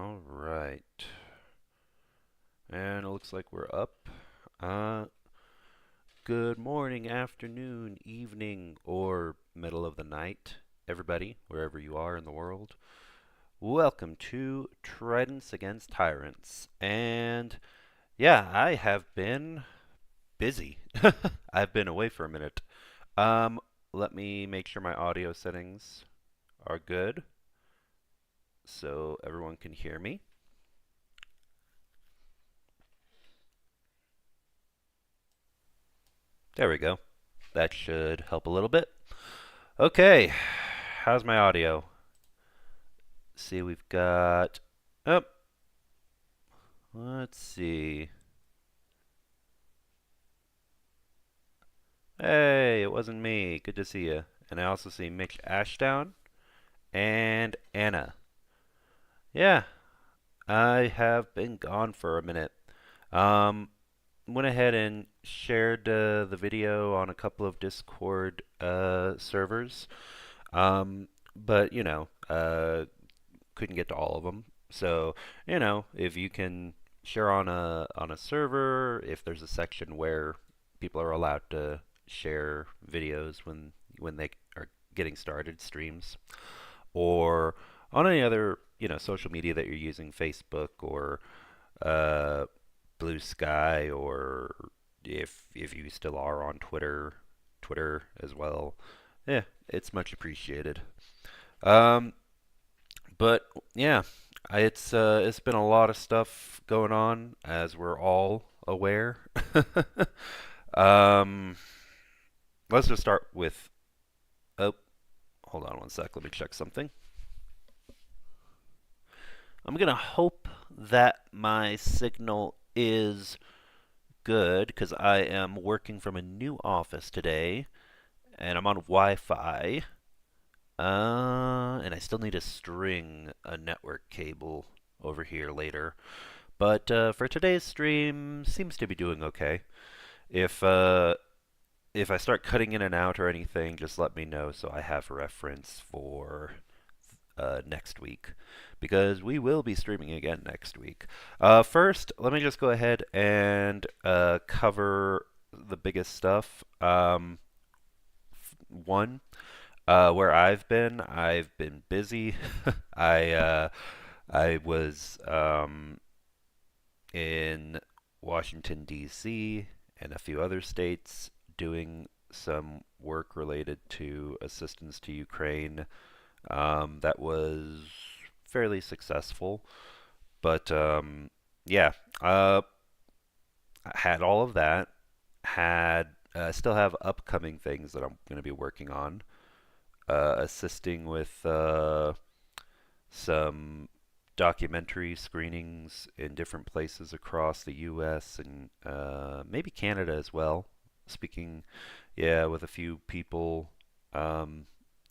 All right. And it looks like we're up. Uh, Good morning, afternoon, evening, or middle of the night, everybody, wherever you are in the world. Welcome to Tridents Against Tyrants. And yeah, I have been busy. I've been away for a minute. Um, Let me make sure my audio settings are good so everyone can hear me. There we go. That should help a little bit. Okay, how's my audio? See, we've got. Oh, let's see. Hey, it wasn't me. Good to see you. And I also see Mitch Ashdown and Anna. Yeah, I have been gone for a minute. Um, Went ahead and shared the video on a couple of Discord servers. But couldn't get to all of them. So, if you can share on a server, if there's a section where people are allowed to share videos when they are getting started, streams, or on any other social media that you're using, Facebook or uh, Blue Sky, or if you still are on Twitter as well. Yeah, it's much appreciated. Um, but yeah, it's been a lot of stuff going on, as we're all aware. um, let's just start with. Oh, hold on one sec. Let me check something. I'm gonna hope that my signal is good because I am working from a new office today, and I'm on Wi-Fi. And I still need to string a network cable over here later. But for today's stream, seems to be doing okay. If uh, if I start cutting in and out or anything, just let me know so I have reference for next week, because we will be streaming again next week. First, let me just go ahead and cover the biggest stuff. One, where I've been busy. I uh, I was in Washington, D.C., and a few other states doing some work related to assistance to Ukraine. That was fairly successful. But yeah, I had all of that. Still have upcoming things that I'm going to be working on. Assisting with some documentary screenings in different places across the U.S. and maybe Canada as well. Speaking, yeah, with a few people um,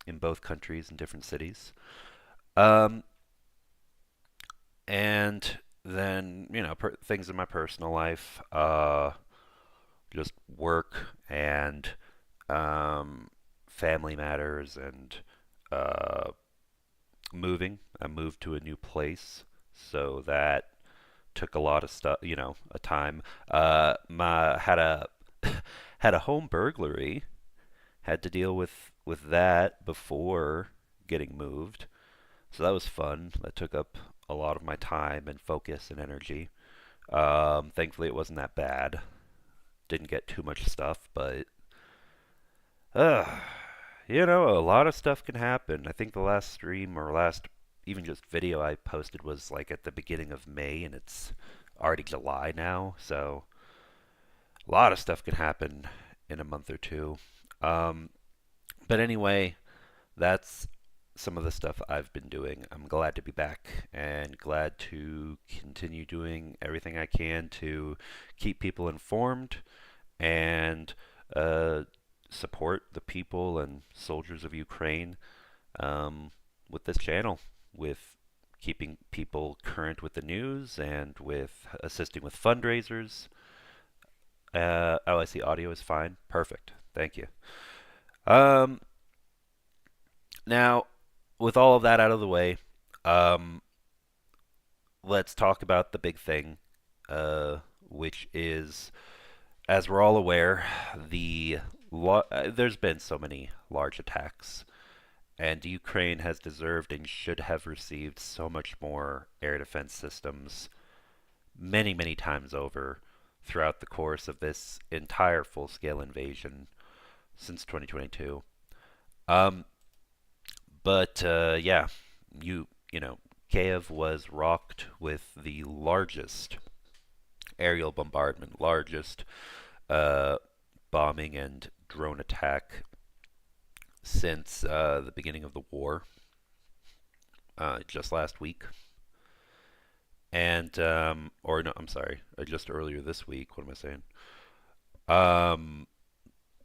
in both countries and different cities. Um, and then, things in my personal life, just work and um, family matters and uh, moving. I moved to a new place, so that took a lot of stuff, a time. My had a had a home burglary. Had to deal with that before getting moved, so that was fun. That took up a lot of my time and focus and energy. Thankfully, it wasn't that bad. Didn't get too much stuff, but uh, a lot of stuff can happen. I think the last stream or last even just video I posted was like at the beginning of May, and it's already July now, so a lot of stuff can happen in a month or two. Um, but anyway, that's some of the stuff I've been doing. I'm glad to be back and glad to continue doing everything I can to keep people informed and uh, support the people and soldiers of Ukraine with this channel, with keeping people current with the news and with assisting with fundraisers. Oh, I see audio is fine. Perfect. Thank you. Um, Now, with all of that out of the way, um, let's talk about the big thing, uh, which is, as we're all aware, there's been so many large attacks, and Ukraine has deserved and should have received so much more air defense systems many, many times over throughout the course of this entire full-scale invasion since 2022. Um, but yeah, you know, Kyiv was rocked with the largest aerial bombardment, largest uh, bombing and drone attack since the beginning of the war, just last week. And, or no, I'm sorry, just earlier this week. What am I saying? Um,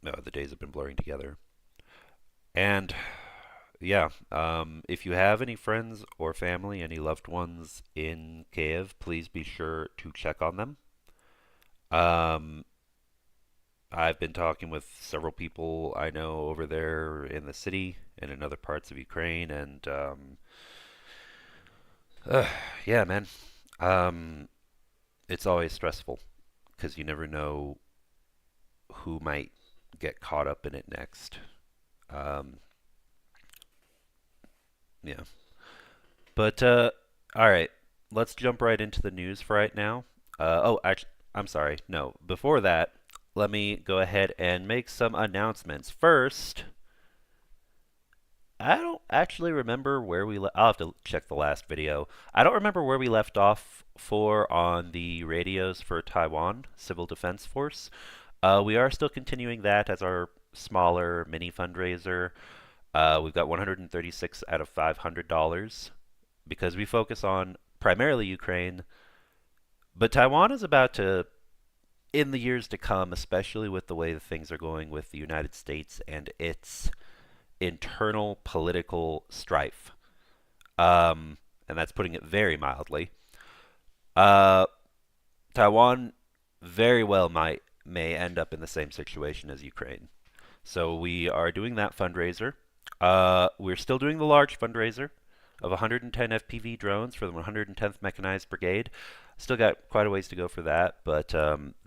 no, the days have been blurring together. And yeah, if you have any friends or family, any loved ones in Kiev, please be sure to check on them. Um, I've been talking with several people I know over there in the city and in other parts of Ukraine, and uh, yeah, man, um, it's always stressful because you never know who might get caught up in it next. Um, yeah, but all right, let's jump right into the news for right now. Oh, actually, I'm sorry. No, before that, let me go ahead and make some announcements. First, I don't actually remember where I'll have to check the last video. I don't remember where we left off for on the radios for Taiwan Civil Defense Force. We are still continuing that as our smaller mini fundraiser. We've got 136 out of $500 because we focus on primarily Ukraine, but Taiwan is about to, in the years to come, especially with the way that things are going with the United States and its internal political strife, and that's putting it very mildly. Uh, Taiwan very well may end up in the same situation as Ukraine. So we are doing that fundraiser. We're still doing the large fundraiser of 110 FPV drones for the 110th Mechanized Brigade. Still got quite a ways to go for that, but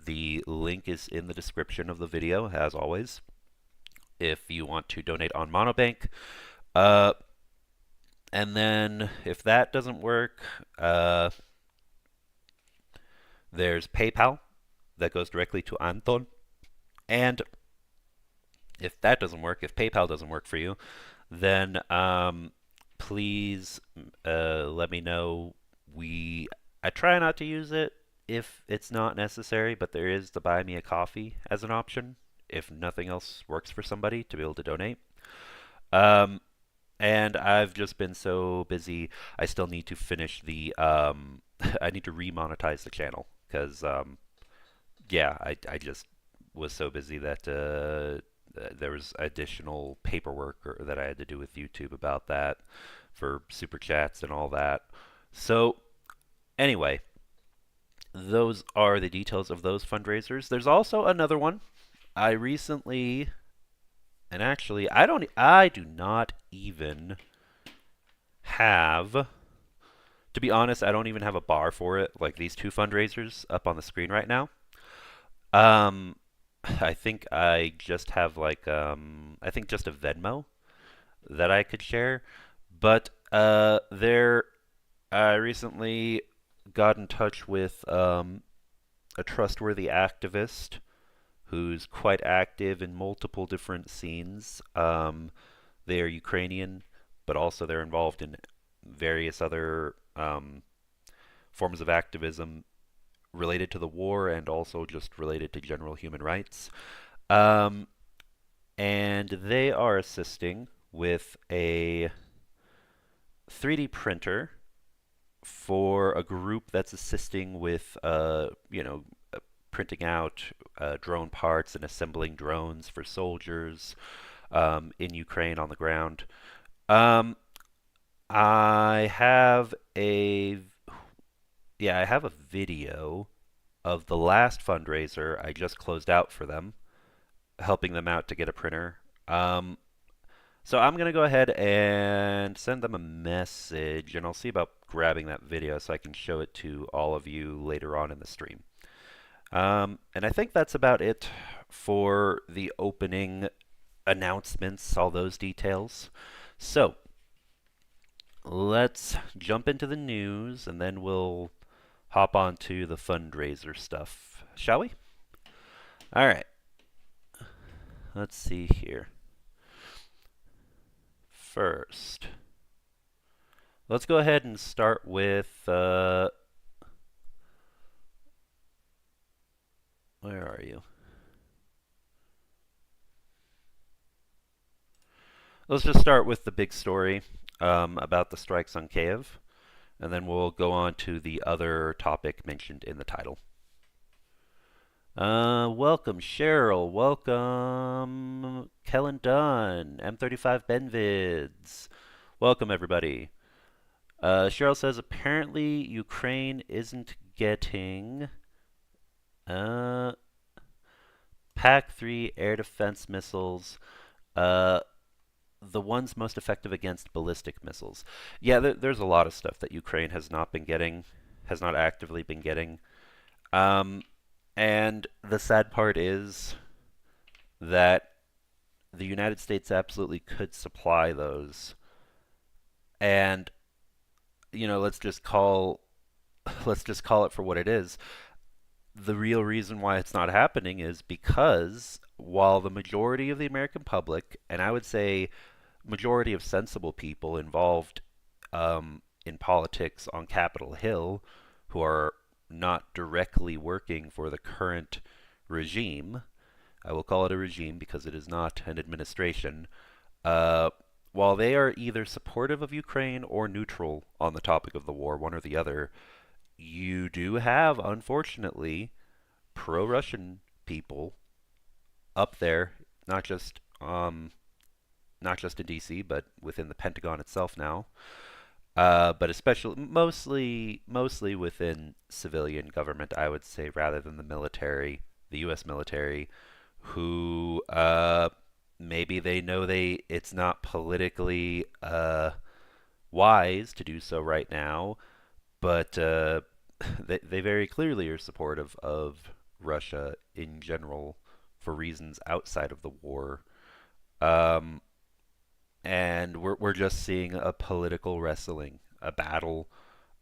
the link is in the description of the video, as always, if you want to donate on Monobank. Uh, and then if that doesn't work, there's PayPal that goes directly to Anton. And if that doesn't work, if PayPal doesn't work for you, then please let me know. I try not to use it if it's not necessary, but there is the buy me a coffee as an option if nothing else works for somebody to be able to donate. Um, and I've just been so busy. I still need to finish the. I need to remonetize the channel because yeah, I just was so busy that there was additional paperwork that I had to do with YouTube about that for super chats and all that. So anyway, those are the details of those fundraisers. There's also another one. I recently, and actually, I do not even have, to be honest, I don't even have a bar for it, like these two fundraisers up on the screen right now. Um, I think I just have like I think just a Venmo that I could share. But there I recently got in touch with a trustworthy activist who's quite active in multiple different scenes. They are Ukrainian, but also they're involved in various other forms of activism related to the war and also just related to general human rights. Um, and they are assisting with a 3D printer for a group that's assisting with, printing out drone parts and assembling drones for soldiers in Ukraine on the ground. Um, I have a I have a video of the last fundraiser I just closed out for them, helping them out to get a printer. Um, So I'm going to go ahead and send them a message, and I'll see about grabbing that video so I can show it to all of you later on in the stream. And I think that's about it for the opening announcements, all those details. So let's jump into the news, and then we'll hop on to the fundraiser stuff, shall we? All right, let's see here. First, let's go ahead and start with, where are you? Let's just start with the big story about the strikes on Kyiv, and then we'll go on to the other topic mentioned in the title. Welcome Cheryl, welcome Kellen Dunn, M35 Benvids. Welcome everybody. Cheryl says apparently Ukraine isn't getting PAC-3 air defense missiles, the ones most effective against ballistic missiles. Yeah, there's a lot of stuff that Ukraine has not been getting, has not actively been getting. And the sad part is that the United States absolutely could supply those. And let's just call it for what it is. The real reason why it's not happening is because while the majority of the American public, and I would say majority of sensible people involved in politics on Capitol Hill, who are not directly working for the current regime, I will call it a regime because it is not an administration, while they are either supportive of Ukraine or neutral on the topic of the war, one or the other, you do have, unfortunately, pro-Russian people up there, not just in D.C., but within the Pentagon itself now, but especially mostly within civilian government, I would say, rather than the military, the U.S. military, who maybe they know it's not politically wise to do so right now, but they very clearly are supportive of Russia in general for reasons outside of the war. Um, and we're just seeing a political wrestling, a battle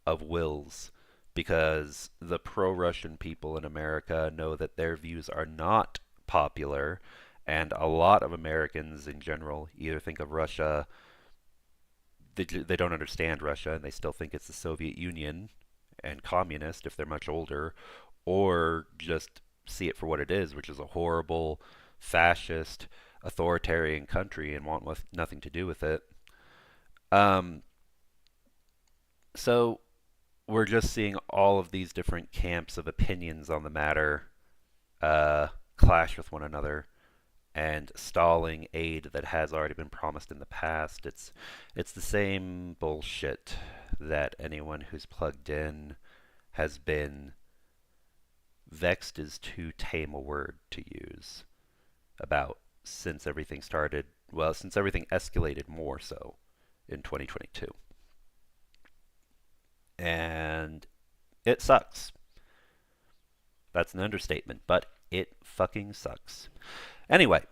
of wills, because the pro-Russian people in America know that their views are not popular, and a lot of Americans in general either think of Russia, they don't understand Russia, and they still think it's the Soviet Union and communist if they're much older, or just see it for what it is, which is a horrible, fascist, authoritarian country and want nothing to do with it. Um, so we're just seeing all of these different camps of opinions on the matter clash with one another and stalling aid that has already been promised in the past. It's the same bullshit that anyone who's plugged in has been, vexed is too tame a word to use, about since everything started, well, since everything escalated more so in 2022. And it sucks. That's an understatement, but it fucking sucks. Anyway,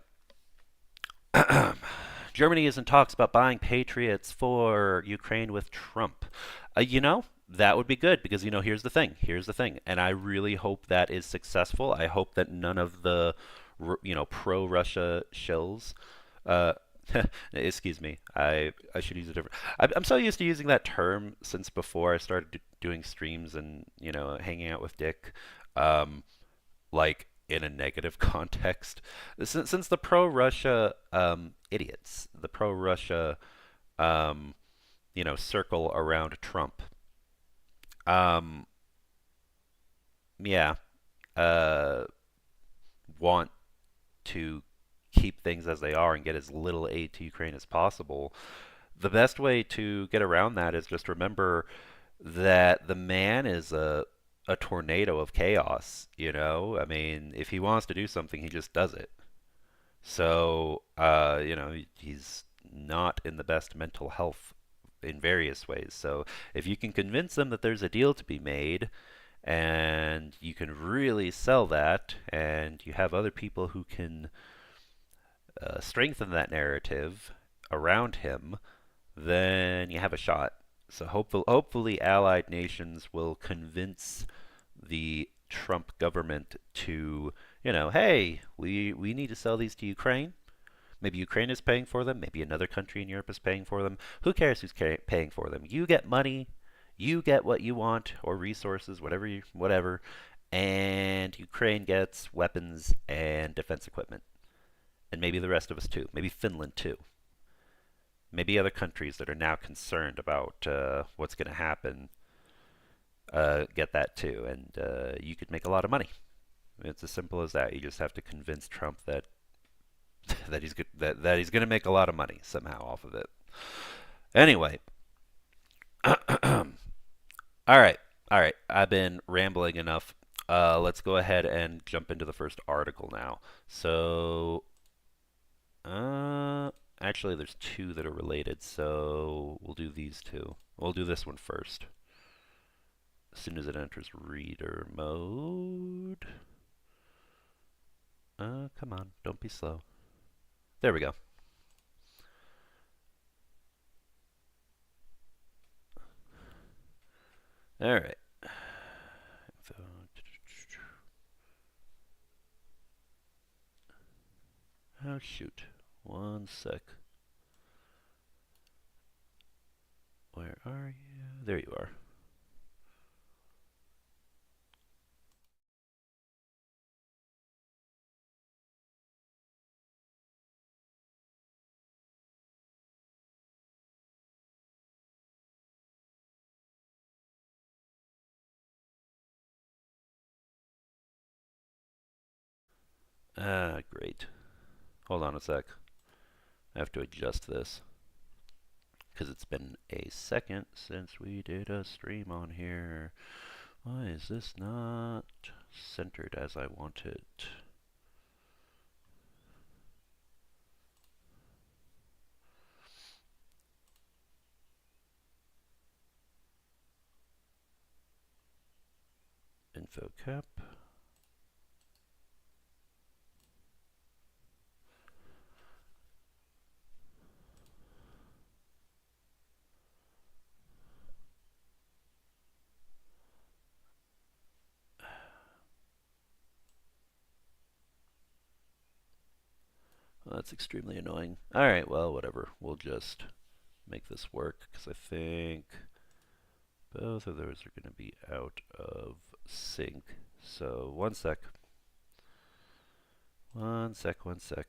Germany is in talks about buying Patriots for Ukraine with Trump. That would be good because, here's the thing. Here's the thing. And I really hope that is successful. I hope that none of the, pro-Russia shills, uh, excuse me, I should use a different, I'm so used to using that term since before I started doing streams and, hanging out with Dick, um, like in a negative context. Since the pro-Russia idiots, the pro-Russia, um, circle around Trump, um, yeah, uh, want to keep things as they are and get as little aid to Ukraine as possible, the best way to get around that is just remember that the man is a tornado of chaos, I mean, if he wants to do something, he just does it. So, he's not in the best mental health in various ways. So if you can convince them that there's a deal to be made and you can really sell that and you have other people who can strengthen that narrative around him, then you have a shot. So hopefully allied nations will convince the Trump government to, hey, we need to sell these to Ukraine. Maybe Ukraine is paying for them. Maybe another country in Europe is paying for them. Who cares who's paying for them? You get money. You get what you want or resources, whatever, and Ukraine gets weapons and defense equipment, and maybe the rest of us too. Maybe Finland too. Maybe other countries that are now concerned about what's going to happen get that too, and you could make a lot of money. It's as simple as that. You just have to convince Trump that that he's going to make a lot of money somehow off of it. Anyway, all right, all right. I've been rambling enough. Let's go ahead and jump into the first article now. So, actually, there's two that are related, so we'll do these two. We'll do this one first. As soon as it enters reader mode. Come on, don't be slow. There we go. All right. Oh, shoot. One sec. Where are you? There you are. Ah, great. Hold on a sec. I have to adjust this because it's been a second since we did a stream on here. Why is this not centered as I want it? Info cap. Well, that's extremely annoying. Alright, well, whatever. We'll just make this work because I think both of those are going to be out of sync. So, one sec. One sec, one sec.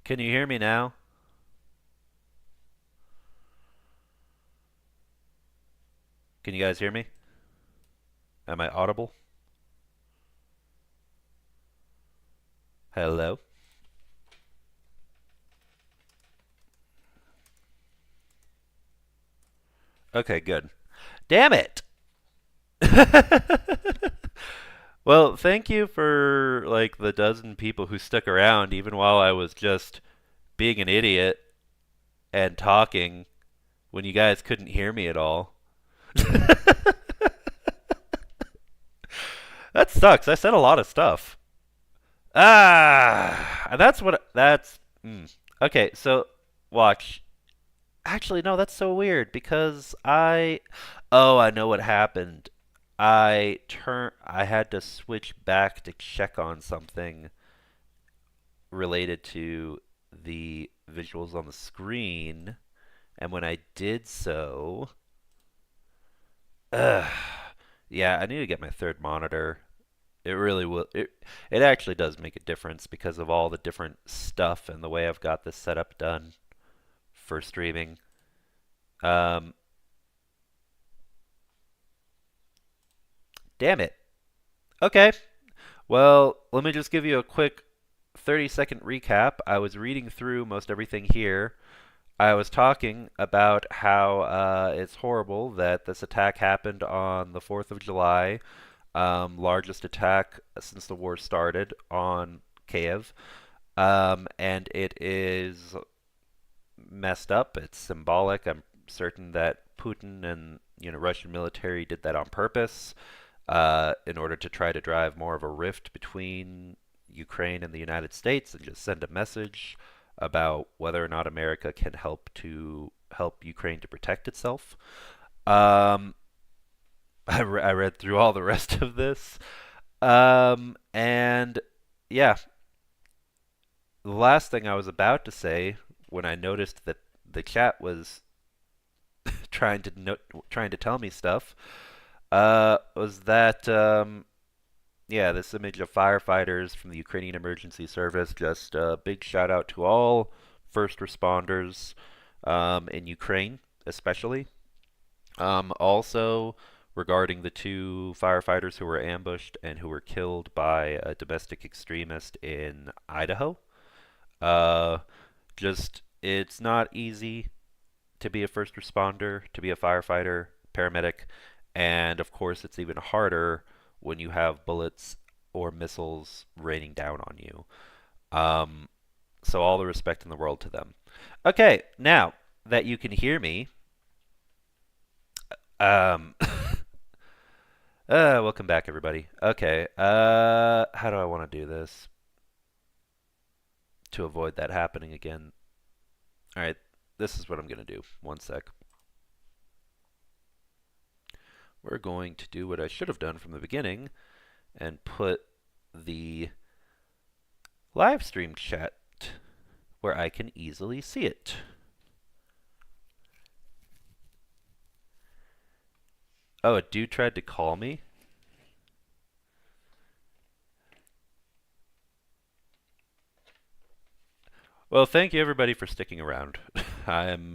Can you hear me now? Can you guys hear me? Am I audible? Hello? Okay, good. Damn it! Well, thank you for like the dozen people who stuck around even while I was just being an idiot and talking when you guys couldn't hear me at all. That sucks. I said a lot of stuff. That's okay, so watch. Actually, no, that's so weird because I know what happened. I had to switch back to check on something related to the visuals on the screen, and when I did so, ugh, yeah, I need to get my third monitor. It really will. It actually does make a difference because of all the different stuff and the way I've got this setup done for streaming. Um, Damn it. Okay. Well, let me just give you a quick 30-second recap. I was reading through most everything here. I was talking about how it's horrible that this attack happened on the 4th of July, largest attack since the war started on Kyiv. And it is messed up. It's symbolic. I'm certain that Putin and Russian military did that on purpose in order to try to drive more of a rift between Ukraine and the United States and just send a message about whether or not America can help Ukraine to protect itself. Um, I read through all the rest of this, and yeah, the last thing I was about to say when I noticed that the chat was trying to tell me stuff was that yeah, this image of firefighters from the Ukrainian Emergency Service. Just a big shout out to all first responders in Ukraine, especially. Also, regarding the two firefighters who were ambushed and who were killed by a domestic extremist in Idaho. Uh, just, it's not easy to be a first responder, to be a firefighter, paramedic, and of course, it's even harder when you have bullets or missiles raining down on you. Um, so, all the respect in the world to them. Okay, now that you can hear me, um, welcome back, everybody. Okay, how do I want to do this to avoid that happening again? All right, this is what I'm going to do. One sec. We're going to do what I should have done from the beginning and put the live stream chat where I can easily see it. Oh, a dude tried to call me? Well, thank you everybody for sticking around. I'm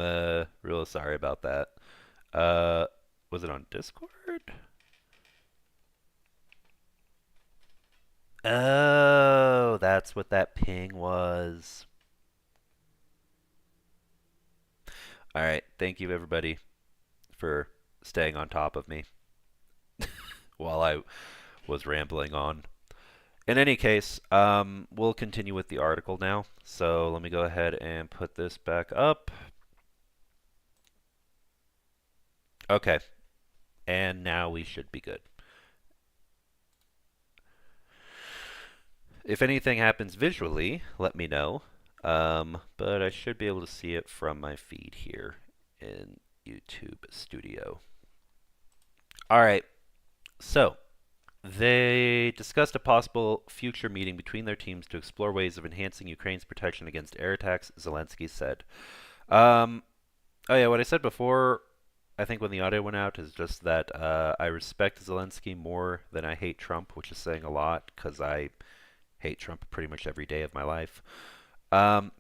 real sorry about that. Uh, was it on Discord? Oh, that's what that ping was. All right, thank you everybody for staying on top of me while I was rambling on. In any case, we'll continue with the article now. So let me go ahead and put this back up. Okay, and now we should be good. If anything happens visually, let me know. But I should be able to see it from my feed here in YouTube Studio. All right, so they discussed a possible future meeting between their teams to explore ways of enhancing Ukraine's protection against air attacks, Zelensky said. Um, oh yeah, what I said before, I think when the audio went out, is just that I respect Zelensky more than I hate Trump, which is saying a lot because I hate Trump pretty much every day of my life. Um,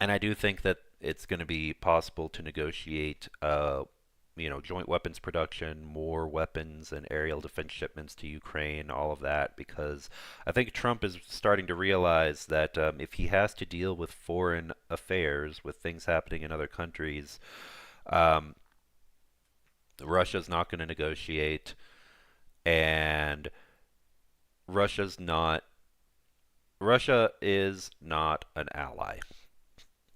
And I do think that it's going to be possible to negotiate, joint weapons production, more weapons and aerial defense shipments to Ukraine, all of that, because I think Trump is starting to realize that if he has to deal with foreign affairs, with things happening in other countries, um, Russia's not going to negotiate, and Russia's not. Russia is not an ally.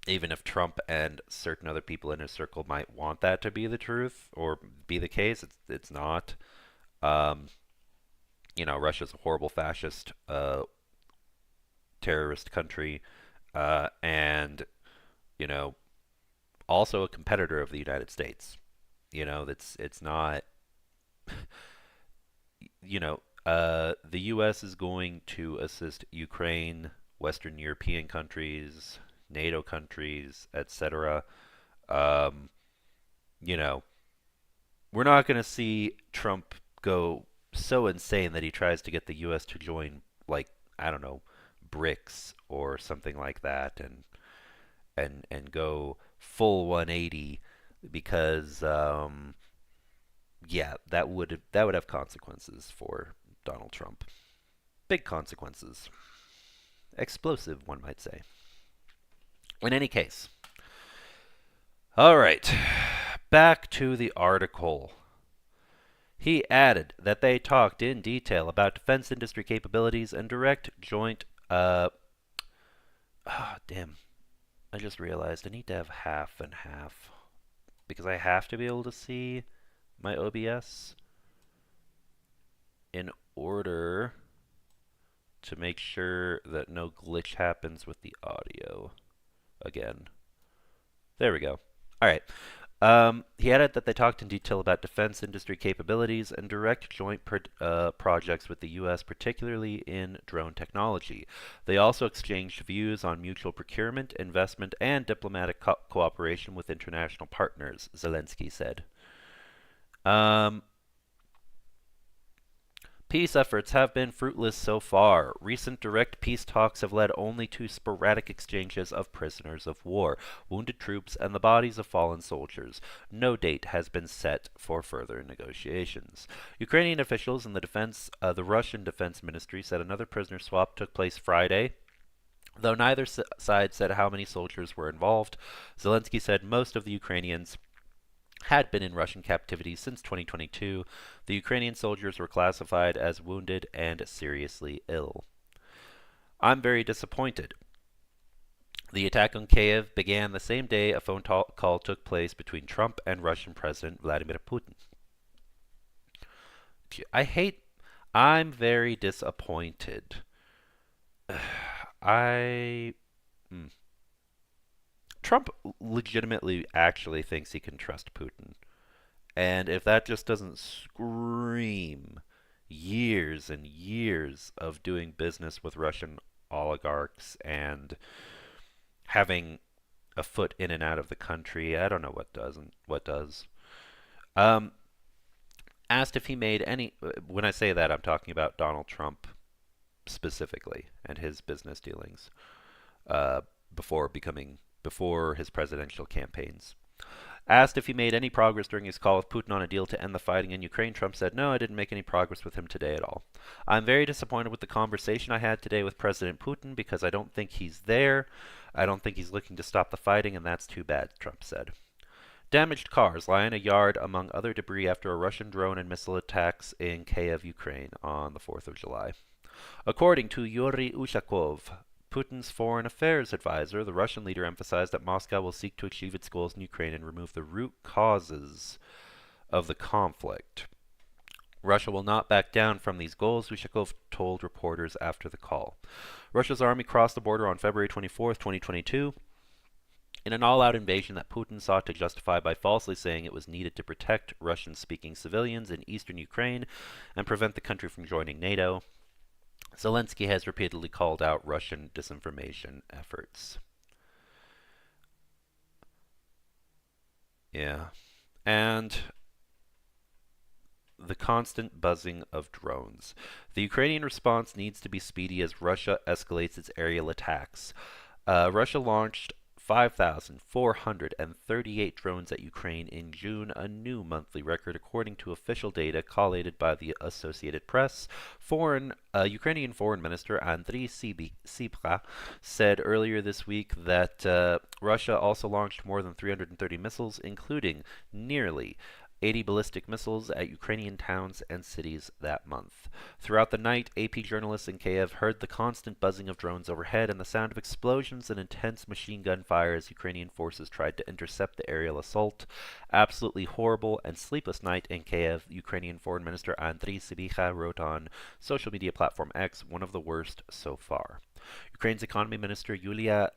Even if Trump and certain other people in his circle might want that to be the truth or be the case, it's not. Um, Russia's a horrible fascist, terrorist country, and you know, also a competitor of the United States. That's it's not. The U.S. is going to assist Ukraine, Western European countries, NATO countries, etc. Um, you know, we're not going to see Trump go so insane that he tries to get the U.S. to join, like, I don't know, BRICS or something like that, and go full 180 because yeah, that would have consequences for Donald Trump. Big consequences. Explosive, one might say. In any case, all right, back to the article. He added that they talked in detail about defense industry capabilities and direct joint. Damn. I just realized I need to have half and half because I have to be able to see my OBS in order to make sure that no glitch happens with the audio again. There we go. All right. He added that they talked in detail about defense industry capabilities and direct joint projects with the U.S., particularly in drone technology. They also exchanged views on mutual procurement, investment, and diplomatic cooperation with international partners, Zelensky said. Peace efforts have been fruitless so far. Recent direct peace talks have led only to sporadic exchanges of prisoners of war, wounded troops, and the bodies of fallen soldiers. No date has been set for further negotiations. Ukrainian officials and the Russian Defense Ministry said another prisoner swap took place Friday. Though neither side said how many soldiers were involved, Zelensky said most of the Ukrainians had been in Russian captivity since 2022. The Ukrainian soldiers were classified as wounded and seriously ill. I'm very disappointed. The attack on Kyiv began the same day a phone call took place between Trump and Russian President Vladimir Putin. I'm very disappointed. I. Trump legitimately actually thinks he can trust Putin. And if that just doesn't scream years and years of doing business with Russian oligarchs and having a foot in and out of the country, I don't know what doesn't. What does? Um, Asked if he made any. When I say that, I'm talking about Donald Trump specifically and his business dealings uh, before his presidential campaigns. Asked if he made any progress during his call with Putin on a deal to end the fighting in Ukraine, Trump said, "No, I didn't make any progress with him today at all. I'm very disappointed with the conversation I had today with President Putin because I don't think he's there. I don't think he's looking to stop the fighting, and that's too bad," Trump said. Damaged cars lie in a yard among other debris after a Russian drone and missile attacks in Kyiv, Ukraine on the 4th of July. According to Yuri Ushakov, Putin's foreign affairs advisor, the Russian leader emphasized that Moscow will seek to achieve its goals in Ukraine and remove the root causes of the conflict. Russia will not back down from these goals, Ushakov told reporters after the call. Russia's army crossed the border on February 24, 2022, in an all-out invasion that Putin sought to justify by falsely saying it was needed to protect Russian-speaking civilians in eastern Ukraine and prevent the country from joining NATO. Zelensky has repeatedly called out Russian disinformation efforts. Yeah. And the constant buzzing of drones. The Ukrainian response needs to be speedy as Russia escalates its aerial attacks. Russia launched 5,438 drones at Ukraine in June, a new monthly record according to official data collated by the Associated Press. Ukrainian Foreign Minister Andriy Sybiha said earlier this week that Russia also launched more than 330 missiles, including nearly 80 ballistic missiles at Ukrainian towns and cities that month. Throughout the night, AP journalists in Kyiv heard the constant buzzing of drones overhead and the sound of explosions and intense machine gun fire as Ukrainian forces tried to intercept the aerial assault. Absolutely horrible and sleepless night in Kyiv, Ukrainian Foreign Minister Andriy Sybiha wrote on social media platform X, one of the worst so far. Ukraine's economy minister Yulia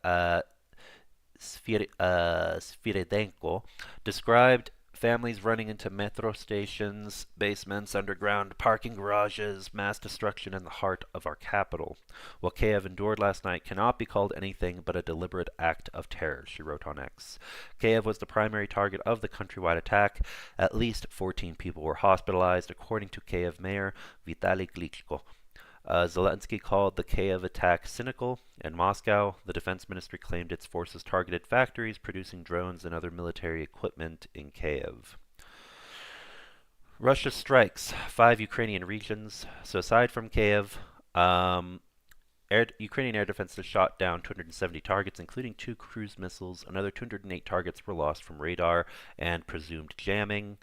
Sviredenko described families running into metro stations, basements, underground parking garages, mass destruction in the heart of our capital. What Kyiv endured last night cannot be called anything but a deliberate act of terror, she wrote on X. Kyiv was the primary target of the countrywide attack. At least 14 people were hospitalized, according to Kyiv Mayor Vitaly Klitschko. Zelensky called the Kyiv attack cynical. In Moscow, the defense ministry claimed its forces targeted factories producing drones and other military equipment in Kyiv. Russia strikes 5 Ukrainian regions. So aside from Kyiv, Ukrainian air defenses shot down 270 targets, including 2 cruise missiles. Another 208 targets were lost from radar and presumed jammed.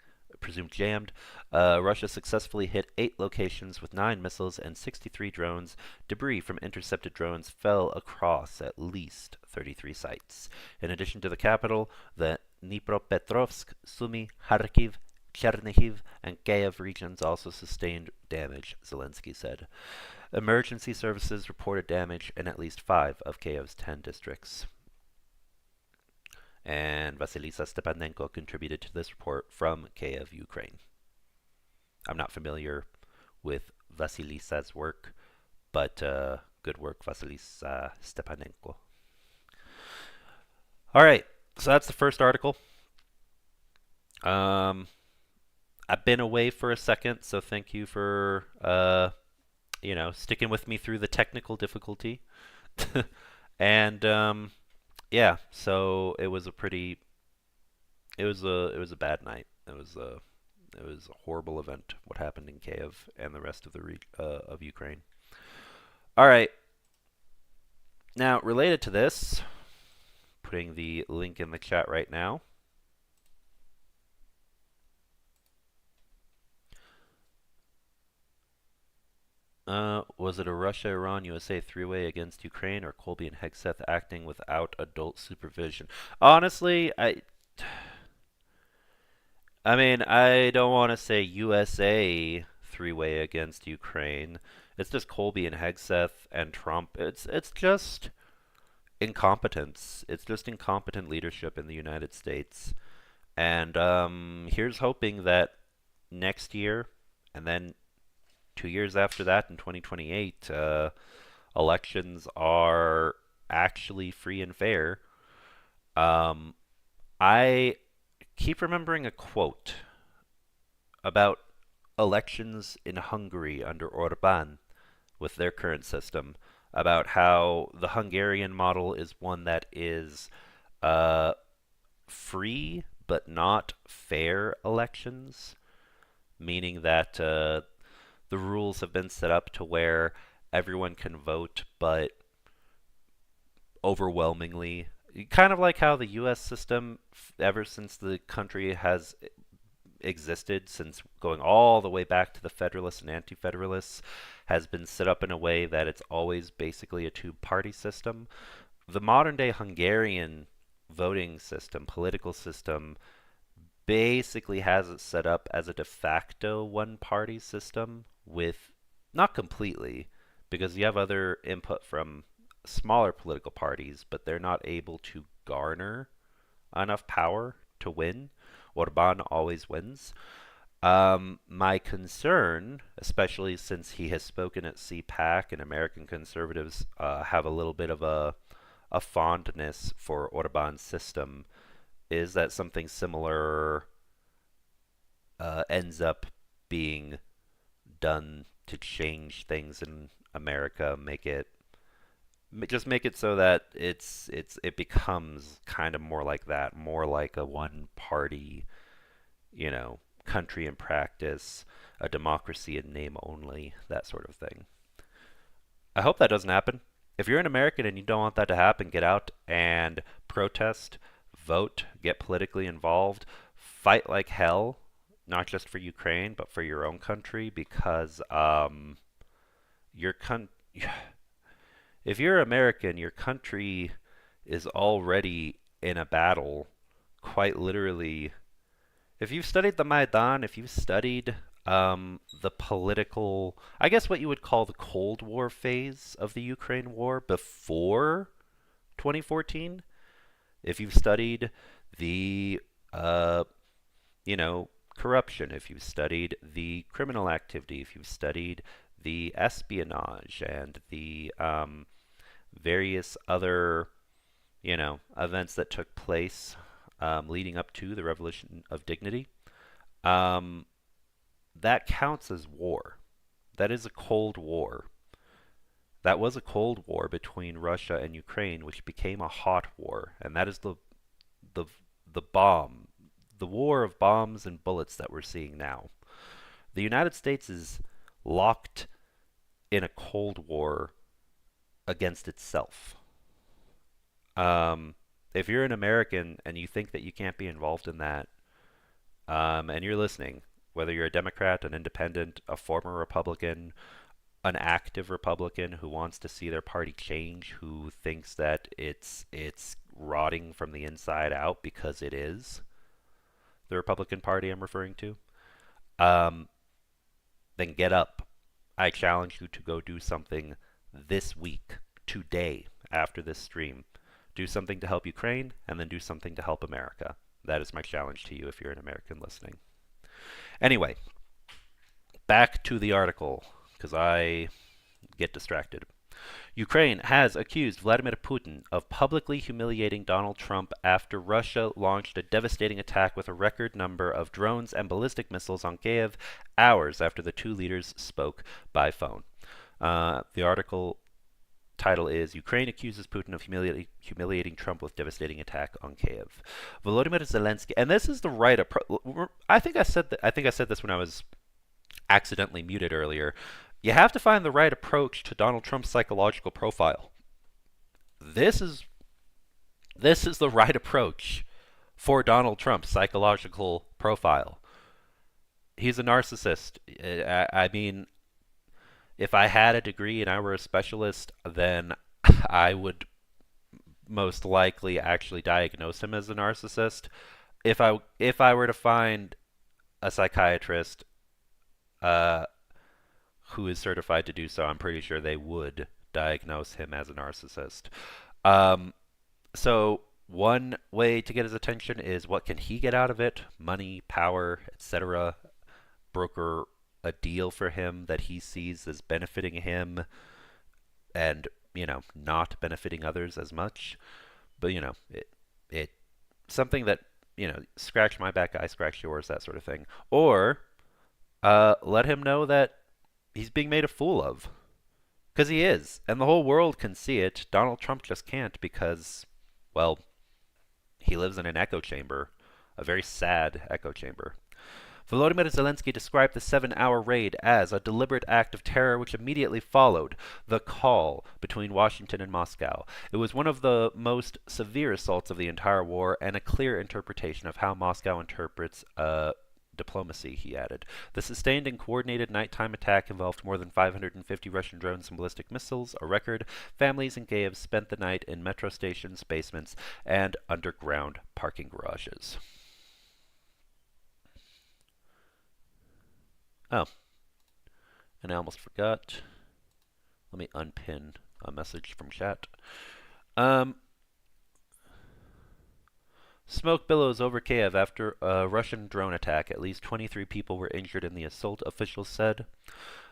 Russia successfully hit 8 locations with 9 missiles and 63 drones. Debris from intercepted drones fell across at least 33 sites. In addition to the capital, the Dnipropetrovsk, Sumy, Kharkiv, Chernihiv, and Kyiv regions also sustained damage, Zelensky said. Emergency services reported damage in at least 5 of Kyiv's 10 districts. And Vasilisa Stepanenko contributed to this report from Kyiv, Ukraine. I'm not familiar with Vasilisa's work, but good work, Vasilisa Stepanenko. All right, so that's the first article. I've been away for a second, so thank you for sticking with me through the technical difficulty. And yeah, so it was a bad night. It was a horrible event what happened in Kyiv and the rest of the of Ukraine. All right. Now, related to this, putting the link in the chat right now. Was it a Russia, Iran, USA three-way against Ukraine, or Colby and Hegseth acting without adult supervision? Honestly, I mean, I don't want to say USA three-way against Ukraine. It's just Colby and Hegseth and Trump. It's just incompetence. It's just incompetent leadership in the United States. And here's hoping that next year, and then 2 years after that, in 2028, elections are actually free and fair. I keep remembering a quote about elections in Hungary under Orban with their current system, about how the Hungarian model is one that is free but not fair elections, meaning that the rules have been set up to where everyone can vote, but overwhelmingly, kind of like how the U.S. system, ever since the country has existed, since going all the way back to the Federalists and Anti-Federalists, has been set up in a way that it's always basically a two-party system. The modern-day Hungarian voting system, political system, basically has it set up as a de facto one-party system with, not completely, because you have other input from smaller political parties, but they're not able to garner enough power to win. Orban always wins. My concern, especially since he has spoken at CPAC and American conservatives have a little bit of a fondness for Orban's system, is that something similar ends up being done to change things in America, make it Just make it so that it becomes kind of more like that, more like a one party, country in practice, a democracy in name only, that sort of thing. I hope that doesn't happen. If you're an American and you don't want that to happen, get out and protest, vote, get politically involved, fight like hell, not just for Ukraine, but for your own country, because your con- if you're American, your country is already in a battle, quite literally. If you've studied the Maidan, if you've studied the political, I guess what you would call the Cold War phase of the Ukraine war before 2014, if you've studied the, uh, you know, corruption, if you've studied the criminal activity, if you've studied the espionage and the various other, events that took place leading up to the Revolution of Dignity, um, that counts as war. That is a Cold War. That was a Cold War between Russia and Ukraine, which became a hot war, and that is the the bomb, the war of bombs and bullets that we're seeing now. The United States is locked in a Cold War against itself. Um, if you're an American and you think that you can't be involved in that, and you're listening, whether you're a Democrat, an independent, a former Republican, an active Republican who wants to see their party change, who thinks that it's rotting from the inside out because it is the Republican Party I'm referring to, um, then get up. I challenge you to go do something this week, today, after this stream. Do something to help Ukraine, and then do something to help America. That is my challenge to you if you're an American listening. Anyway, back to the article, because I get distracted. Ukraine has accused Vladimir Putin of publicly humiliating Donald Trump after Russia launched a devastating attack with a record number of drones and ballistic missiles on Kyiv hours after the two leaders spoke by phone. The article title is Ukraine accuses Putin of humiliating Trump with devastating attack on Kyiv. Volodymyr Zelensky, and this is the right approach. I think I said this when I was accidentally muted earlier. You have to find the right approach to Donald Trump's psychological profile. This is the right approach for Donald Trump's psychological profile. He's a narcissist. I mean, if I had a degree and I were a specialist, then I would most likely actually diagnose him as a narcissist. If I were to find a psychiatrist who is certified to do so, I'm pretty sure they would diagnose him as a narcissist. So one way to get his attention is what can he get out of it? Money, power, etc. Broker a deal for him that he sees as benefiting him and, not benefiting others as much. But, it something that, scratch my back, I scratch yours, that sort of thing. Or let him know that he's being made a fool of. Because he is. And the whole world can see it. Donald Trump just can't because, well, he lives in an echo chamber. A very sad echo chamber. Volodymyr Zelensky described the 7-hour raid as a deliberate act of terror which immediately followed the call between Washington and Moscow. It was one of the most severe assaults of the entire war and a clear interpretation of how Moscow interprets diplomacy, he added. The sustained and coordinated nighttime attack involved more than 550 Russian drones and ballistic missiles, a record. Families in Kyiv spent the night in metro stations, basements, and underground parking garages. Oh, and I almost forgot. Let me unpin a message from chat. Smoke billows over Kyiv after a Russian drone attack. At least 23 people were injured in the assault, officials said.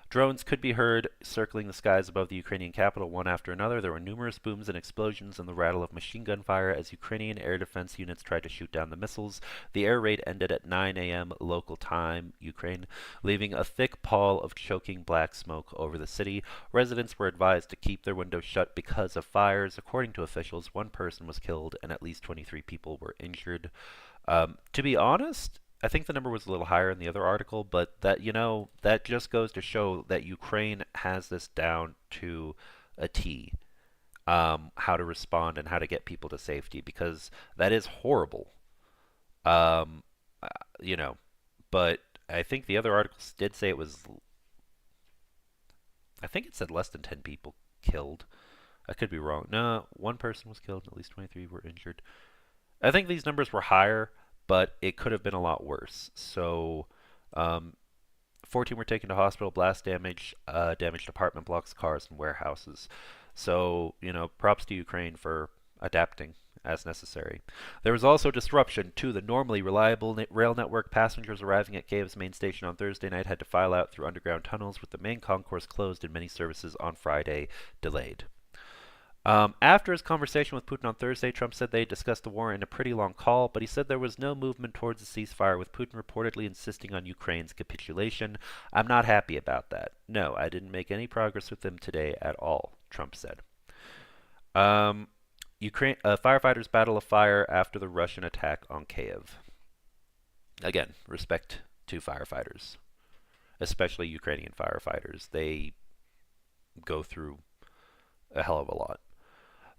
Drones could be heard circling the skies above the Ukrainian capital one after another. There were numerous booms and explosions and the rattle of machine gun fire as Ukrainian air defense units tried to shoot down the missiles. The air raid ended at 9 a.m. local time, Ukraine, leaving a thick pall of choking black smoke over the city. Residents were advised to keep their windows shut because of fires. According to officials, one person was killed and at least 23 people were injured. To be honest, I think the number was a little higher in the other article, but that just goes to show that Ukraine has this down to a T, how to respond and how to get people to safety, because that is horrible. Um, uh, you know, but I think the other articles did say it was, I think it said less than 10 people killed. I could be wrong. No, one person was killed and at least 23 were injured. I think these numbers were higher, but it could have been a lot worse. So, um, 14 were taken to hospital, blast damage, damaged apartment blocks, cars, and warehouses. So, props to Ukraine for adapting as necessary. There was also disruption to the normally reliable rail network. Passengers arriving at Kyiv's main station on Thursday night had to file out through underground tunnels, with the main concourse closed and many services on Friday delayed. After his conversation with Putin on Thursday, Trump said they discussed the war in a pretty long call, but he said there was no movement towards a ceasefire, with Putin reportedly insisting on Ukraine's capitulation. I'm not happy about that. No, I didn't make any progress with them today at all, Trump said. Um, Ukraine firefighters battle a fire after the Russian attack on Kyiv. Again, respect to firefighters, especially Ukrainian firefighters. They go through a hell of a lot.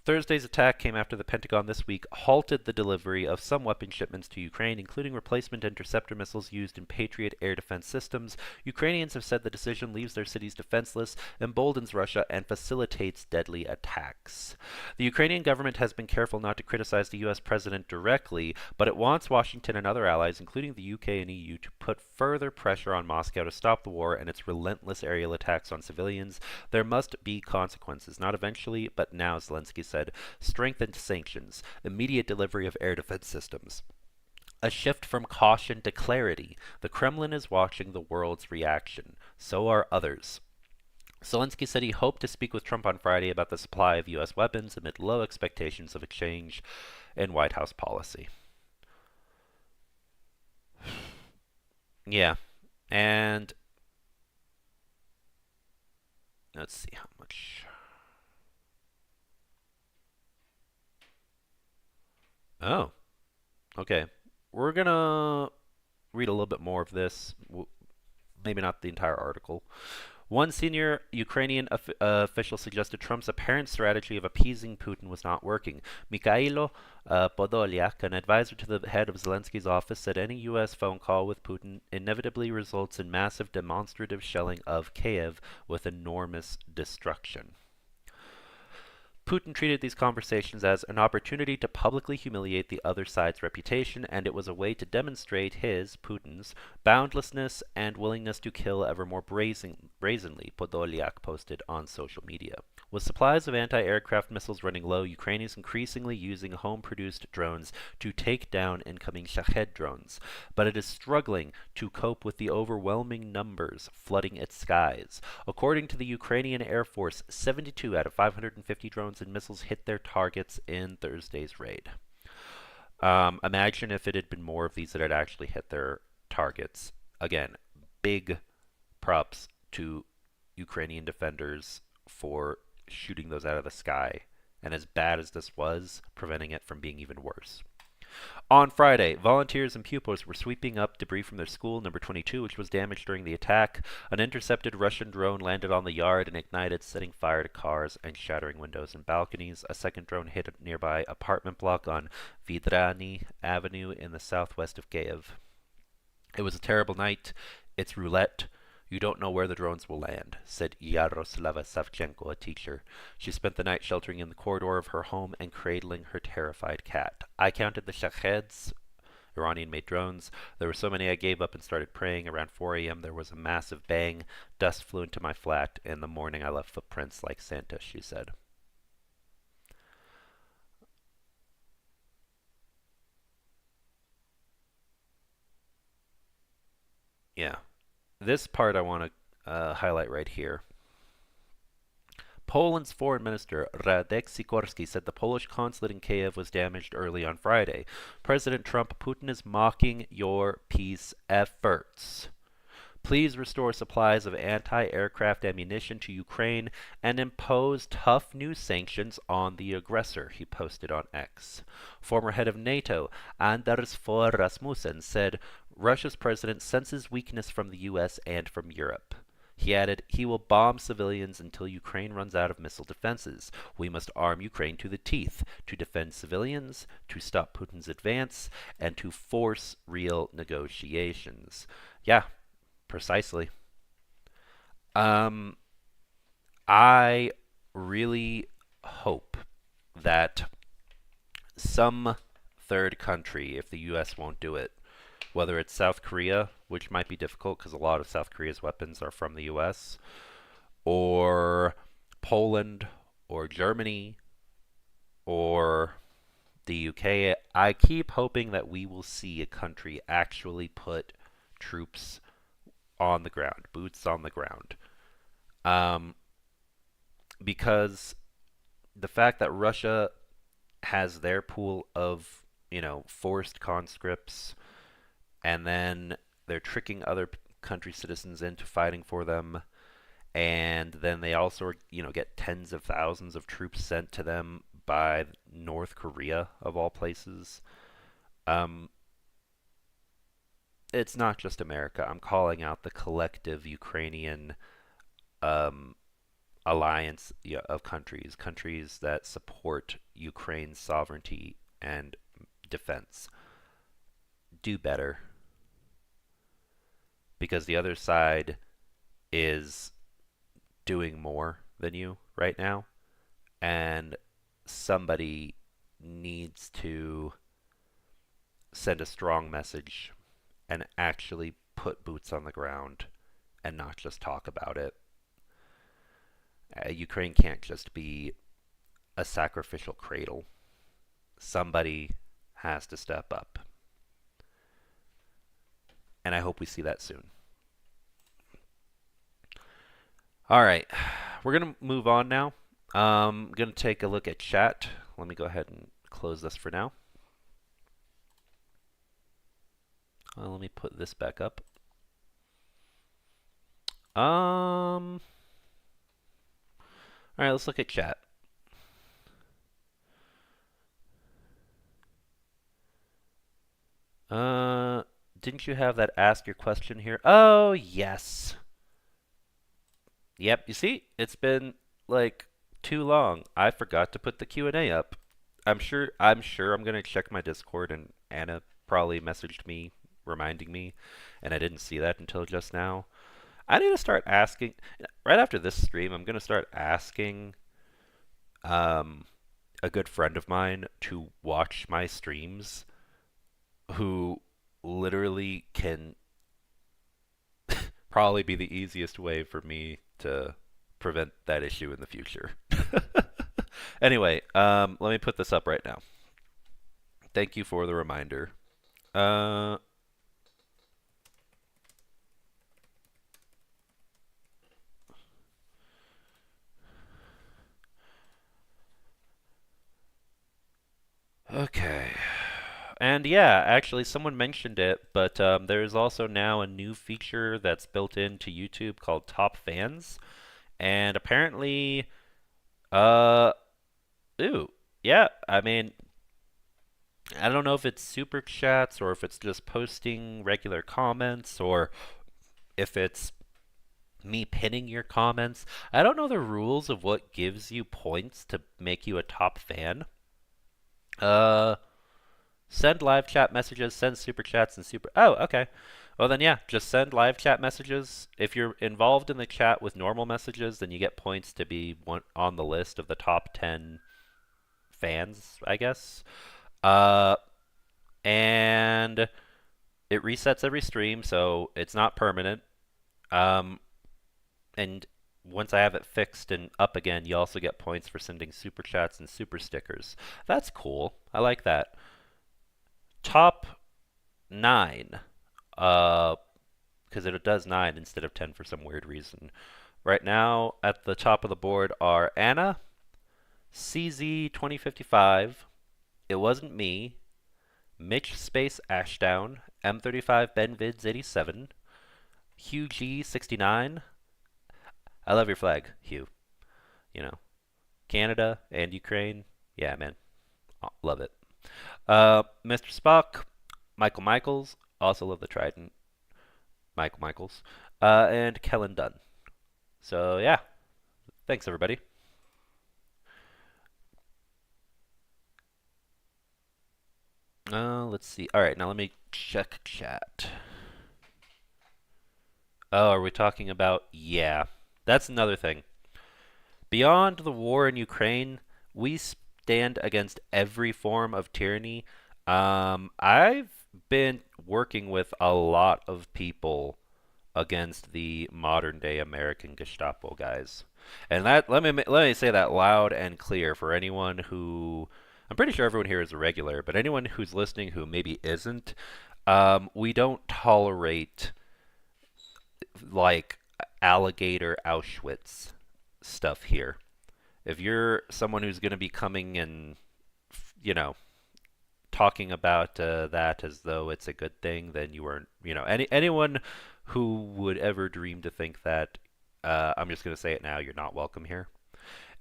Thursday's attack came after the Pentagon this week halted the delivery of some weapon shipments to Ukraine, including replacement interceptor missiles used in Patriot air defense systems. Ukrainians have said the decision leaves their cities defenseless, emboldens Russia, and facilitates deadly attacks. The Ukrainian government has been careful not to criticize the U.S. president directly, but it wants Washington and other allies, including the UK and EU, to put further pressure on Moscow to stop the war and its relentless aerial attacks on civilians. There must be consequences, not eventually, but now, Zelensky said. Strengthened sanctions, immediate delivery of air defense systems. A shift from caution to clarity. The Kremlin is watching the world's reaction. So are others. Zelensky said he hoped to speak with Trump on Friday about the supply of U.S. weapons amid low expectations of a change in White House policy. Yeah, and let's see how much. Oh, okay. We're gonna read a little bit more of this. Maybe not the entire article. One senior Ukrainian official suggested Trump's apparent strategy of appeasing Putin was not working. Mikhailo Podolyak, an advisor to the head of Zelensky's office, said any U.S. phone call with Putin inevitably results in massive demonstrative shelling of Kyiv with enormous destruction. Putin treated these conversations as an opportunity to publicly humiliate the other side's reputation, and it was a way to demonstrate Putin's, boundlessness and willingness to kill ever more brazenly, Podolyak posted on social media. With supplies of anti-aircraft missiles running low, Ukraine is increasingly using home-produced drones to take down incoming Shahed drones, but it is struggling to cope with the overwhelming numbers flooding its skies. According to the Ukrainian Air Force, 72 out of 550 drones and missiles hit their targets in Thursday's raid. Imagine if it had been more of these that had actually hit their targets. Again, big props to Ukrainian defenders for shooting those out of the sky, and as bad as this was, preventing it from being even worse. On Friday, volunteers and pupils were sweeping up debris from their school, number 22, which was damaged during the attack. An intercepted Russian drone landed on the yard and ignited, setting fire to cars and shattering windows and balconies. A second drone hit a nearby apartment block on Vidrani Avenue in the southwest of Kyiv. It was a terrible night. It's roulette. You don't know where the drones will land, said Yaroslava Savchenko, a teacher. She spent the night sheltering in the corridor of her home and cradling her terrified cat. I counted the Shaheds, Iranian-made drones. There were so many I gave up and started praying. Around 4 a.m. there was a massive bang. Dust flew into my flat. In the morning I left footprints like Santa, she said. Yeah. This part I want highlight right here. Poland's foreign minister Radek Sikorski said the Polish consulate in Kyiv was damaged early on Friday. President Trump, Putin is mocking your peace efforts. Please restore supplies of anti-aircraft ammunition to Ukraine and impose tough new sanctions on the aggressor, he posted on X. Former head of NATO, Anders Fogh Rasmussen, said Russia's president senses weakness from the US and from Europe. He added, he will bomb civilians until Ukraine runs out of missile defenses. We must arm Ukraine to the teeth to defend civilians, to stop Putin's advance, and to force real negotiations. Yeah, precisely. I really hope that some third country, if the US won't do it, whether it's South Korea, which might be difficult because a lot of South Korea's weapons are from the US, or Poland, or Germany, or the UK. I keep hoping that we will see a country actually put troops on the ground, boots on the ground. Because the fact that Russia has their pool of, forced conscripts, and then they're tricking other country citizens into fighting for them, and then they also, get tens of thousands of troops sent to them by North Korea, of all places. It's not just America. I'm calling out the collective Ukrainian alliance of countries that support Ukraine's sovereignty and defense. Do better. Because the other side is doing more than you right now, and somebody needs to send a strong message and actually put boots on the ground and not just talk about it. Ukraine can't just be a sacrificial cradle. Somebody has to step up. And I hope we see that soon. All right, we're going to move on now. I'm going to take a look at chat. Let me go ahead and close this for now. Let me put this back up. All right, let's look at chat. Didn't you have that ask your question here? Oh, yes. Yep, you see? It's been like too long. I forgot to put the Q&A up. I'm sure I'm going to check my Discord, and Anna probably messaged me reminding me, and I didn't see that until just now. I need to start asking right after this stream. I'm going to start asking a good friend of mine to watch my streams, who literally can probably be the easiest way for me to prevent that issue in the future. Anyway, let me put this up right now. Thank you for the reminder. Okay. And yeah, actually, someone mentioned it, but there's also now a new feature that's built into YouTube called Top Fans. And apparently, yeah, I mean, I don't know if it's super chats or if it's just posting regular comments or if it's me pinning your comments. I don't know the rules of what gives you points to make you a top fan. Send live chat messages, send super chats, and super... Oh, okay. Well, then, yeah, just send live chat messages. If you're involved in the chat with normal messages, then you get points to be on the list of the top 10 fans, I guess. And it resets every stream, so it's not permanent. And once I have it fixed and up again, you also get points for sending super chats and super stickers. That's cool. I like that. Top 9 because it does 9 instead of 10 for some weird reason. Right now, at the top of the board are Anna, CZ-2055, It Wasn't Me, Mitch Space Ashdown, M35 Benvids 87, Hugh G 69. I love your flag, Hugh. You know, Canada and Ukraine. Yeah, man. Oh, love it. Mr. Spock, Michael Michaels. Also love the Trident. Michael Michaels. And Kellen Dunn. So, yeah. Thanks, everybody. Let's see. All right, now let me check chat. Oh, are we talking about? Yeah. That's another thing. Beyond the war in Ukraine, we stand against every form of tyranny. I've been working with a lot of people against the modern day American Gestapo guys. And that let me say that loud and clear for anyone who I'm pretty sure everyone here is a regular, but anyone who's listening who maybe isn't, we don't tolerate like alligator Auschwitz stuff here. If you're someone who's going to be coming and, you know, talking about that as though it's a good thing, then you are, anyone who would ever dream to think that, I'm just going to say it now, you're not welcome here.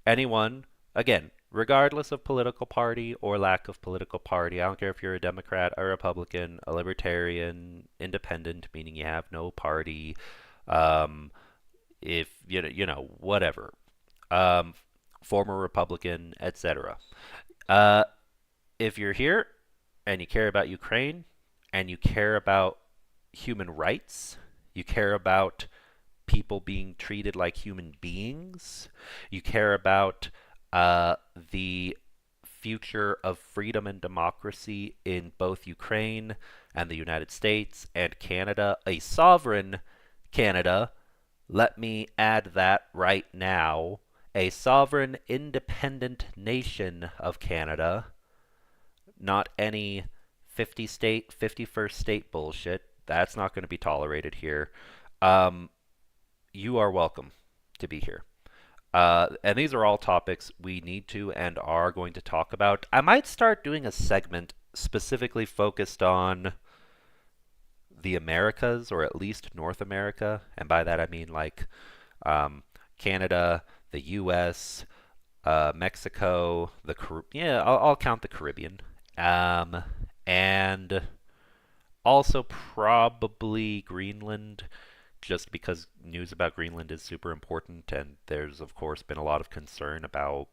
Anyone, again, regardless of political party or lack of political party, I don't care if you're a Democrat, a Republican, a Libertarian, Independent, meaning you have no party, um, if whatever, um, former Republican, etc. Uh, if you're here and you care about Ukraine and you care about human rights, you care about people being treated like human beings, you care about the future of freedom and democracy in both Ukraine and the United States and Canada, a sovereign Canada. Let me add that right now. A sovereign, independent nation of Canada, not any 50 state, 51st state bullshit. That's not going to be tolerated here. You are welcome to be here. And these are all topics we need to and are going to talk about. I might start doing a segment specifically focused on the Americas, or at least North America. And by that I mean like Canada, the U.S., Mexico, I'll count the Caribbean. And also probably Greenland, just because news about Greenland is super important, and there's of course been a lot of concern about,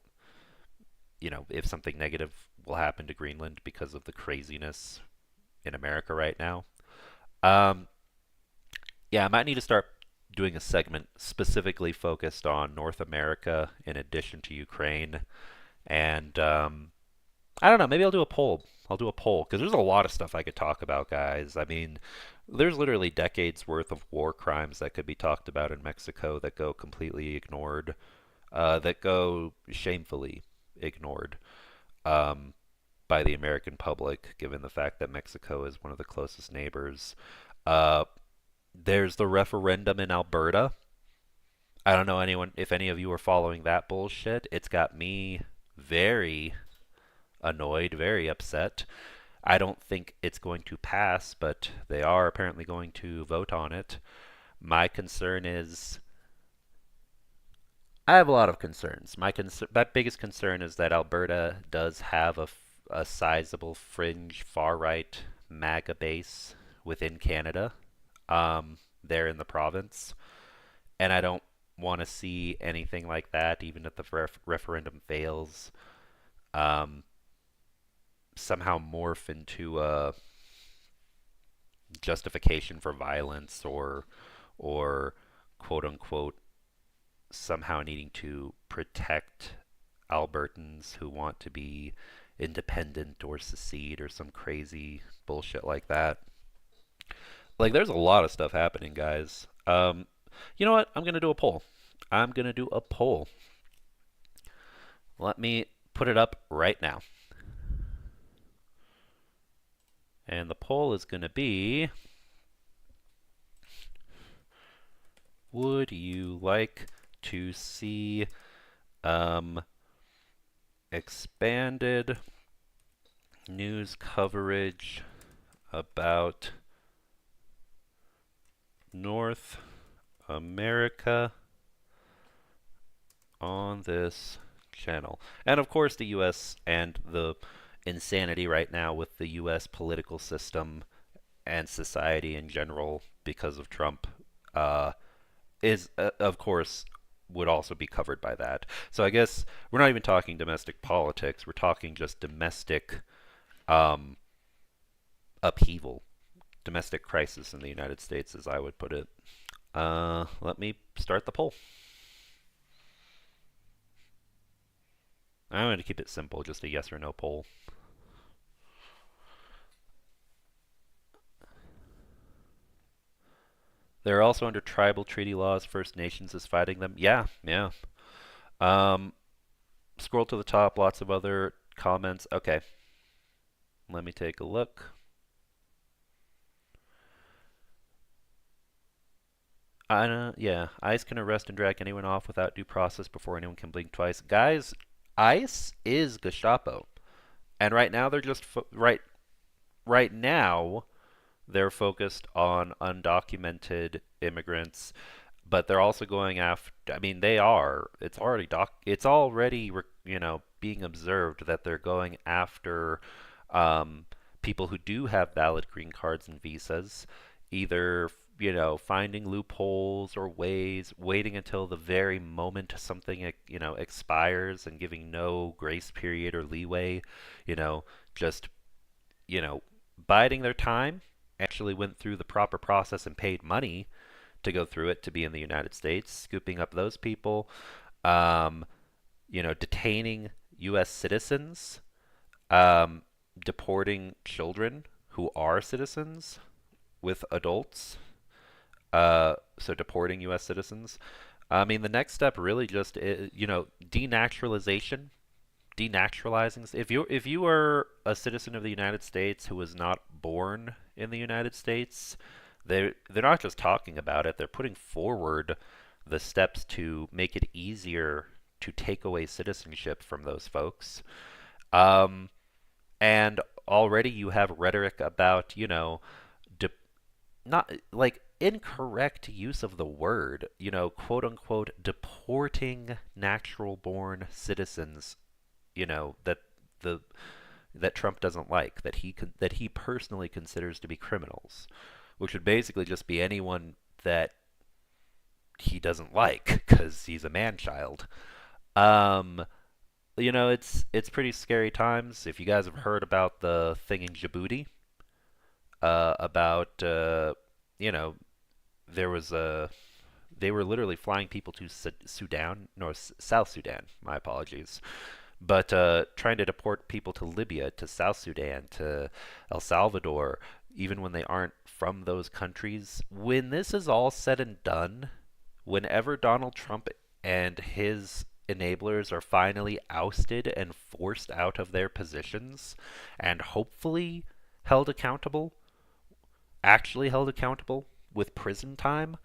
if something negative will happen to Greenland because of the craziness in America right now. Yeah, I might need to start doing a segment specifically focused on North America in addition to Ukraine. And I don't know, maybe I'll do a poll. I'll do a poll because there's a lot of stuff I could talk about, guys. I mean, there's literally decades worth of war crimes that could be talked about in Mexico that go completely ignored, that go shamefully ignored by the American public, given the fact that Mexico is one of the closest neighbors. There's the referendum in Alberta. I don't know if any of you are following that bullshit. It's got me very annoyed, very upset. I don't think it's going to pass, but they are apparently going to vote on it. My concern is, I have a lot of concerns. My biggest concern is that Alberta does have a sizable fringe far-right MAGA base within Canada, there in the province, and I don't want to see anything like that, even if the referendum fails, somehow morph into a justification for violence, or quote unquote somehow needing to protect Albertans who want to be independent or secede or some crazy bullshit like that. Like, there's a lot of stuff happening, guys. You know what? I'm going to do a poll. I'm going to do a poll. Let me put it up right now. And the poll is going to be, would you like to see um, expanded news coverage about North America on this channel? And of course, the US and the insanity right now with the US political system and society in general because of Trump uh, is, of course, would also be covered by that. So I guess we're not even talking domestic politics, we're talking just domestic um, upheaval, domestic crisis in the United States, as I would put it. Let me start the poll. I'm going to keep it simple, just a yes or no poll. They're also under tribal treaty laws. First Nations is fighting them. Yeah, yeah. Um, Scroll to the top. Lots of other comments. Okay, let me take a look. Yeah, ICE can arrest and drag anyone off without due process before anyone can blink twice. Guys, ICE is Gestapo, and right now they're just right now they're focused on undocumented immigrants, but they're also going after. I mean, they are. It's already being observed that they're going after um, people who do have valid green cards and visas, either finding loopholes or ways, waiting until the very moment something expires and giving no grace period or leeway, just you know biding their time. Actually went through the proper process and paid money to go through it to be in the United States, scooping up those people, um, detaining U.S. citizens, um, deporting children who are citizens with adults, so deporting U.S. citizens. I mean, the next step really just is, denaturalization, denaturalizing. If you are a citizen of the United States who was not born in the United States, they're not just talking about it. They're putting forward the steps to make it easier to take away citizenship from those folks. Um, and already you have rhetoric about, de- not like incorrect use of the word, quote unquote, deporting natural born citizens, that the that Trump doesn't like, that he personally considers to be criminals, which would basically just be anyone that he doesn't like because he's a man-child. Um, it's pretty scary times. If you guys have heard about the thing in Djibouti, about you know, there was a they were literally flying people to Sudan, no, South Sudan. My apologies. But trying to deport people to Libya, to South Sudan, to El Salvador, even when they aren't from those countries. When this is all said and done, whenever Donald Trump and his enablers are finally ousted and forced out of their positions and hopefully held accountable, actually held accountable with prison time,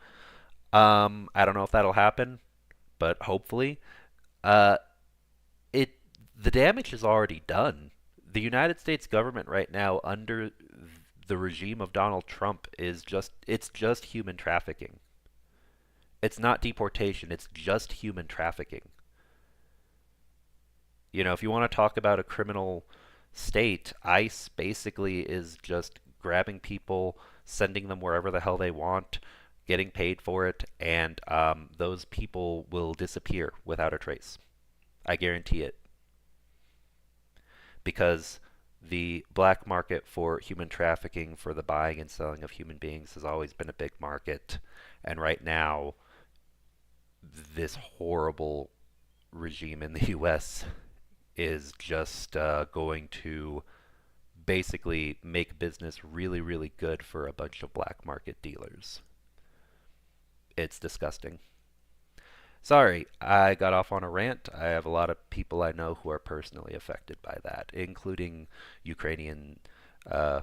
I don't know if that'll happen, but hopefully, uh, it the damage is already done. The United States government right now under the regime of Donald Trump it's just human trafficking. It's not deportation, it's just human trafficking. If you want to talk about a criminal state, ICE basically is just grabbing people, sending them wherever the hell they want, getting paid for it, and those people will disappear without a trace. I guarantee it. Because the black market for human trafficking, for the buying and selling of human beings, has always been a big market. And right now, this horrible regime in the US is just going to basically make business really, really good for a bunch of black market dealers. It's disgusting. Sorry, I got off on a rant. I have a lot of people I know who are personally affected by that, including Ukrainian, uh,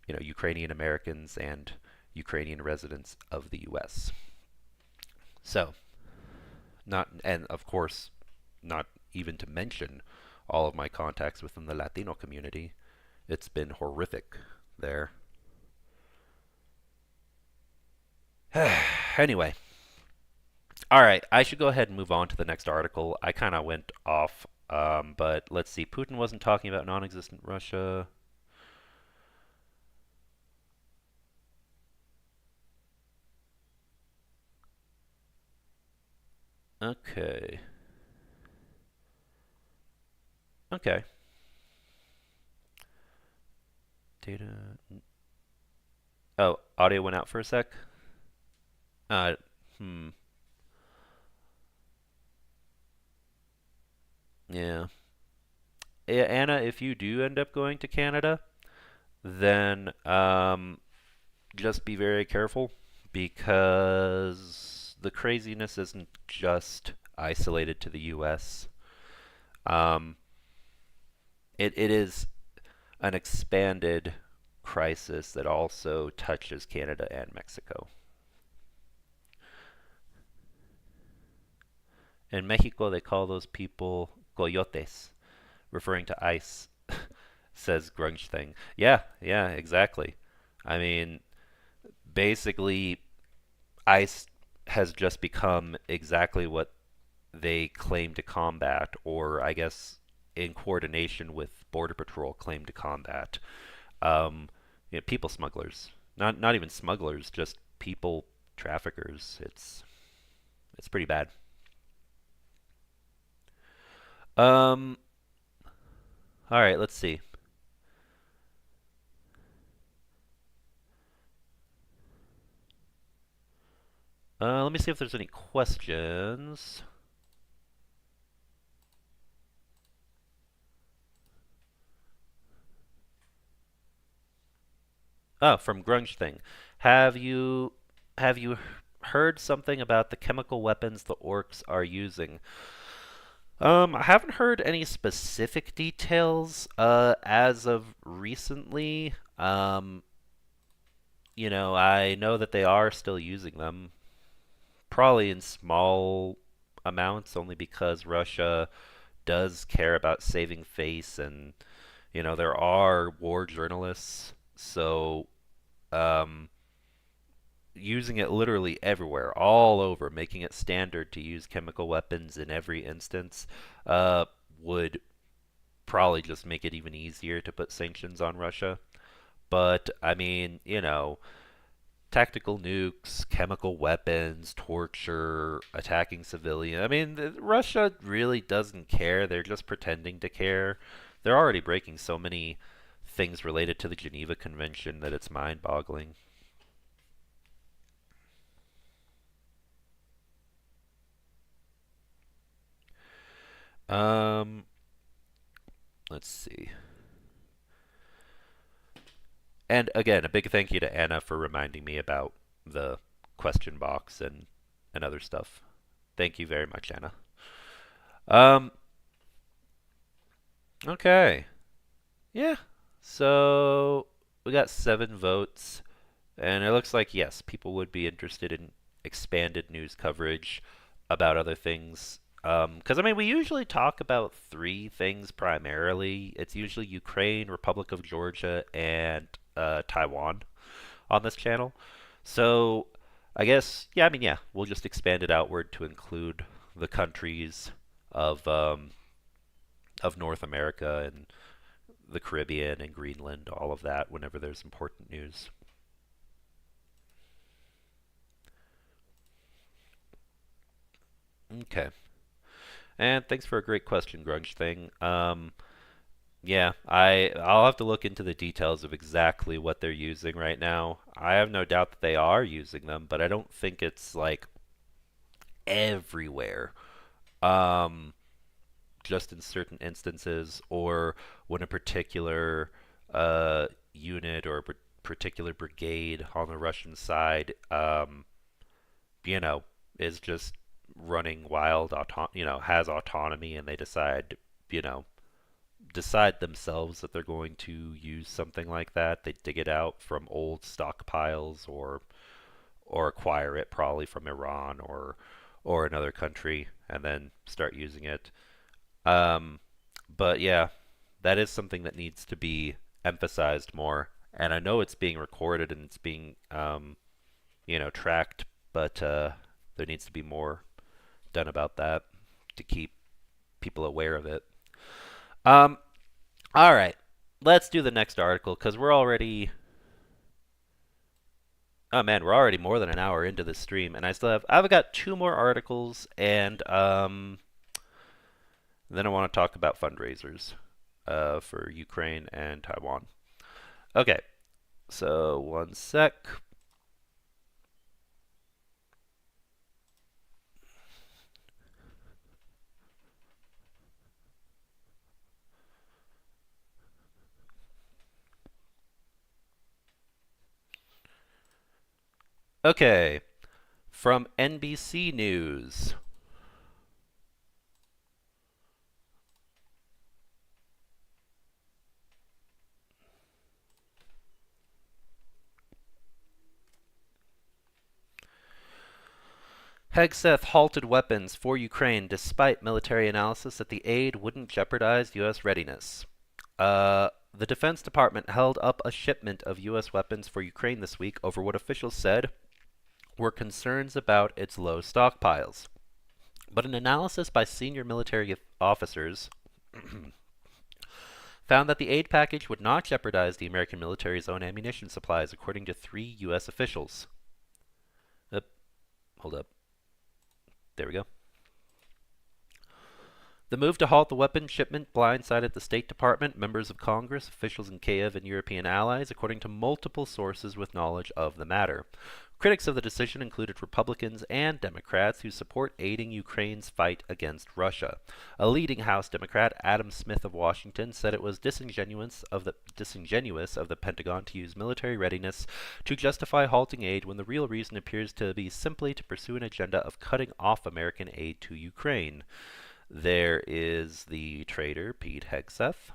Ukrainian Americans and Ukrainian residents of the U.S. So, not, and of course, not even to mention all of my contacts within the Latino community. It's been horrific there. Anyway, all right, I should go ahead and move on to the next article. I kind of went off, but let's see. Putin wasn't talking about non existent Russia. Okay. Okay. Data. Oh, audio went out for a sec. Uh, hmm. Yeah. Anna, if you do end up going to Canada, then just be very careful because the craziness isn't just isolated to the U.S. Um, it is an expanded crisis that also touches Canada and Mexico. In Mexico, they call those people coyotes, referring to ice, says Grunge Thing. Yeah, yeah, exactly. I mean, basically, ice has just become exactly what they claim to combat, or I guess in coordination with Border Patrol, claim to combat. Um, people smugglers, not even smugglers, just people traffickers. It's pretty bad. Um, all right, let's see. Let me see if there's any questions. Oh, from Grunge Thing. Have you have you heard something about the chemical weapons the orcs are using? I haven't heard any specific details as of recently. I know that they are still using them, probably in small amounts, only because Russia does care about saving face, and there are war journalists, so um, using it literally everywhere, all over, making it standard to use chemical weapons in every instance, would probably just make it even easier to put sanctions on Russia. But I mean, tactical nukes, chemical weapons, torture, attacking civilians. I mean, Russia really doesn't care. They're just pretending to care. They're already breaking so many things related to the Geneva Convention that it's mind-boggling. Um, let's see. And again, a big thank you to Anna for reminding me about the question box and other stuff. Thank you very much, Anna. Um, okay. Yeah. So we got 7 votes, and it looks like yes, people would be interested in expanded news coverage about other things. Because I mean, we usually talk about 3 things primarily. It's usually Ukraine, Republic of Georgia, and Taiwan on this channel. So I guess yeah, I mean yeah, we'll just expand it outward to include the countries of um, of North America and the Caribbean and Greenland, all of that, whenever there's important news. Okay. And thanks for a great question, Grunge Thing. Yeah, I'll have to look into the details of exactly what they're using right now. I have no doubt that they are using them, but I don't think it's like everywhere. Um, just in certain instances, or when a particular unit or a particular brigade on the Russian side, you know, is just running wild, has autonomy, and they you know, decide themselves that they're going to use something like that. They dig it out from old stockpiles or or acquire it probably from Iran or another country and then start using it. Um, but yeah, that is something that needs to be emphasized more. And I know it's being recorded and it's being tracked, but there needs to be more done about that to keep people aware of it. Um, all right, let's do the next article because we're already. Oh man, we're already more than an hour into this stream, and I've got two more articles, and then I want to talk about fundraisers for Ukraine and Taiwan. Okay, so one sec. Okay, from NBC News. Hegseth halted weapons for Ukraine despite military analysis that the aid wouldn't jeopardize U.S. readiness. The Defense Department held up a shipment of U.S. weapons for Ukraine this week over what officials said were concerns about its low stockpiles. But an analysis by senior military officers found that the aid package would not jeopardize the American military's own ammunition supplies, according to 3 U.S. officials. Hold up. There we go. The move to halt the weapons shipment blindsided the State Department, members of Congress, officials in Kyiv, and European allies, according to multiple sources with knowledge of the matter. Critics of the decision included Republicans and Democrats who support aiding Ukraine's fight against Russia. A leading House Democrat, Adam Smith of Washington, said it was disingenuous of the Pentagon to use military readiness to justify halting aid when the real reason appears to be simply to pursue an agenda of cutting off American aid to Ukraine. There is the traitor, Pete Hegseth.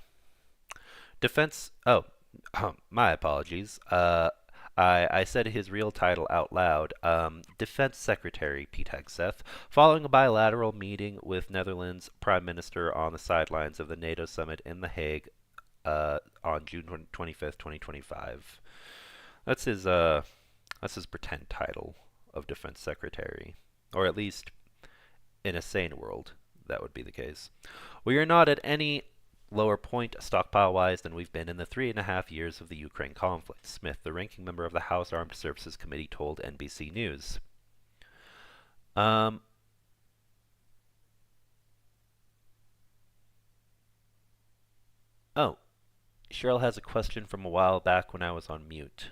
My apologies. I said his real title out loud. Defense Secretary Pete Hegseth, following a bilateral meeting with Netherlands Prime Minister on the sidelines of the NATO summit in The Hague on June 25th, 2025. That's his pretend title of Defense Secretary, or at least in a sane world, that would be the case. We are not at any lower point stockpile-wise than we've been in the 3.5 years of the Ukraine conflict, Smith, the ranking member of the House Armed Services Committee, told NBC News. Oh, Cheryl has a question from a while back when I was on mute.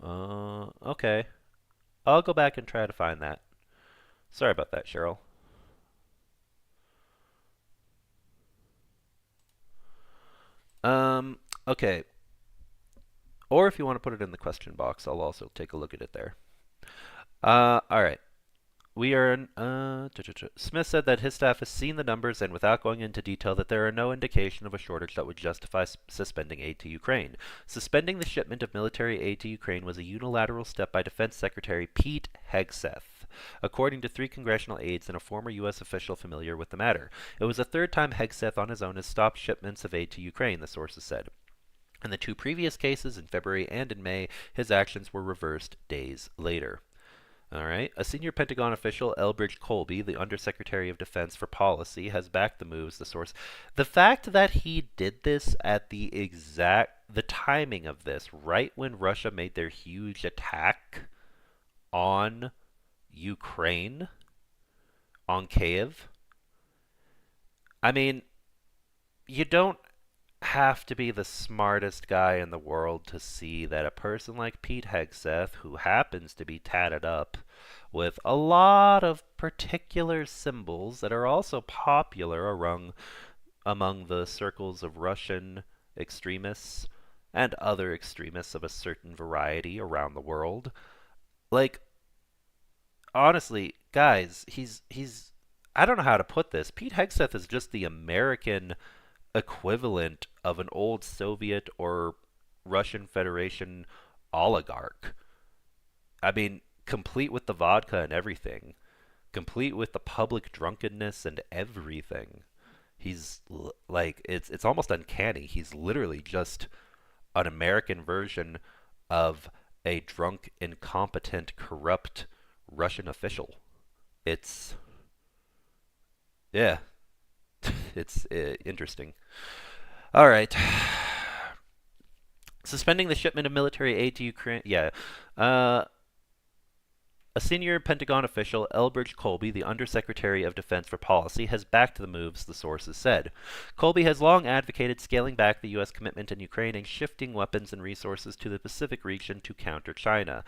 Okay. I'll go back and try to find that. Sorry about that, Cheryl. Okay. Or if you want to put it in the question box, I'll also take a look at it there. Alright. Smith said that his staff has seen the numbers and, without going into detail, that there are no indication of a shortage that would justify suspending aid to Ukraine. Suspending the shipment of military aid to Ukraine was a unilateral step by Defense Secretary Pete Hegseth, according to 3 congressional aides and a former U.S. official familiar with the matter. It was the third time Hegseth on his own has stopped shipments of aid to Ukraine, the sources said. In the 2 previous cases, in February and in May, his actions were reversed days later. All right. A senior Pentagon official, Elbridge Colby, the Undersecretary of Defense for Policy, has backed the moves, the source. The fact that he did this at the timing of this, right when Russia made their huge attack on Ukraine, on Kyiv. I mean, you don't have to be the smartest guy in the world to see that a person like Pete Hegseth, who happens to be tatted up with a lot of particular symbols that are also popular among the circles of Russian extremists and other extremists of a certain variety around the world. Like, honestly, guys, he's I don't know how to put this. Pete Hegseth is just the American equivalent of an old Soviet or Russian Federation oligarch. I mean, complete with the vodka and everything, complete with the public drunkenness and everything. Like it's almost uncanny. He's literally just an American version of a drunk, incompetent, corrupt Russian official. It's yeah, it's interesting. All right. Suspending the shipment of military aid to Ukraine. Yeah. Uh, A senior Pentagon official, Elbridge Colby, the Undersecretary of Defense for Policy, has backed the moves, the sources said. Colby has long advocated scaling back the U.S. commitment in Ukraine and shifting weapons and resources to the Pacific region to counter China.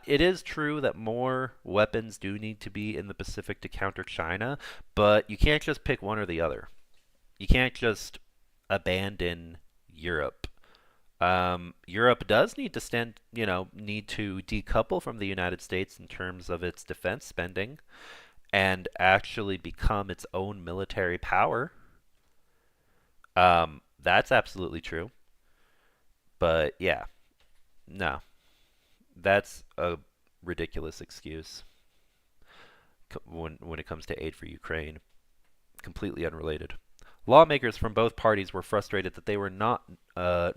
It is true that more weapons do need to be in the Pacific to counter China, but you can't just pick one or the other. You can't just abandon Europe. Europe does need to need to decouple from the United States in terms of its defense spending and actually become its own military power. That's absolutely true. But yeah, no, that's a ridiculous excuse when it comes to aid for Ukraine. Completely unrelated. Lawmakers from both parties were frustrated that they were not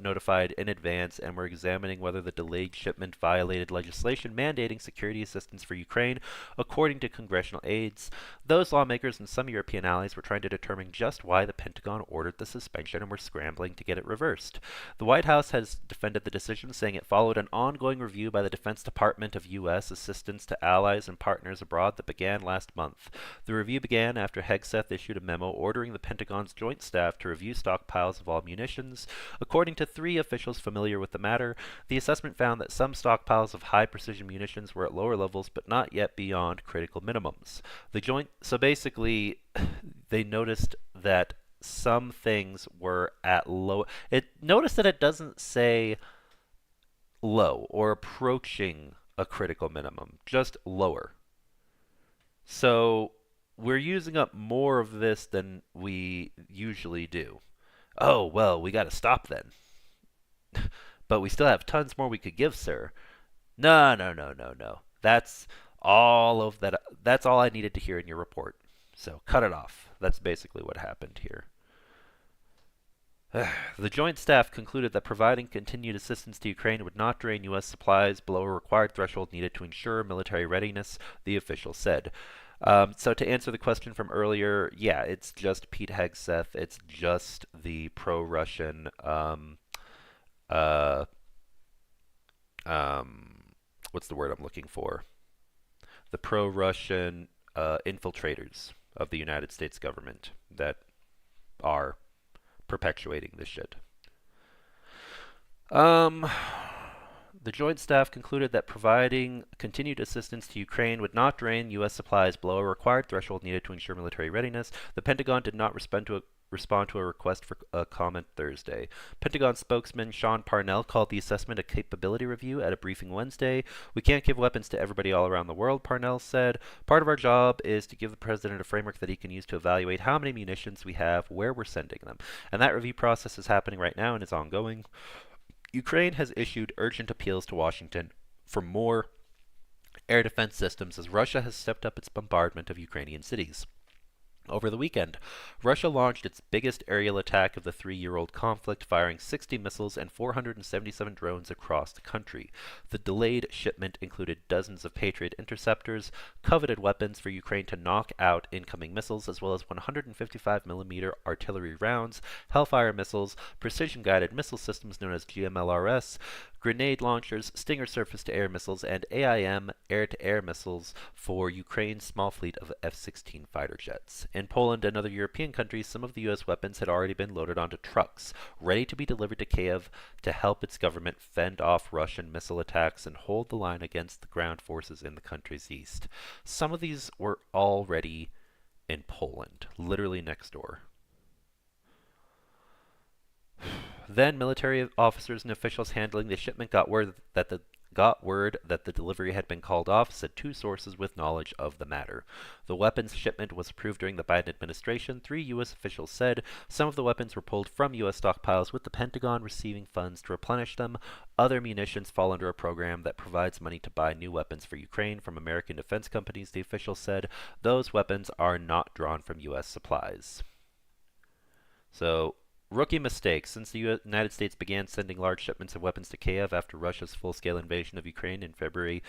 notified in advance and were examining whether the delayed shipment violated legislation mandating security assistance for Ukraine, according to congressional aides. Those lawmakers and some European allies were trying to determine just why the Pentagon ordered the suspension and were scrambling to get it reversed. The White House has defended the decision, saying it followed an ongoing review by the Defense Department of U.S. assistance to allies and partners abroad that began last month. The review began after Hegseth issued a memo ordering the Pentagon's Joint Staff to review stockpiles of all munitions. According to 3 officials familiar with the matter, the assessment found that some stockpiles of high-precision munitions were at lower levels but not yet beyond critical minimums. So basically, they noticed that some things were at low. Notice that it doesn't say low or approaching a critical minimum, just lower. So we're using up more of this than we usually do. Oh, well, we got to stop then. But we still have tons more we could give, sir. No, no, no, no, no. That's all of that. That's all I needed to hear in your report. So cut it off. That's basically what happened here. The Joint Staff concluded that providing continued assistance to Ukraine would not drain U.S. supplies below a required threshold needed to ensure military readiness, the official said. So to answer the question from earlier, yeah, it's just Pete Hegseth. It's just the pro-Russian, uh, what's the word I'm looking for? The pro-Russian infiltrators of the United States government that are perpetuating this shit. The Joint Staff concluded that providing continued assistance to Ukraine would not drain U.S. supplies below a required threshold needed to ensure military readiness. The Pentagon did not respond to a request for a comment Thursday. Pentagon spokesman Sean Parnell called the assessment a capability review at a briefing Wednesday. We can't give weapons to everybody all around the world, Parnell said. Part of our job is to give the president a framework that he can use to evaluate how many munitions we have, where we're sending them. And that review process is happening right now and is ongoing. Ukraine has issued urgent appeals to Washington for more air defense systems as Russia has stepped up its bombardment of Ukrainian cities. Over the weekend, Russia launched its biggest aerial attack of the 3-year-old conflict, firing 60 missiles and 477 drones across the country. The delayed shipment included dozens of Patriot interceptors, coveted weapons for Ukraine to knock out incoming missiles, as well as 155mm artillery rounds, Hellfire missiles, precision-guided missile systems known as GMLRS, grenade launchers, Stinger surface-to-air missiles, and AIM air-to-air missiles for Ukraine's small fleet of F-16 fighter jets. In Poland and other European countries, some of the U.S. weapons had already been loaded onto trucks, ready to be delivered to Kyiv to help its government fend off Russian missile attacks and hold the line against the ground forces in the country's east. Some of these were already in Poland, literally next door. Then military officers and officials handling the shipment got word that the got word that the delivery had been called off, said two sources with knowledge of the matter. The weapons shipment was approved during the Biden administration, 3 U.S. officials said. Some of the weapons were pulled from U.S. stockpiles, with the Pentagon receiving funds to replenish them. Other munitions fall under a program that provides money to buy new weapons for Ukraine from American defense companies, the official said. Those weapons are not drawn from U.S. supplies. So, rookie mistake. Since the United States began sending large shipments of weapons to Kyiv after Russia's full-scale invasion of Ukraine in February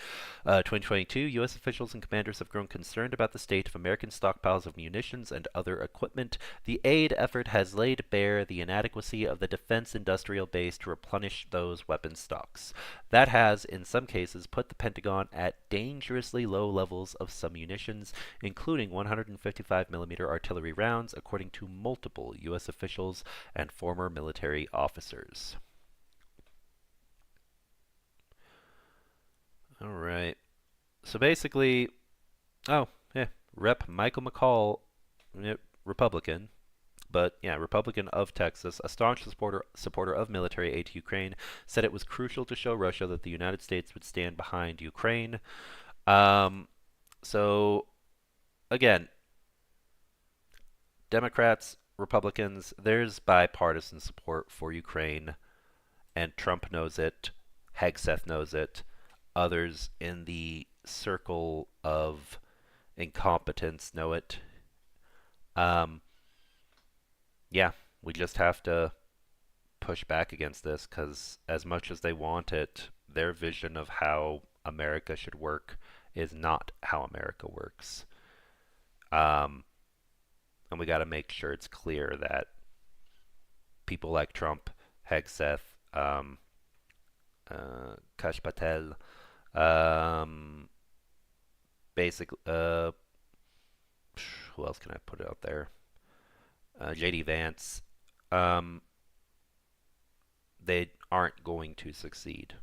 2022, U.S. officials and commanders have grown concerned about the state of American stockpiles of munitions and other equipment. The aid effort has laid bare the inadequacy of the defense industrial base to replenish those weapon stocks. That has, in some cases, put the Pentagon at dangerously low levels of some munitions, including 155mm artillery rounds, according to multiple U.S. officials and former military officers. All right. So basically, Rep. Michael McCall, Republican, but yeah, Republican of Texas, a staunch supporter of military aid to Ukraine, said it was crucial to show Russia that the United States would stand behind Ukraine. So, again, Democrats, Republicans, there's bipartisan support for Ukraine, and Trump knows it, Hegseth knows it, others in the circle of incompetence know it. Yeah, we just have to push back against this, because as much as they want it, their vision of how America should work is not how America works. And we got to make sure it's clear that people like Trump, Hegseth, Kash Patel, basically, who else can I put out there? JD Vance, they aren't going to succeed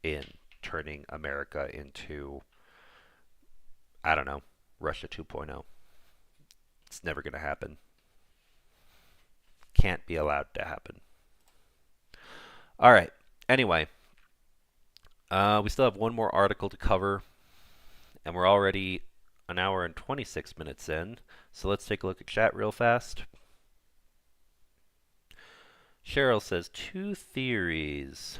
in turning America into, I don't know, Russia 2.0. It's never going to happen. Can't be allowed to happen. All right. Anyway, we still have one more article to cover, and we're already an hour and 26 minutes in. So let's take a look at chat real fast. Cheryl says, 2 theories.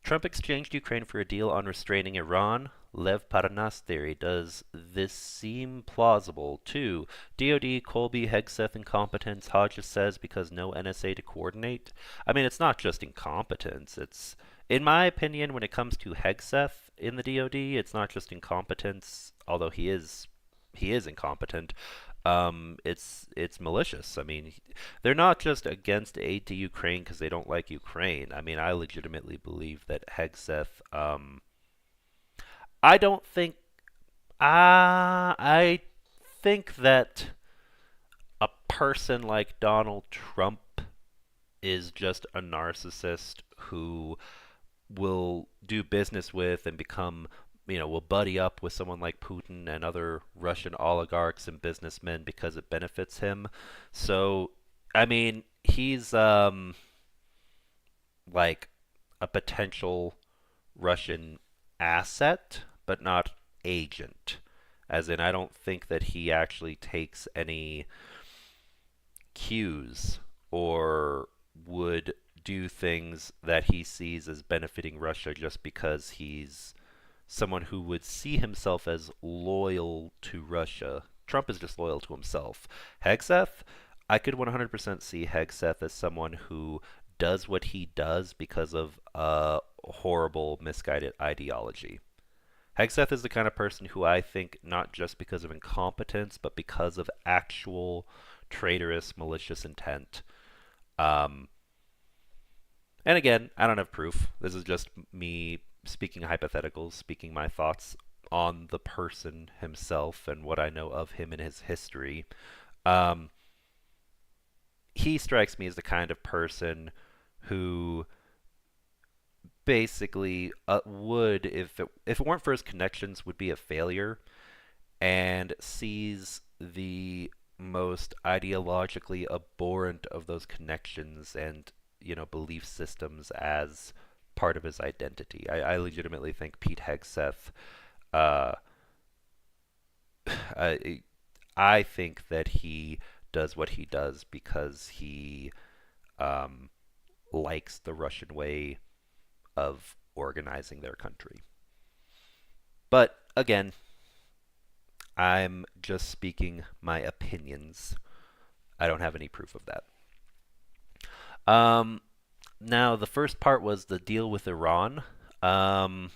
Trump exchanged Ukraine for a deal on restraining Iran. Lev Parnas theory. Does this seem plausible? 2. DoD, Colby, Hegseth incompetence. Hodges says because no NSA to coordinate. I mean, it's not just incompetence. It's, in my opinion, when it comes to Hegseth in the DoD, it's not just incompetence, although he is incompetent. It's malicious. I mean, they're not just against aid to Ukraine because they don't like Ukraine. I mean, I legitimately believe that Hegseth, I think that a person like Donald Trump is just a narcissist who will do business with and become, will buddy up with someone like Putin and other Russian oligarchs and businessmen because it benefits him. So, I mean, he's like a potential Russian asset, but not agent. As in, I don't think that he actually takes any cues or would do things that he sees as benefiting Russia just because he's someone who would see himself as loyal to Russia. Trump is just loyal to himself. Hegseth, I could 100% see Hegseth as someone who does what he does because of a horrible, misguided ideology. Hegseth is the kind of person who I think, not just because of incompetence, but because of actual traitorous, malicious intent. And again, I don't have proof. This is just me speaking hypotheticals, speaking my thoughts on the person himself and what I know of him and his history. He strikes me as the kind of person who basically would, if it weren't for his connections, would be a failure, and sees the most ideologically abhorrent of those connections and belief systems as part of his identity. I legitimately think Pete Hegseth, uh, I, I think that he does what he does because he um, likes the Russian way of organizing their country. But again, I'm just speaking my opinions. I don't have any proof of that. Um, Now, the first part was the deal with Iran. Um,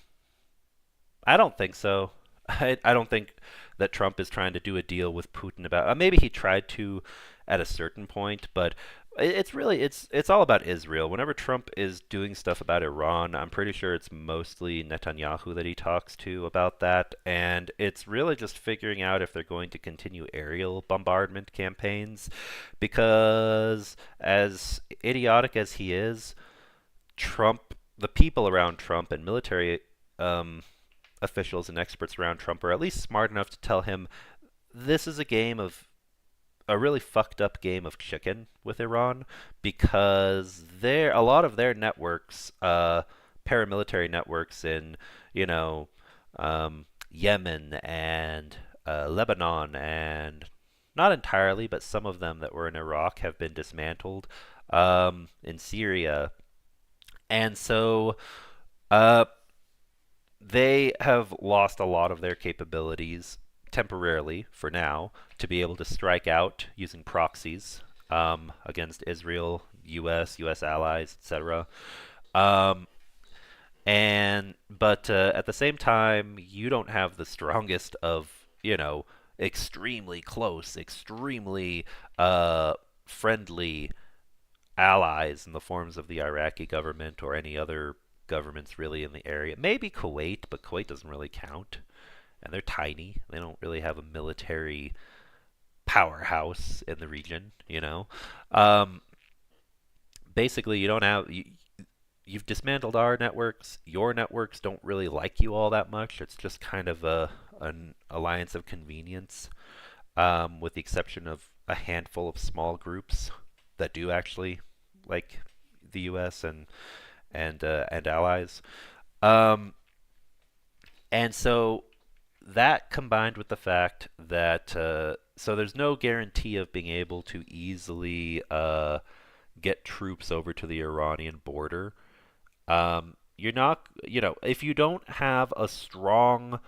I don't think so. I don't think that Trump is trying to do a deal with Putin about. Maybe he tried to at a certain point, but it's really it's all about Israel. Whenever Trump is doing stuff about Iran, I'm pretty sure it's mostly Netanyahu that he talks to about that, and it's really just figuring out if they're going to continue aerial bombardment campaigns, because as idiotic as he is, Trump, the people around Trump and military um, officials and experts around Trump are at least smart enough to tell him this is a really fucked up game of chicken with Iran, because a lot of their networks, paramilitary networks in you know Yemen and Lebanon, and not entirely, but some of them that were in Iraq have been dismantled, in Syria, and so uh, they have lost a lot of their capabilities temporarily for now to be able to strike out using proxies against Israel, U.S. allies, etc. Um, and but at the same time, you don't have the strongest of extremely close, extremely friendly allies in the forms of the Iraqi government or any other governments really in the area. Maybe Kuwait, but Kuwait doesn't really count. And they're tiny. They don't really have a military powerhouse in the region. Um, Basically, you don't have. You've dismantled our networks. Your networks don't really like you all that much. It's just kind of an alliance of convenience, with the exception of a handful of small groups that do actually like the U.S. and allies. Um, and so that combined with the fact that so there's no guarantee of being able to easily get troops over to the Iranian border. You're not, if you don't have a strong,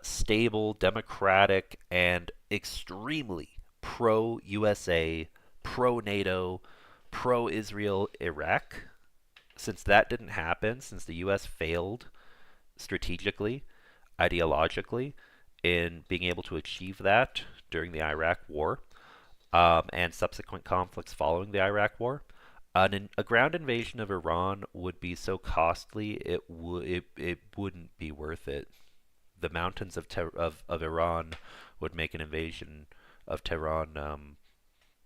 stable, democratic, and extremely pro USA, pro NATO, pro Israel Iraq, since that didn't happen, since the US failed strategically, ideologically, in being able to achieve that during the Iraq War, and subsequent conflicts following the Iraq War, a ground invasion of Iran would be so costly it wouldn't be worth it. The mountains of Iran would make an invasion of Tehran,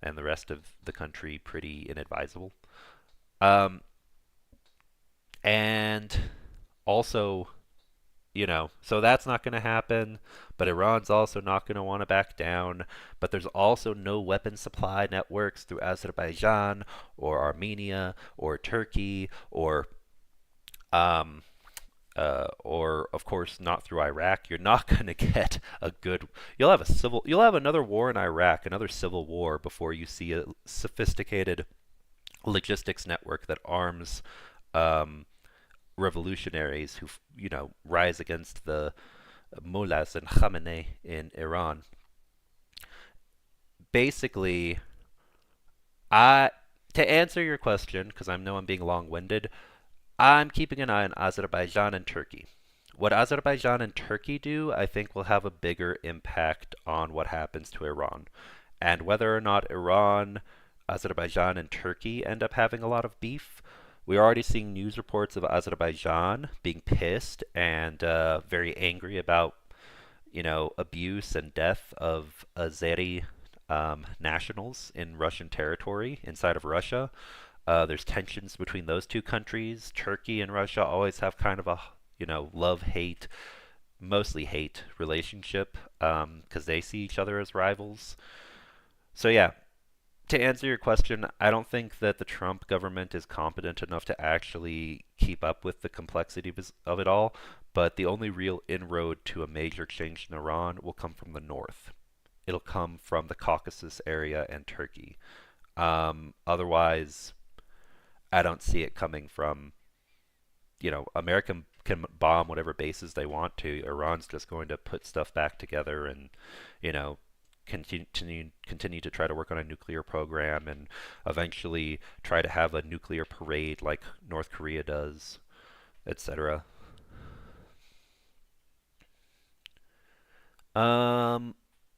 and the rest of the country pretty inadvisable. Um, and also, so that's not going to happen, but Iran's also not going to want to back down. But there's also no weapon supply networks through Azerbaijan or Armenia or Turkey um, or of course not through Iraq. You're not going to get a good. You'll have another war in Iraq, another civil war before you see a sophisticated logistics network that arms um, revolutionaries who rise against the mullahs and Khamenei in Iran. Basically, I to answer your question, because I know I'm being long-winded, I'm keeping an eye on Azerbaijan and Turkey. What Azerbaijan and Turkey do, I think, will have a bigger impact on what happens to Iran. And whether or not Iran, Azerbaijan, and Turkey end up having a lot of beef, we're already seeing news reports of Azerbaijan being pissed and very angry about, abuse and death of Azeri nationals in Russian territory inside of Russia. There's tensions between those two countries. Turkey and Russia always have kind of a, love-hate, mostly hate relationship, because they see each other as rivals. So yeah, To answer your question, I don't think that the Trump government is competent enough to actually keep up with the complexity of it all, but the only real inroad to a major change in Iran will come from the north. It'll come from the Caucasus area and Turkey. Otherwise, I don't see it coming from, America can bomb whatever bases they want to. Iran's just going to put stuff back together and, you know, continue to try to work on a nuclear program and eventually try to have a nuclear parade like North Korea does, etc. Um,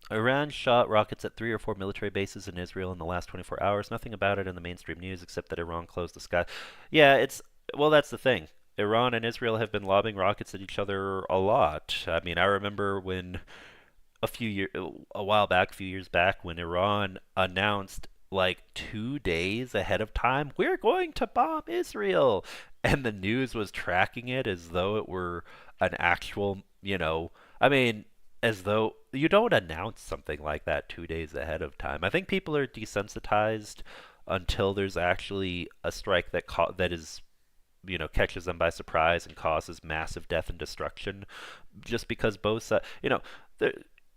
Iran shot rockets at 3 or 4 military bases in Israel in the last 24 hours. Nothing about it in the mainstream news except that Iran closed the sky. Yeah, well, that's the thing. Iran and Israel have been lobbing rockets at each other a lot. I mean, I remember when a while back, a few years back, when Iran announced like 2 days ahead of time, we're going to bomb Israel, and the news was tracking it as though it were an actual, I mean, as though you don't announce something like that 2 days ahead of time. I think people are desensitized until there's actually a strike that is catches them by surprise and causes massive death and destruction, just because both sides,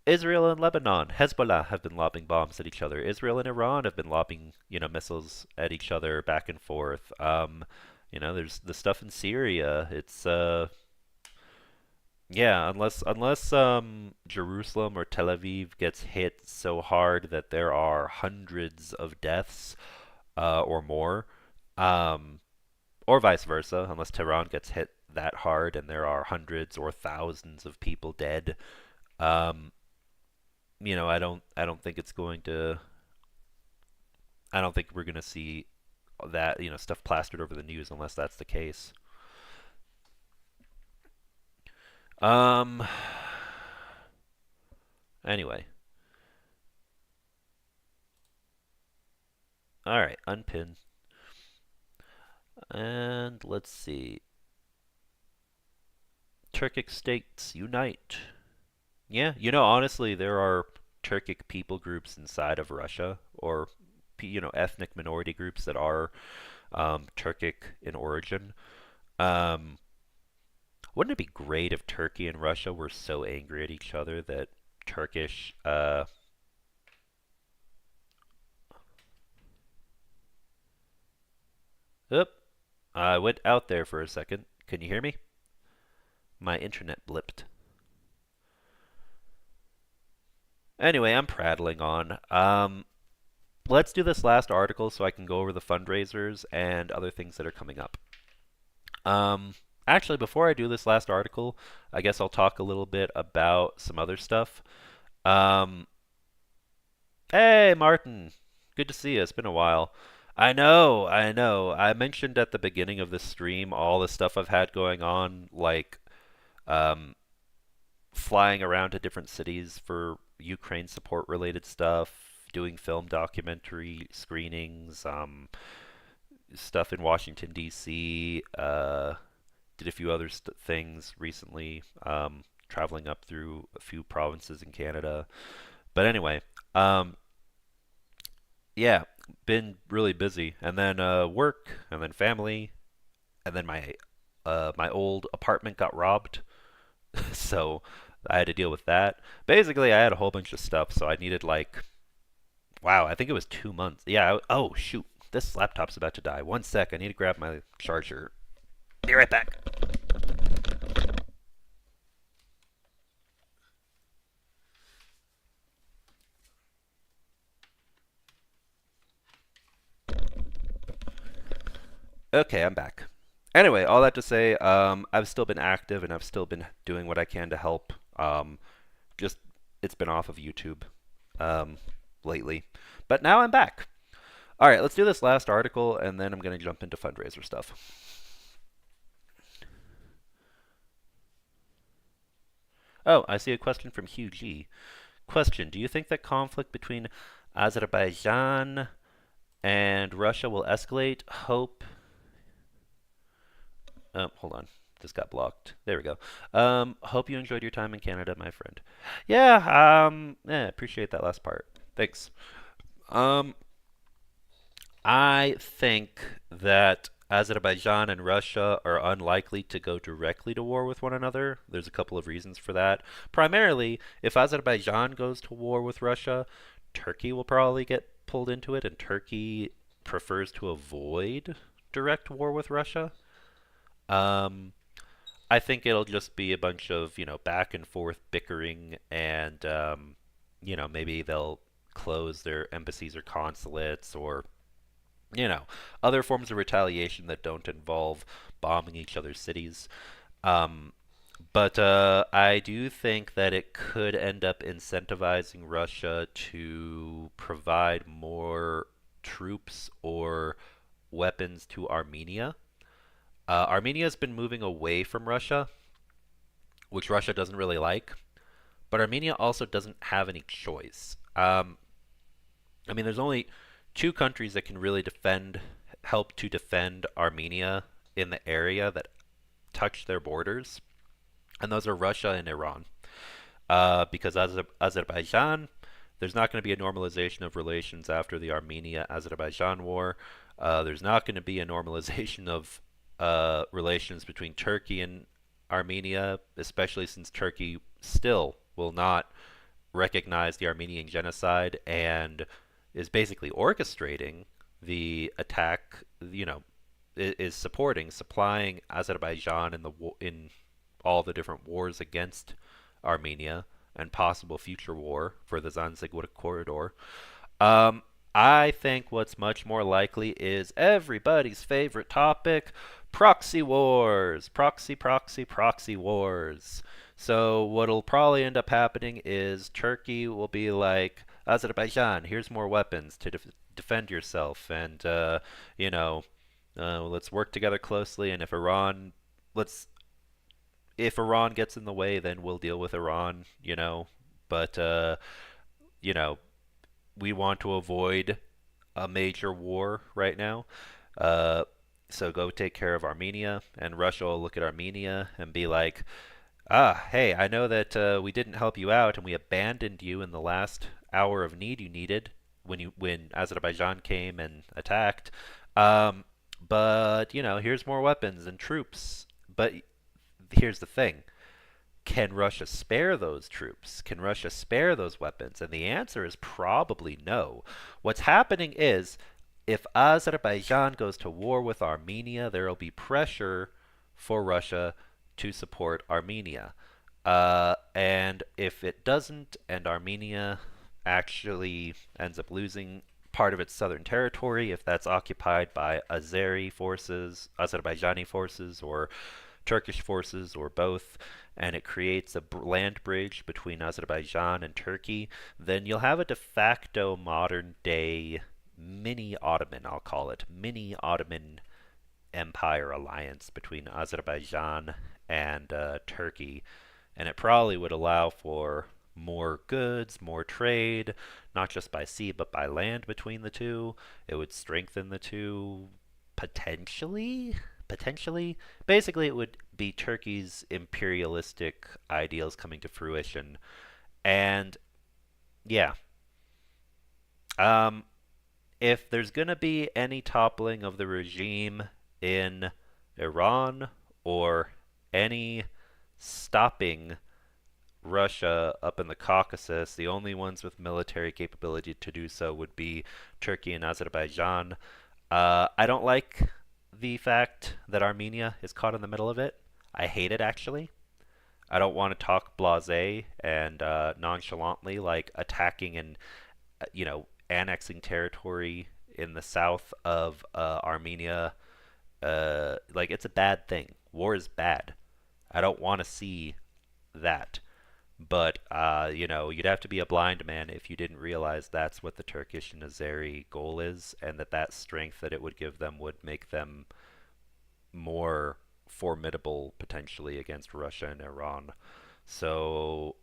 Israel and Lebanon, Hezbollah have been lobbing bombs at each other. Israel and Iran have been lobbing, missiles at each other back and forth. There's the stuff in Syria. It's yeah, unless Jerusalem or Tel Aviv gets hit so hard that there are hundreds of deaths or more, um, or vice versa, unless Tehran gets hit that hard and there are hundreds or thousands of people dead. Um, I don't think it's going to. I don't think we're going to see that stuff plastered over the news unless that's the case. Um. Anyway, all right, unpin, and let's see. Turkic states unite. Yeah, honestly, there are Turkic people groups inside of Russia, or ethnic minority groups that are Turkic in origin. Um, wouldn't it be great if Turkey and Russia were so angry at each other that Turkish? Oop, I went out there for a second. Can you hear me? My internet blipped. Anyway, I'm prattling on. Let's do this last article so I can go over the fundraisers and other things that are coming up. Actually, before I do this last article, I guess I'll talk a little bit about some other stuff. Um, hey, Martin. Good to see you. It's been a while. I know, I know. I mentioned at the beginning of this stream all the stuff I've had going on, like um, flying around to different cities for Ukraine support related stuff, doing film documentary screenings, stuff in Washington, D.C., did a few other things recently, traveling up through a few provinces in Canada. But anyway, um, yeah, been really busy. And then work, and then family, and then my old apartment got robbed, so I had to deal with that. Basically, I had a whole bunch of stuff, so I needed like, wow, I think it was 2 months. Yeah. Oh shoot, this laptop's about to die. One sec, I need to grab my charger. Be right back. Okay, I'm back. Anyway, all that to say, I've still been active and I've still been doing what I can to help. Just it's been off of YouTube um, lately, but now I'm back. All right, let's do this last article and then I'm going to jump into fundraiser stuff. Oh, I see a question from Hugh G. Question: do you think that conflict between Azerbaijan and Russia will escalate? Oh, hold on. Just got blocked. There we go. Hope you enjoyed your time in Canada, my friend. Yeah, appreciate that last part. Thanks. Um, I think that Azerbaijan and Russia are unlikely to go directly to war with one another. There's a couple of reasons for that. Primarily, if Azerbaijan goes to war with Russia, Turkey will probably get pulled into it, and Turkey prefers to avoid direct war with Russia. Um, I think it'll just be a bunch of, back and forth bickering, and, maybe they'll close their embassies or consulates, or you know, other forms of retaliation that don't involve bombing each other's cities. Um, but I do think that it could end up incentivizing Russia to provide more troops or weapons to Armenia. Armenia has been moving away from Russia, which Russia doesn't really like, but Armenia also doesn't have any choice. I mean, there's only two countries that can really help to defend Armenia in the area that touch their borders, and those are Russia and Iran. Because Azerbaijan, there's not going to be a normalization of relations after the Armenia-Azerbaijan war. There's not going to be a normalization of relations between Turkey and Armenia, especially since Turkey still will not recognize the Armenian genocide and is basically orchestrating the attack, is supporting, supplying Azerbaijan in all the different wars against Armenia and possible future war for the Zanzig corridor. Um, I think what's much more likely is everybody's favorite topic, proxy wars. Proxy wars. So what'll probably end up happening is Turkey will be like, Azerbaijan, here's more weapons to defend yourself, and you know, let's work together closely. And let's if Iran gets in the way, then we'll deal with Iran. But you know, we want to avoid a major war right now. Uh, so go take care of Armenia, and Russia will look at Armenia and be like, hey, I know that we didn't help you out and we abandoned you in the last hour of need you needed when Azerbaijan came and attacked. Um, but here's more weapons and troops. But here's the thing: can Russia spare those troops? Can Russia spare those weapons? And the answer is probably no. What's happening is, if Azerbaijan goes to war with Armenia, there will be pressure for Russia to support Armenia. And if it doesn't, and Armenia actually ends up losing part of its southern territory, if that's occupied by Azerbaijani forces, or Turkish forces, or both, and it creates a land bridge between Azerbaijan and Turkey, then you'll have a de facto modern day mini Ottoman, I'll call it, mini Ottoman Empire alliance between Azerbaijan and Turkey, and it probably would allow for more goods, more trade, not just by sea but by land between the two. It would strengthen the two potentially. Potentially, basically, it would be Turkey's imperialistic ideals coming to fruition, and yeah, um, if there's gonna be any toppling of the regime in Iran, or any stopping Russia up in the Caucasus, the only ones with military capability to do so would be Turkey and Azerbaijan. I don't like the fact that Armenia is caught in the middle of it. I hate it, actually. I don't want to talk blasé and nonchalantly, like attacking and annexing territory in the south of Armenia. Like, it's a bad thing. War is bad. I don't want to see that. But you'd have to be a blind man if you didn't realize that's what the Turkish and Azeri goal is, and that strength that it would give them would make them more formidable potentially against Russia and Iran. So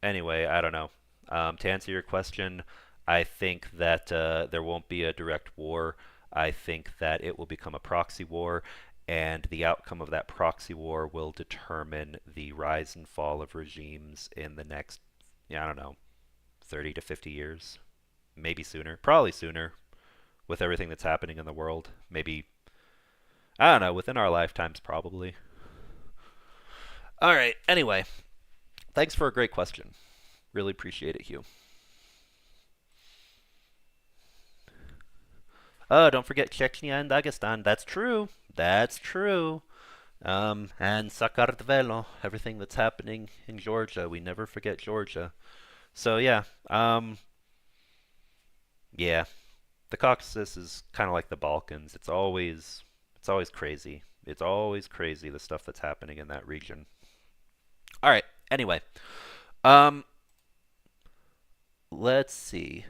anyway, I don't know. To answer your question, I think that there won't be a direct war. I think that it will become a proxy war, and the outcome of that proxy war will determine the rise and fall of regimes in the next, I don't know, 30 to 50 years. Maybe sooner. Probably sooner. with everything that's happening in the world. Maybe, I don't know, within our lifetimes, probably. All right. Anyway, thanks for a great question. Really appreciate it, Hugh. Oh, don't forget Chechnya and Dagestan. That's true. That's true. And Sakartvelo, everything that's happening in Georgia. We never forget Georgia. So yeah, yeah. The Caucasus is kind of like the Balkans. It's always crazy. It's always crazy the stuff that's happening in that region. All right. Anyway, um, let's see.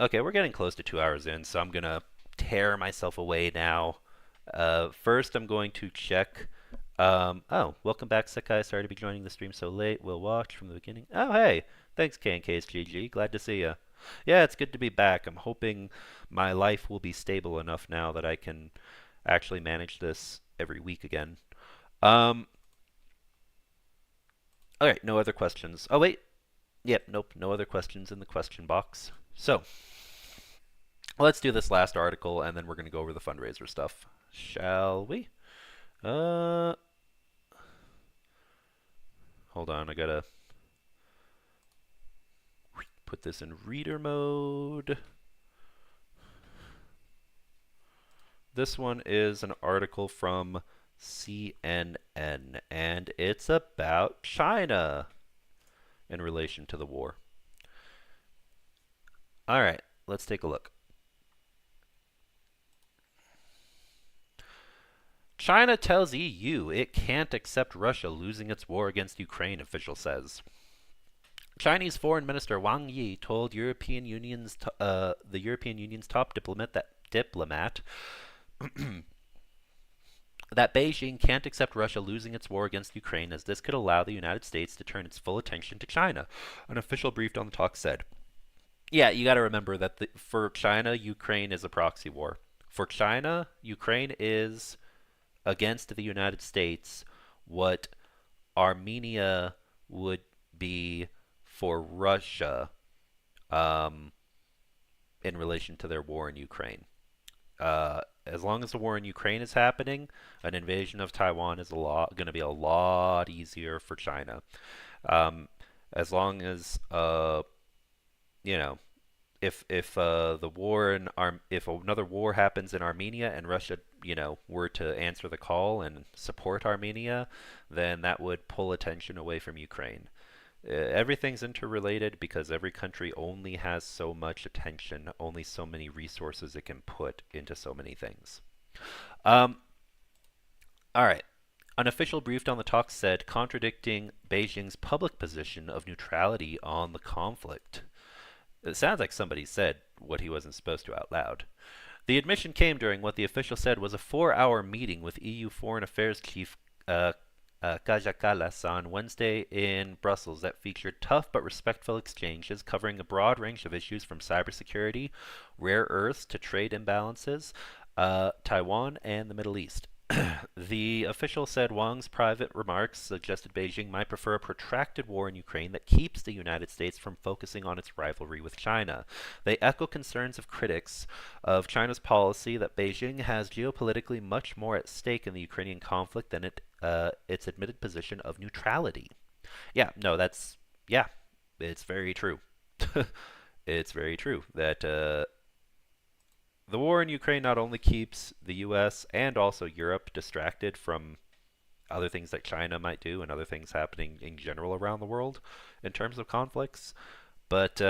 Okay, we're getting close to 2 hours in, so I'm gonna tear myself away now. First, I'm going to check. Oh, welcome back, Sakai. Sorry to be joining the stream so late. We'll watch from the beginning. Oh, hey. Thanks, KNK's GG. Glad to see you. Yeah, it's good to be back. I'm hoping my life will be stable enough now that I can actually manage this every week again. Um, alright, no other questions. Oh, wait. Yep, nope, no other questions in the question box. So, let's do this last article, and then we're going to go over the fundraiser stuff. Shall we? Uh, hold on, I gotta put this in reader mode. This one is an article from CNN, and it's about China in relation to the war. All right, let's take a look. China tells EU it can't accept Russia losing its war against Ukraine, official says. Chinese Foreign Minister Wang Yi told the European Union's top diplomat that Beijing can't accept Russia losing its war against Ukraine, as this could allow the United States to turn its full attention to China. An official briefed on the talk said. Yeah, you got to remember that for China, Ukraine is a proxy war. For China, Ukraine is against the United States what Armenia would be for Russia in relation to their war in Ukraine. As long as the war in Ukraine is happening, an invasion of Taiwan is going to be a lot easier for China. As long as you know, if the war in if another war happens in Armenia and Russia, were to answer the call and support Armenia, then that would pull attention away from Ukraine. Everything's interrelated because every country only has so much attention, only so many resources it can put into so many things. All right. An official briefed on the talks said, contradicting Beijing's public position of neutrality on the conflict. It sounds like somebody said what he wasn't supposed to out loud. The admission came during what the official said was a 4-hour meeting with EU Foreign Affairs Chief Kaja Kallas on Wednesday in Brussels that featured tough but respectful exchanges covering a broad range of issues from cybersecurity, rare earths to trade imbalances, Taiwan, and the Middle East. The official said Wang's private remarks suggested Beijing might prefer a protracted war in Ukraine that keeps the United States from focusing on its rivalry with China. They echo concerns of critics of China's policy that Beijing has geopolitically much more at stake in the Ukrainian conflict than its admitted position of neutrality. Yeah, no, it's very true. It's very true that the war in Ukraine not only keeps the US and also Europe distracted from other things that China might do and other things happening in general around the world in terms of conflicts, but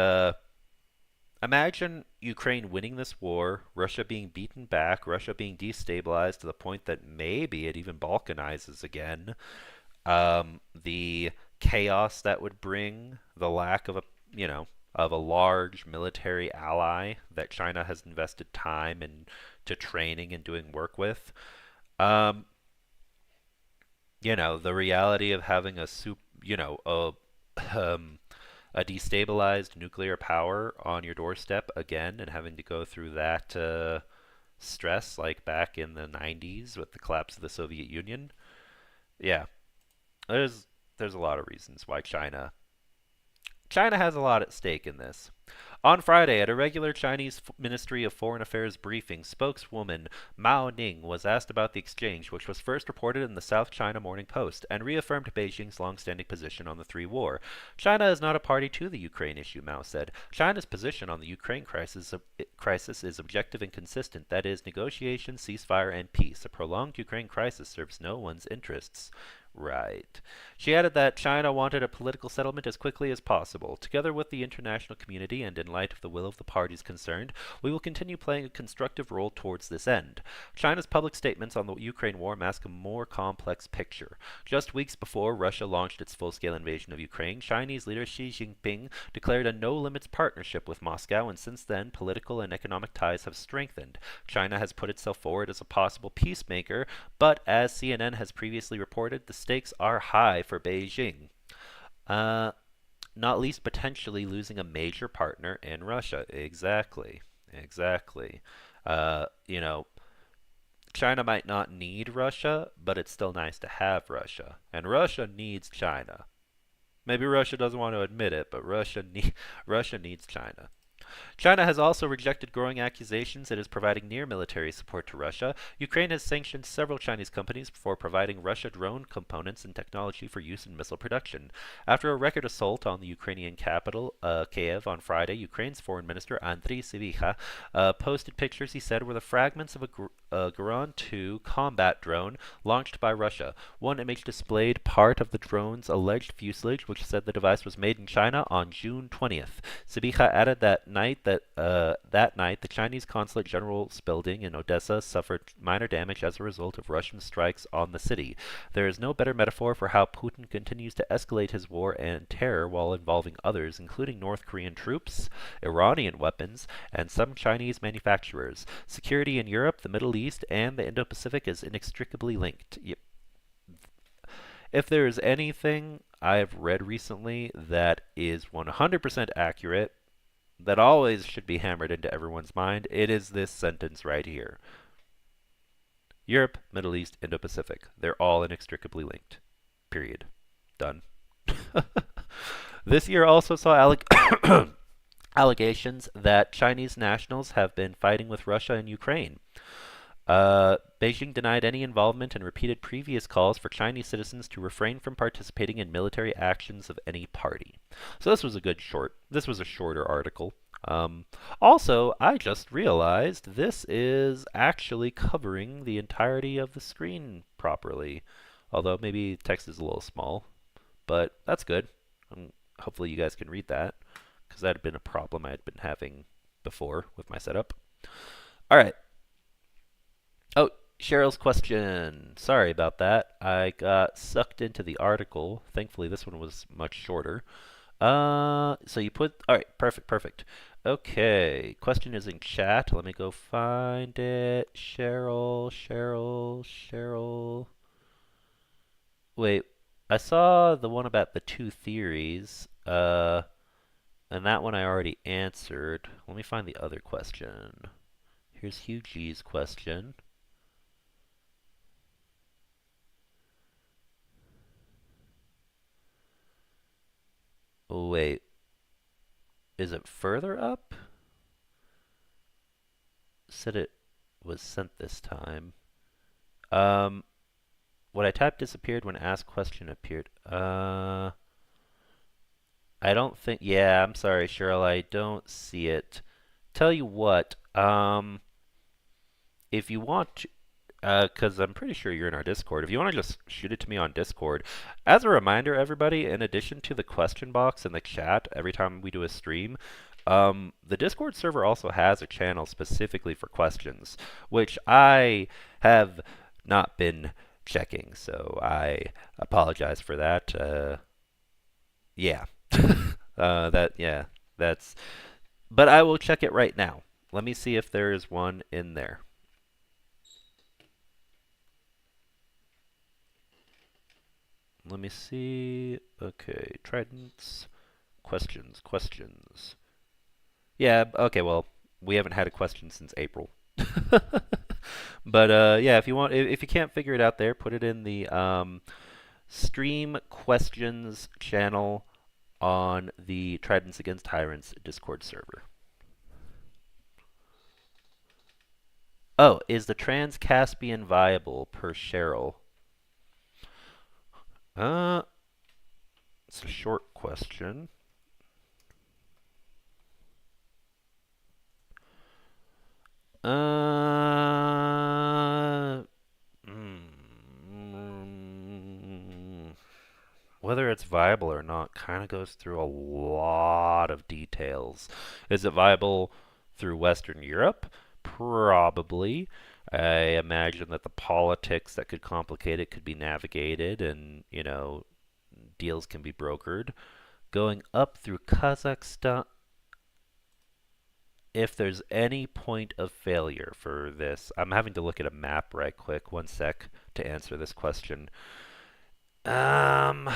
imagine Ukraine winning this war, Russia being beaten back, Russia being destabilized to the point that maybe it even balkanizes again. The chaos that would bring, the lack of a large military ally that China has invested time into training and doing work with. The reality of having a destabilized nuclear power on your doorstep again and having to go through that stress like back in the 90s with the collapse of the Soviet Union. Yeah, there's a lot of reasons why China China has a lot at stake in this. On Friday, at a regular Chinese Ministry of Foreign Affairs briefing, spokeswoman Mao Ning was asked about the exchange, which was first reported in the South China Morning Post, and reaffirmed Beijing's long-standing position on the three-war. China is not a party to the Ukraine issue, Mao said. China's position on the Ukraine crisis is objective and consistent. That is, negotiation, ceasefire, and peace. A prolonged Ukraine crisis serves no one's interests. Right. She added that China wanted a political settlement as quickly as possible. Together with the international community and in light of the will of the parties concerned, we will continue playing a constructive role towards this end. China's public statements on the Ukraine war mask a more complex picture. Just weeks before Russia launched its full-scale invasion of Ukraine, Chinese leader Xi Jinping declared a no-limits partnership with Moscow, and since then, political and economic ties have strengthened. China has put itself forward as a possible peacemaker, but as CNN has previously reported, the stakes are high for Beijing, not least potentially losing a major partner in Russia. Exactly. You know, China might not need Russia, but it's still nice to have Russia. And Russia needs China. Maybe Russia doesn't want to admit it, but Russia needs China. China has also rejected growing accusations it is providing near-military support to Russia. Ukraine has sanctioned several Chinese companies for providing Russia drone components and technology for use in missile production. After a record assault on the Ukrainian capital, Kyiv, on Friday, Ukraine's Foreign Minister Andriy Sybiha posted pictures, he said, were the fragments of a Garan 2 combat drone launched by Russia. One image displayed part of the drone's alleged fuselage, which said the device was made in China on June 20th. Sybiha added that night the Chinese Consulate General's building in Odessa suffered minor damage as a result of Russian strikes on the city. There is no better metaphor for how Putin continues to escalate his war and terror while involving others, including North Korean troops, Iranian weapons, and some Chinese manufacturers. Security in Europe, the Middle East, and the Indo-Pacific is inextricably linked. If there is anything I've read recently that is 100% accurate, that always should be hammered into everyone's mind, it is this sentence right here. Europe, Middle East, Indo-Pacific. They're all inextricably linked. Period. Done. This year also saw allegations that Chinese nationals have been fighting with Russia in Ukraine. Beijing denied any involvement and repeated previous calls for Chinese citizens to refrain from participating in military actions of any party. So this was a shorter article. Also, I just realized this is actually covering the entirety of the screen properly. Although maybe text is a little small, but that's good. Hopefully you guys can read that, because that had been a problem I had been having before with my setup. All right. Oh, Cheryl's question. Sorry about that. I got sucked into the article. Thankfully, this one was much shorter. So you put... All right, perfect. Okay, question is in chat. Let me go find it. Cheryl. Wait, I saw the one about the two theories, and that one I already answered. Let me find the other question. Here's Hugh G's question. Oh, wait. Is it further up? Said it was sent this time. What I typed disappeared when asked question appeared. I don't think... Yeah, I'm sorry, Cheryl. I don't see it. Tell you what. If you want to... because I'm pretty sure you're in our Discord. If you want to just shoot it to me on Discord. As a reminder, everybody, in addition to the question box in the chat every time we do a stream, the Discord server also has a channel specifically for questions, which I have not been checking, so I apologize for that. Yeah. That's... But I will check it right now. Let me see if there is one in there. Let me see. Okay, Tridents. Questions. Yeah, okay, well, we haven't had a question since April. But yeah, if you can't figure it out there, put it in the stream questions channel on the Tridents Against Tyrants Discord server. Oh, is the Trans-Caspian viable per Cheryl? Uh, it's a short question. Uh, Whether it's viable or not kind of goes through a lot of details. Is it viable through Western Europe? Probably. I imagine that the politics that could complicate it could be navigated and, deals can be brokered. Going up through Kazakhstan, if there's any point of failure for this, I'm having to look at a map right quick, one sec, to answer this question. Um,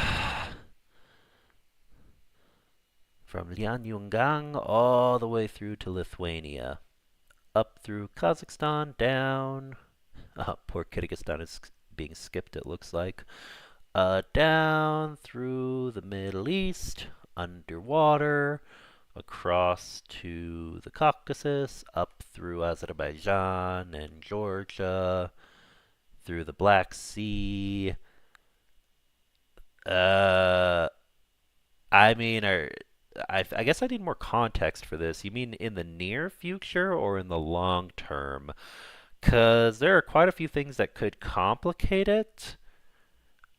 from Lianyungang all the way through to Lithuania. Up through Kazakhstan, down. Poor Kyrgyzstan is being skipped, it looks like. Down through the Middle East, underwater, across to the Caucasus, up through Azerbaijan and Georgia, through the Black Sea. Uh, I mean, I guess I need more context for this. You mean in the near future or in the long term? Because there are quite a few things that could complicate it.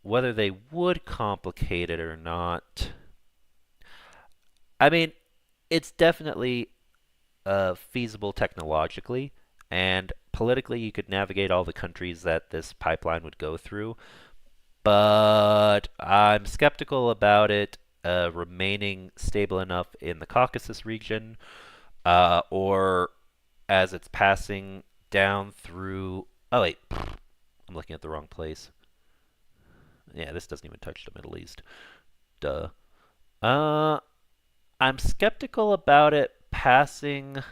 Whether they would complicate it or not. I mean, it's definitely feasible technologically, and politically you could navigate all the countries that this pipeline would go through. But I'm skeptical about it remaining stable enough in the Caucasus region, or as it's passing down through. Oh wait, I'm looking at the wrong place. Yeah, this doesn't even touch the Middle East. Duh. Uh, I'm skeptical about it passing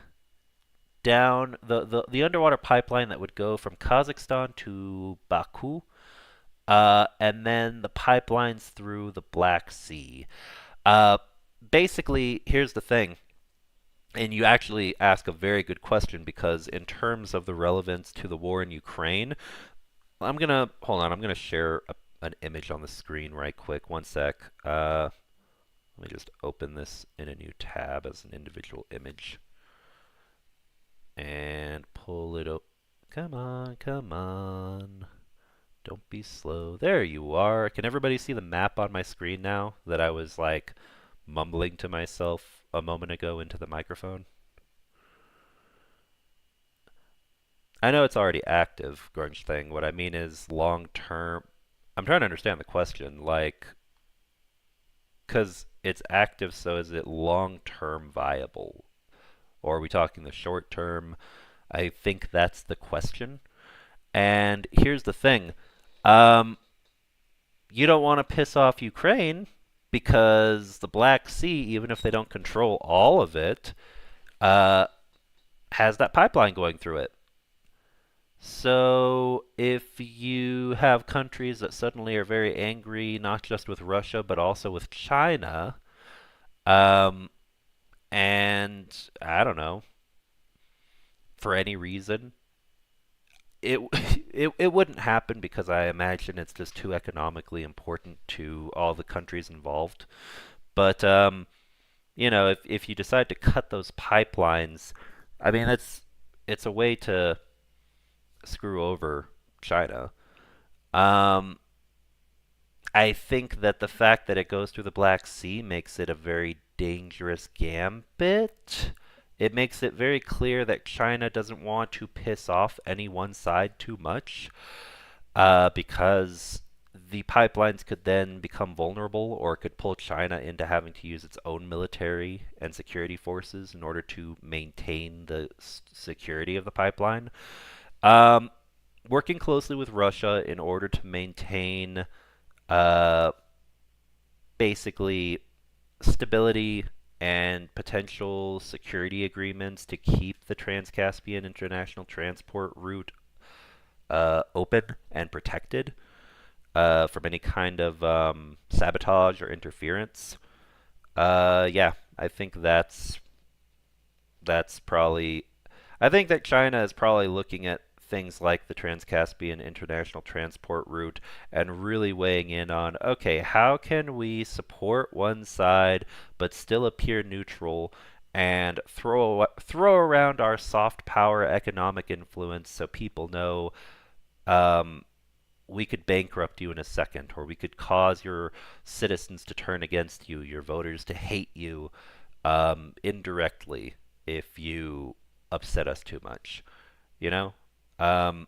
down the underwater pipeline that would go from Kazakhstan to Baku, and then the pipelines through the Black Sea. Uh, Basically, here's the thing, and you actually ask a very good question because in terms of the relevance to the war in Ukraine, hold on. I'm gonna share an image on the screen right quick. One sec. Let me just open this in a new tab as an individual image and pull it up. Come on, come on. Don't be slow. There you are. Can everybody see the map on my screen now that I was like mumbling to myself a moment ago into the microphone? I know it's already active, Grunge thing. What I mean is long term. I'm trying to understand the question. Like, because it's active, so is it long term viable? Or are we talking the short term? I think that's the question. And here's the thing. Um, you don't want to piss off Ukraine because the Black Sea, even if they don't control all of it, uh, has that pipeline going through it. So if you have countries that suddenly are very angry, not just with Russia, but also with China, um, and I don't know, for any reason, it, it wouldn't happen because I imagine it's just too economically important to all the countries involved. But if you decide to cut those pipelines, I mean it's a way to screw over China. Um, I think that the fact that it goes through the Black Sea makes it a very dangerous gambit. It makes it very clear that China doesn't want to piss off any one side too much, because the pipelines could then become vulnerable or could pull China into having to use its own military and security forces in order to maintain the security of the pipeline. Um, Working closely with Russia in order to maintain uh, basically stability and potential security agreements to keep the Trans-Caspian international transport route open and protected from any kind of sabotage or interference. Yeah, I think that's probably. I think that China is probably looking at things like the Trans-Caspian International Transport Route and really weighing in on, okay, how can we support one side but still appear neutral and throw around our soft power economic influence so people know um, we could bankrupt you in a second, or we could cause your citizens to turn against you, your voters to hate you indirectly if you upset us too much. You know? Um,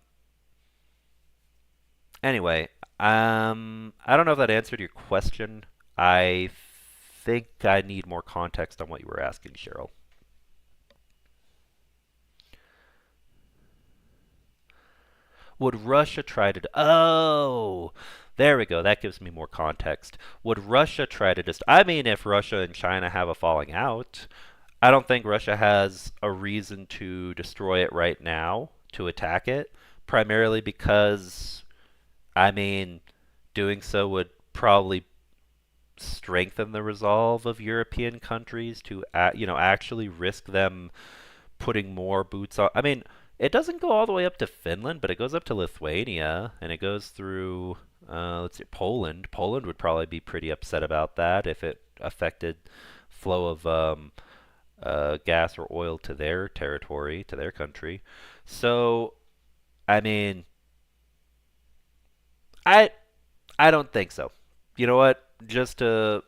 anyway, I don't know if that answered your question. I think I need more context on what you were asking, Cheryl. Would Russia try to? Oh, there we go. That gives me more context. Would Russia try to just? I mean, if Russia and China have a falling out, I don't think Russia has a reason to destroy it right now, to attack it, primarily because, I mean, doing so would probably strengthen the resolve of European countries to, actually risk them putting more boots on. I mean, it doesn't go all the way up to Finland, but it goes up to Lithuania, and it goes through, let's see, Poland. Poland would probably be pretty upset about that if it affected flow of gas or oil to their territory, to their country. So, I mean, I I don't think so. You know what? Just to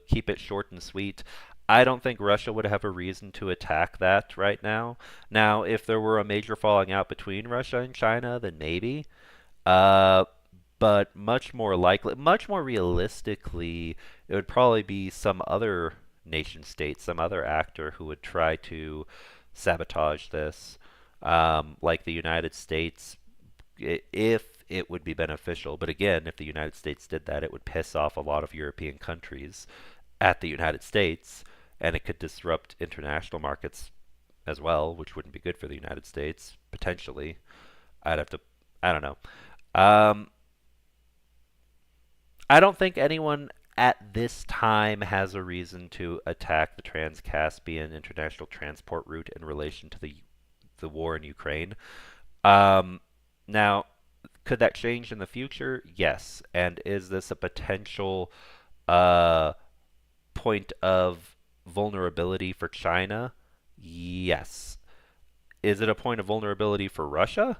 keep it short and sweet, I don't think Russia would have a reason to attack that right now. Now, if there were a major falling out between Russia and China, then maybe. Uh, but much more likely, much more realistically, it would probably be some other nation state, some other actor who would try to sabotage this, like the United States, if it would be beneficial. But again, if the United States did that, it would piss off a lot of European countries at the United States, and it could disrupt international markets as well, which wouldn't be good for the United States, potentially. I'd have to, I don't know. Um, I don't think anyone at this time has a reason to attack the Trans-Caspian international transport route in relation to the war in Ukraine. Um, now, could that change in the future? Yes. And is this a potential uh, point of vulnerability for China? Yes. Is it a point of vulnerability for Russia?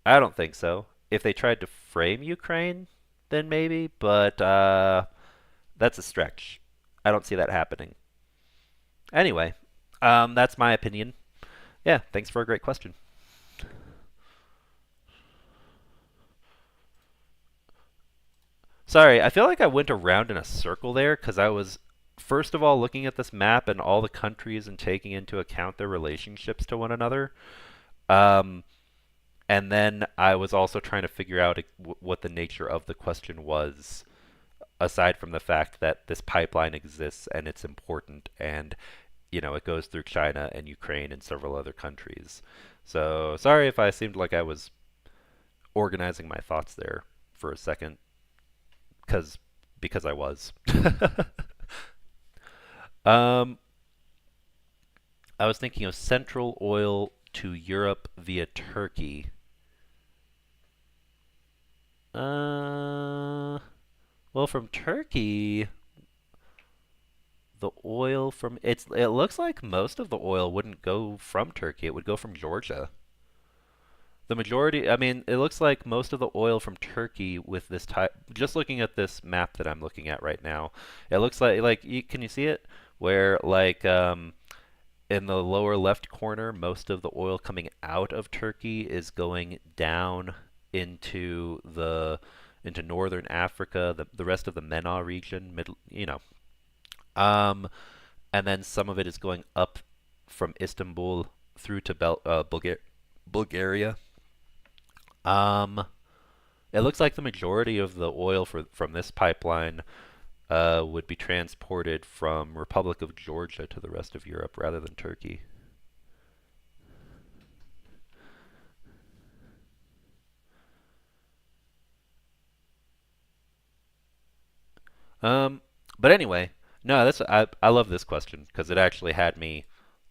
I don't think so. If they tried to frame Ukraine, then maybe, but that's a stretch. I don't see that happening. Anyway, that's my opinion. Yeah, thanks for a great question. Sorry, I feel like I went around in a circle there because I was, first of all, looking at this map and all the countries and taking into account their relationships to one another. Um, and then I was also trying to figure out what the nature of the question was, aside from the fact that this pipeline exists and it's important and, it goes through China and Ukraine and several other countries. So sorry if I seemed like I was organizing my thoughts there for a second, because because I was. um, I was thinking of Central Oil to Europe via Turkey. Well, from Turkey, the oil from it looks like most of the oil wouldn't go from Turkey. It would go from Georgia. The majority, I mean, it looks like most of the oil from Turkey with this type, just looking at this map that I'm looking at right now, it looks like can you see it? Where in the lower left corner, most of the oil coming out of Turkey is going down into northern Africa, the rest of the MENA region, um, and then some of it is going up from Istanbul through to Bulgaria. Um, it looks like the majority of the oil from this pipeline would be transported from Republic of Georgia to the rest of Europe rather than Turkey. Um, but anyway, No, I love this question because it actually had me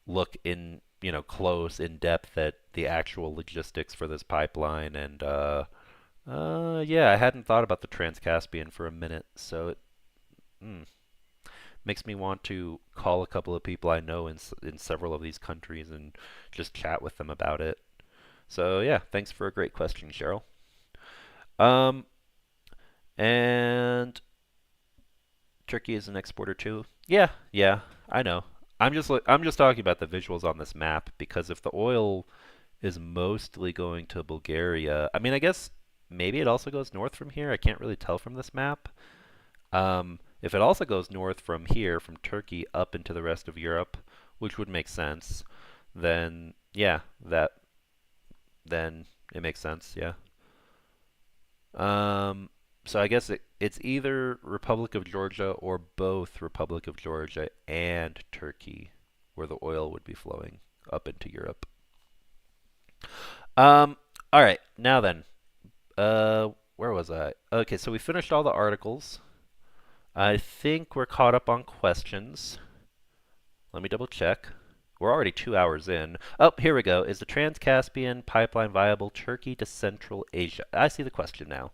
look in, close in depth at the actual logistics for this pipeline, and yeah, I hadn't thought about the Trans-Caspian for a minute, so it mm, makes me want to call a couple of people I know in several of these countries and just chat with them about it. So yeah, thanks for a great question, Cheryl. Um, and Turkey is an exporter too. Yeah, yeah, I know. I'm just talking about the visuals on this map because if the oil is mostly going to Bulgaria, I mean, I guess maybe it also goes north from here. I can't really tell from this map. If it also goes north from here, from Turkey up into the rest of Europe, which would make sense, then yeah, then it makes sense. Yeah. Um, so I guess it's either Republic of Georgia or both Republic of Georgia and Turkey, where the oil would be flowing up into Europe. Um, all right, now then, where was I? Okay, so we finished all the articles. I think we're caught up on questions. Let me double check. We're already 2 hours in. Oh, here we go. Is the Trans-Caspian pipeline viable Turkey to Central Asia? I see the question now.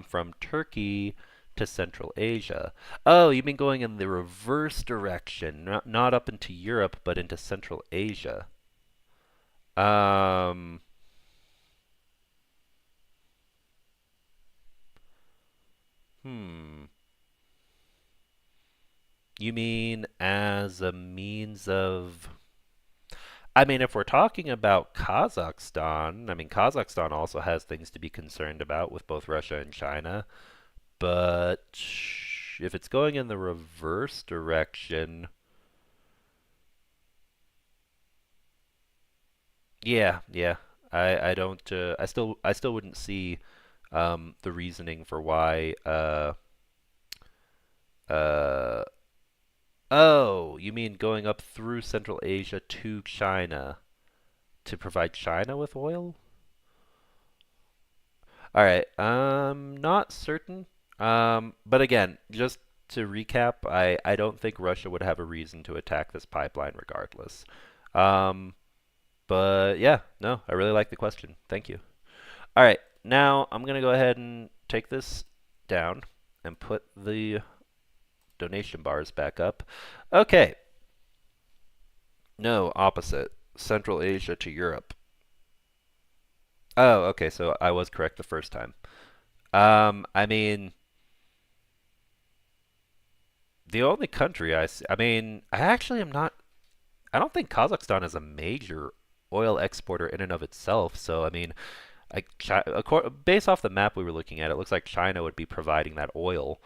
From Turkey to Central Asia. Oh, you mean going in the reverse direction, not up into Europe, but into Central Asia. Um, hmm. You mean as a means of. I mean, if we're talking about Kazakhstan, I mean, Kazakhstan also has things to be concerned about with both Russia and China. But if it's going in the reverse direction, yeah, yeah. I don't I still wouldn't see the reasoning for why uh oh, you mean going up through Central Asia to China to provide China with oil? All right, not certain. But again, just to recap, I don't think Russia would have a reason to attack this pipeline regardless. Um, but yeah, no, I really like the question. Thank you. All right, now I'm going to go ahead and take this down and put the donation bars back up. Okay, no, opposite. Central Asia to Europe. Oh, okay, so I was correct the first time. I mean, the only country I mean, I actually am not, I don't think Kazakhstan is a major oil exporter in and of itself. So, I mean, based off the map we were looking at, it looks like China would be providing that oil.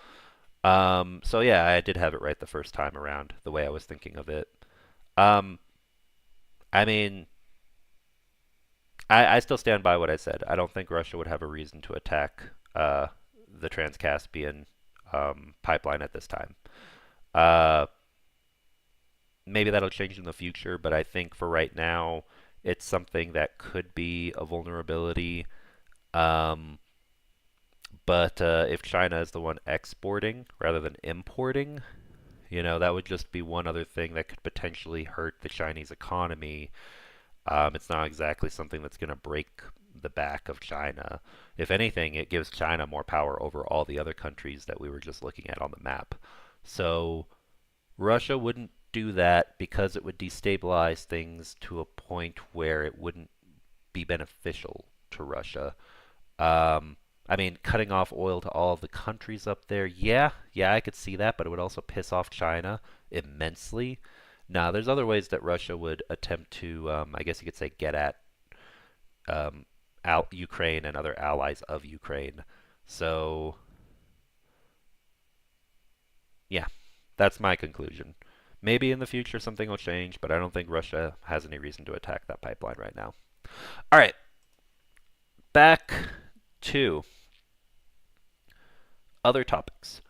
So yeah, I did have it right the first time around, the way I was thinking of it. Um, I mean, I still stand by what I said. I don't think Russia would have a reason to attack the Trans-Caspian pipeline at this time. Uh, Maybe that'll change in the future, but I think for right now, it's something that could be a vulnerability. Um, but if China is the one exporting rather than importing, that would just be one other thing that could potentially hurt the Chinese economy. It's not exactly something that's going to break the back of China. If anything, it gives China more power over all the other countries that we were just looking at on the map. So Russia wouldn't do that because it would destabilize things to a point where it wouldn't be beneficial to Russia. I mean, cutting off oil to all of the countries up there, yeah, yeah, I could see that, but it would also piss off China immensely. Now, there's other ways that Russia would attempt to, I guess you could say, get at um, Ukraine and other allies of Ukraine. So, yeah, that's my conclusion. Maybe in the future something will change, but I don't think Russia has any reason to attack that pipeline right now. All right, back to other topics.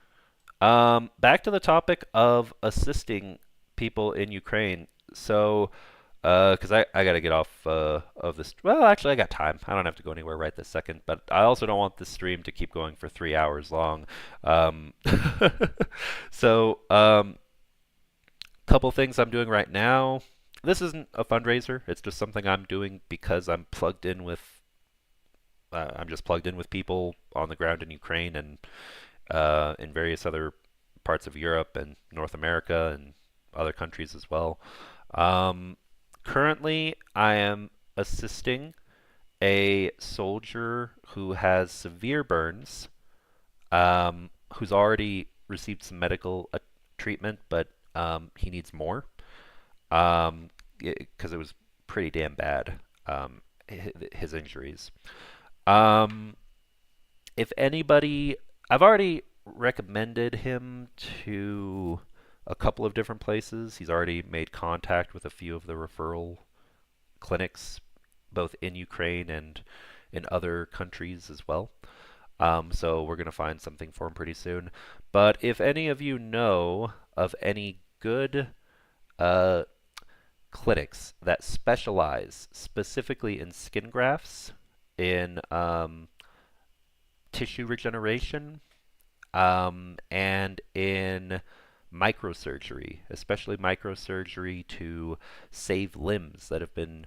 Back to the topic of assisting people in Ukraine. So, Because I gotta get off of this. Well, actually, I got time. I don't have to go anywhere right this second. But I also don't want this stream to keep going for 3 hours long. Um, so, couple things I'm doing right now. This isn't a fundraiser. It's just something I'm doing because I'm plugged in with. I'm just plugged in with people on the ground in Ukraine and in various other parts of Europe and North America and other countries as well. Um, Currently, I am assisting a soldier who has severe burns, who's already received some medical treatment, but he needs more because it was pretty damn bad, his injuries. Um, if anybody, I've already recommended him to a couple of different places. He's already made contact with a few of the referral clinics, both in Ukraine and in other countries as well. So we're going to find something for him pretty soon. But if any of you know of any good uh, clinics that specialize specifically in skin grafts, in tissue regeneration, and in microsurgery, especially microsurgery to save limbs that have been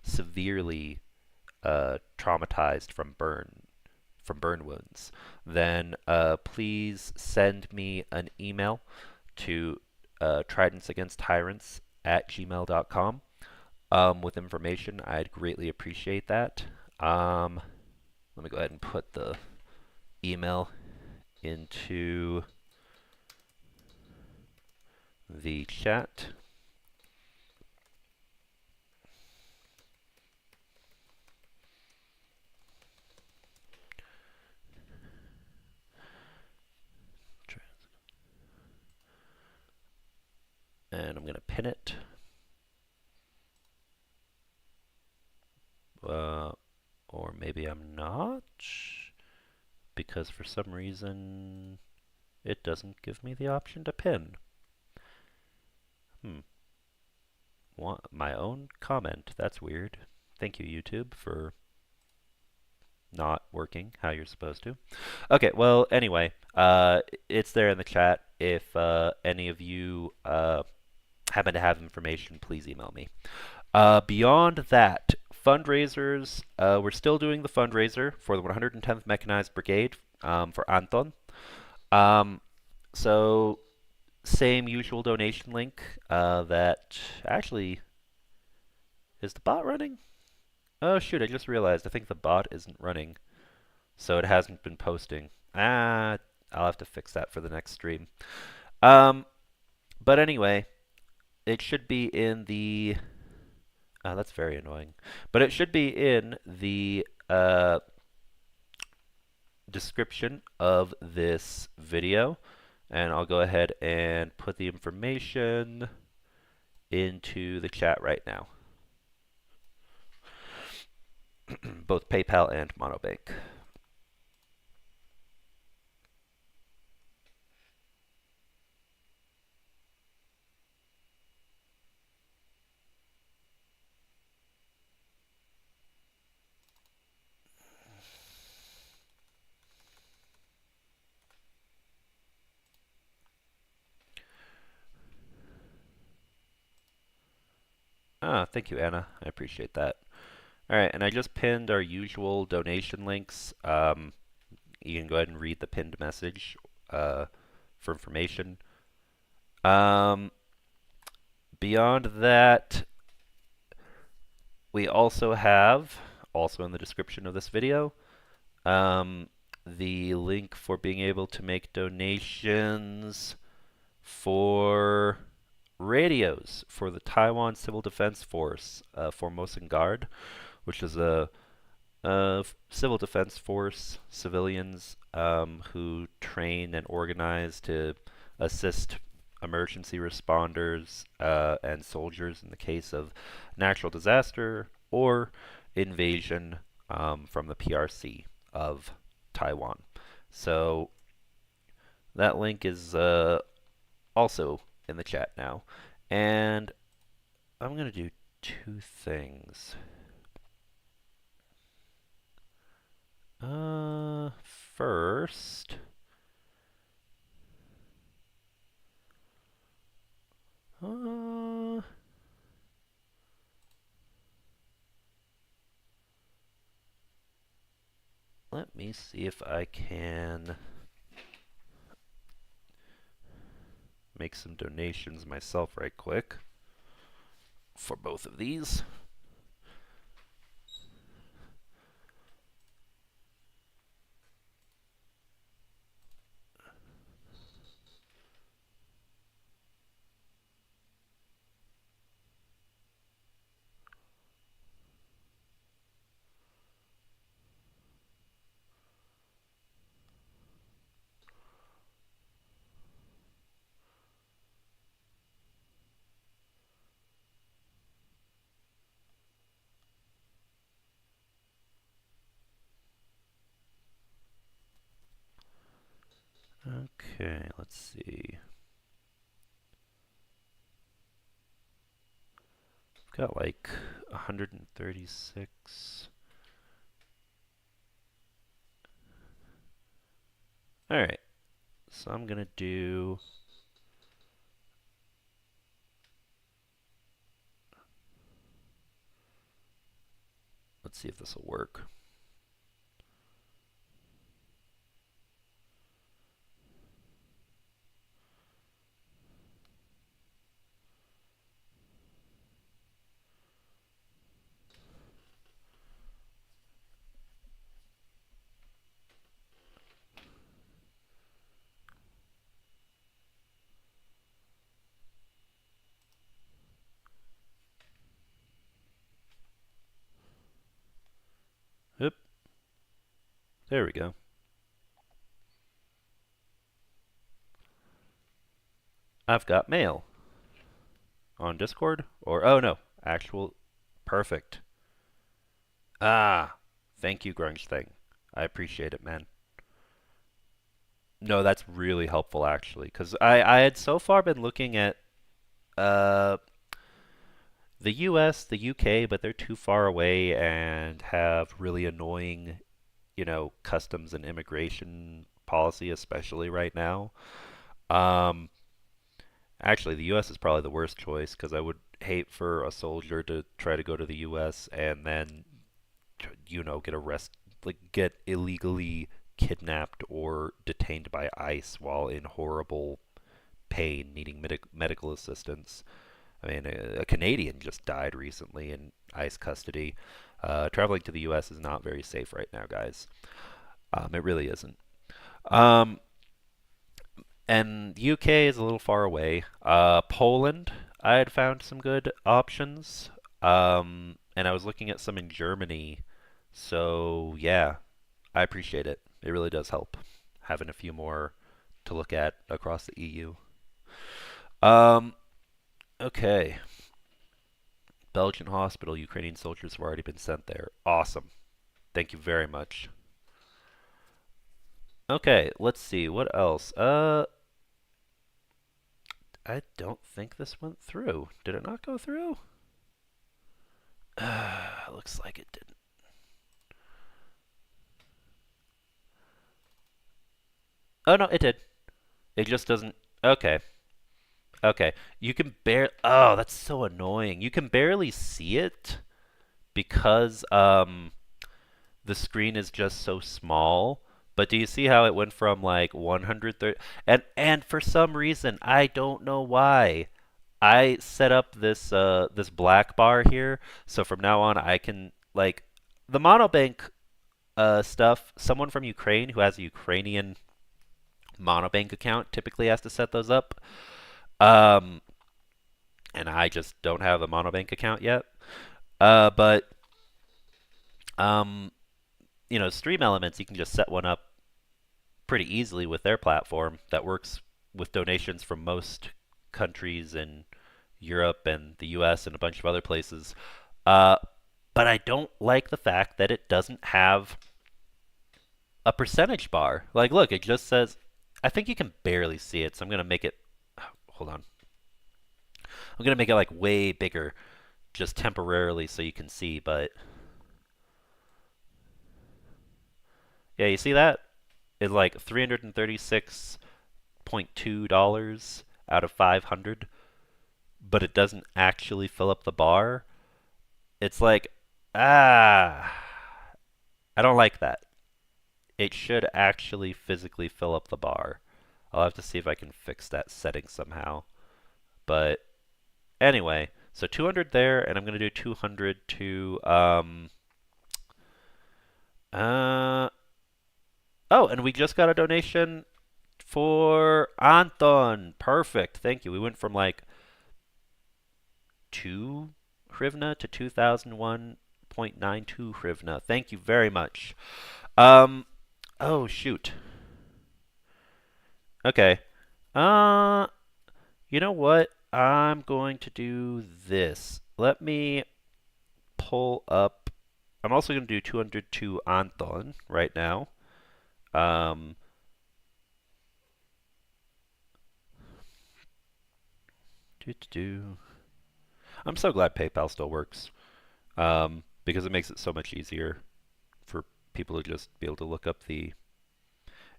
severely traumatized from burn wounds, then please send me an email to Tridents Against Tyrants at gmail.com with information. I'd greatly appreciate that. Let me go ahead and put the email into the chat. And I'm going to pin it. Or maybe I'm not, because for some reason it doesn't give me the option to pin. My own comment. That's weird. Thank you, YouTube, for not working how you're supposed to. Okay, well, anyway, it's there in the chat. If any of you happen to have information, please email me. Beyond that, fundraisers, we're still doing the fundraiser for the 110th Mechanized Brigade for Anton. So, same usual donation link that actually, is the bot running? Oh shoot, I just realized I think the bot isn't running, so it hasn't been posting. I'll have to fix that for the next stream. But anyway, it should be in the that's very annoying. But it should be in the description of this video. And I'll go ahead and put the information into the chat right now. Both PayPal and Monobank. Thank you, Anna. I appreciate that. All right, and I just pinned our usual donation links. You can go ahead and read the pinned message for information. Beyond that, we also have, also in the description of this video, the link for being able to make donations for radios for the Taiwan Civil Defense Force, Formosan Guard, which is a civil defense force, civilians who train and organize to assist emergency responders and soldiers in the case of natural disaster or invasion from the PRC of Taiwan. So that link is also in the chat now. And I'm gonna do two things. First, uh, let me see if I can make some donations myself right quick for both of these. Okay, let's see. I've got like 136. Alright, so I'm gonna do. Let's see if this will work. Oop, there we go. I've got mail on Discord, or oh no, actual. Perfect. Ah, thank you, Grunge Thing. I appreciate it, man. No, that's really helpful actually, because I had so far been looking at uh, the US, the UK, but they're too far away and have really annoying, customs and immigration policy, especially right now. Um, Actually, the US is probably the worst choice because I would hate for a soldier to try to go to the US and then, get arrested, like get illegally kidnapped or detained by ICE while in horrible pain, needing medical assistance. I mean, a Canadian just died recently in ICE custody. Traveling to the U.S. is not very safe right now, guys. It really isn't. Um, and the UK is a little far away. Poland, I had found some good options. And I was looking at some in Germany. So, yeah, I appreciate it. It really does help having a few more to look at across the EU. Um, okay. Belgian hospital, Ukrainian soldiers have already been sent there. Awesome. Thank you very much. Okay, let's see. What else? I don't think this went through. Did it not go through? Looks like it didn't. Oh, no, it did. It just doesn't. Okay. Okay. You can barely. Oh, that's so annoying. You can barely see it because the screen is just so small. But do you see how it went from like 130 and for some reason I don't know why I set up this black bar here so from now on I can like the monobank stuff someone from Ukraine who has a Ukrainian monobank account typically has to set those up um and I just don't have a monobank account yet but um Stream Elements, you can just set one up pretty easily with their platform that works with donations from most countries in Europe and the US and a bunch of other places. Uh, but I don't like the fact that it doesn't have a percentage bar. Like, look, it just says, I think you can barely see it, so I'm going to make it, hold on. I'm gonna make it like way bigger, just temporarily so you can see, but yeah, you see that? It's like $336.2 out of 500, but it doesn't actually fill up the bar. It's like, ah, I don't like that. It should actually physically fill up the bar. I'll have to see if I can fix that setting somehow. But anyway, so 200 there, and I'm going to do 200 to, uh, oh, and we just got a donation for Anton. Perfect. Thank you. We went from like 2 hryvnia to 2001.92 hryvnia. Thank you very much. Um, oh shoot. Okay. Uh, you know what? I'm going to do this. Let me pull up. I'm also going to do 200 to Anton right now. Um, I'm so glad PayPal still works, because it makes it so much easier for people to just be able to look up the.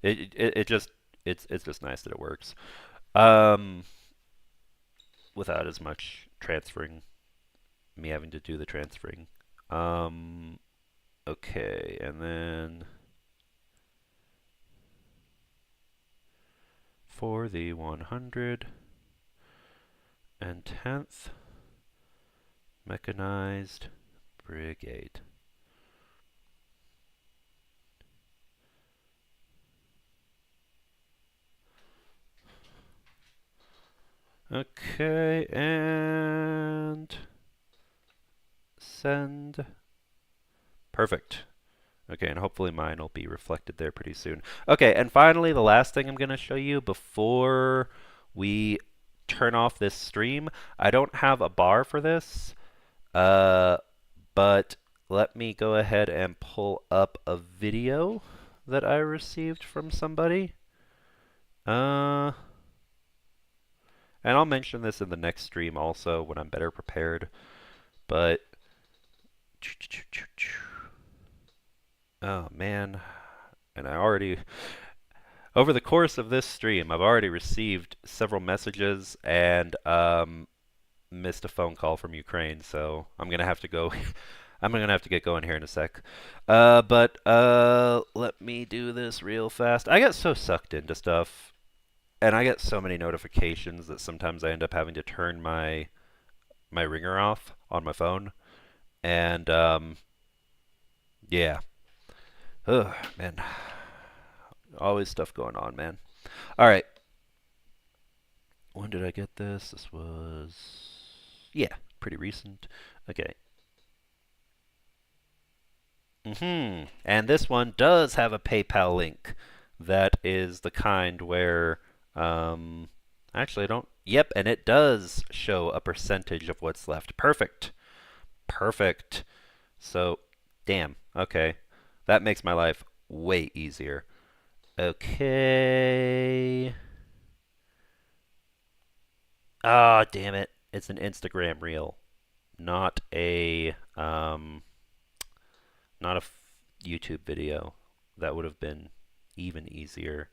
It just it's just nice that it works, um, without as much transferring, me having to do the transferring. Um, okay, and then for the 110th mechanized brigade. Okay, and send. Perfect. Okay, and hopefully mine will be reflected there pretty soon. Okay, and finally, the last thing I'm going to show you before we turn off this stream. I don't have a bar for this, but let me go ahead and pull up a video that I received from somebody. And I'll mention this in the next stream also when I'm better prepared. But oh man, and over the course of this stream, I've already received several messages and missed a phone call from Ukraine, so I'm gonna have to go. I'm gonna have to get going here in a sec. But let me do this real fast. I get so sucked into stuff, and I get so many notifications that sometimes I end up having to turn my ringer off on my phone. And yeah, ugh, man, always stuff going on, man. All right, when did I get this? This was, yeah, pretty recent. Okay. And this one does have a PayPal link. That is the kind where, actually I don't, yep, and it does show a percentage of what's left. Perfect. Perfect. So, damn, okay. That makes my life way easier. Okay. Ah, damn it. It's an Instagram reel, not not a YouTube video. That would have been even easier.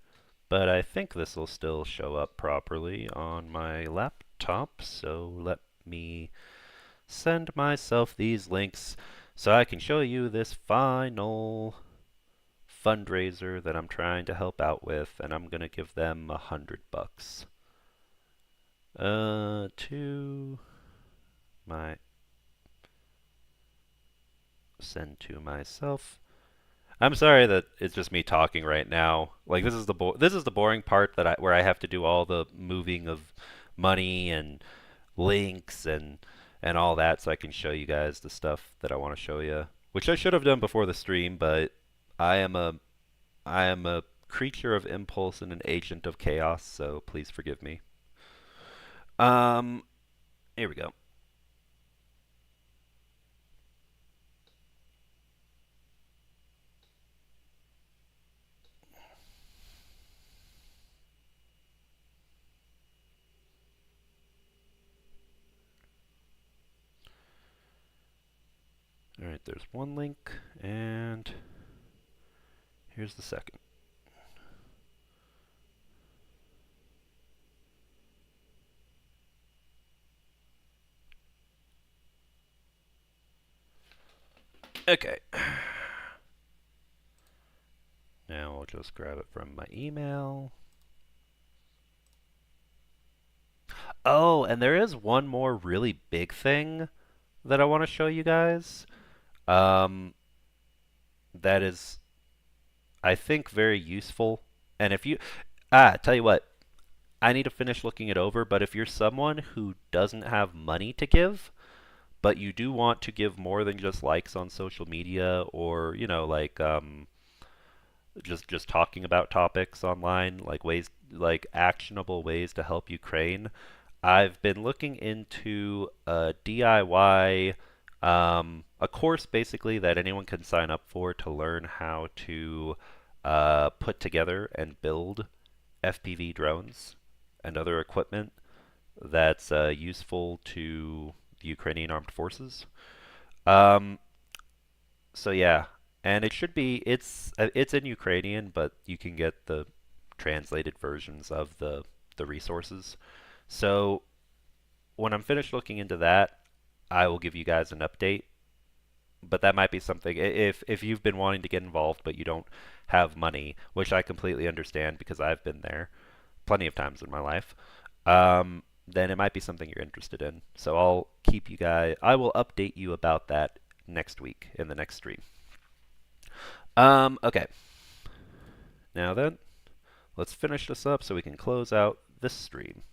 But I think this will still show up properly on my laptop, so let me send myself these links so I can show you this final fundraiser that I'm trying to help out with, and I'm gonna give them $100. To my send to myself. I'm sorry that it's just me talking right now. Like this is the boring part that where I have to do all the moving of money and links and all that, so I can show you guys the stuff that I want to show you, which I should have done before the stream, but I am a I am a creature of impulse and an agent of chaos, so please forgive me. Um, here we go. Alright, there's one link, and here's the second. Okay. Now I'll just grab it from my email. Oh, and there is one more really big thing that I want to show you guys. Um, that is, I think, very useful. And if you, tell you what, I need to finish looking it over, but if you're someone who doesn't have money to give, but you do want to give more than just likes on social media or, like just talking about topics online, like ways like actionable ways to help Ukraine, I've been looking into a DIY a course basically that anyone can sign up for to learn how to put together and build FPV drones and other equipment that's useful to the Ukrainian armed forces. Um, so yeah, and it's in Ukrainian, but you can get the translated versions of the resources. So when I'm finished looking into that, I will give you guys an update. But that might be something if you've been wanting to get involved but you don't have money, which I completely understand because I've been there plenty of times in my life. Then it might be something you're interested in. So I will update you about that next week in the next stream. Okay. Now then, let's finish this up so we can close out this stream.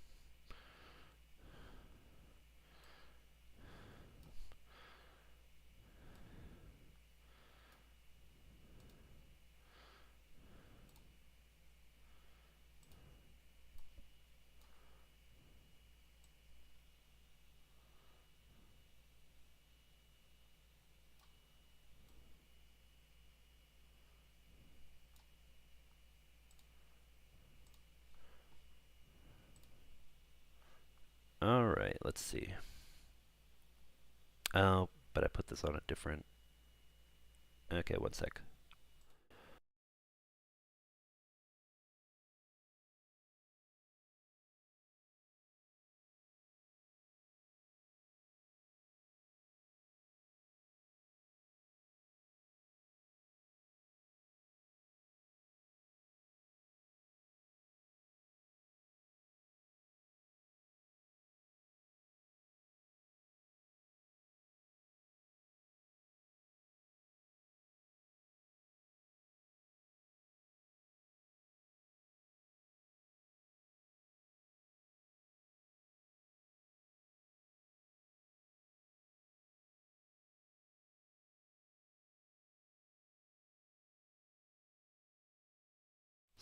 All right, let's see. Oh, but I put this on a different. Okay, one sec.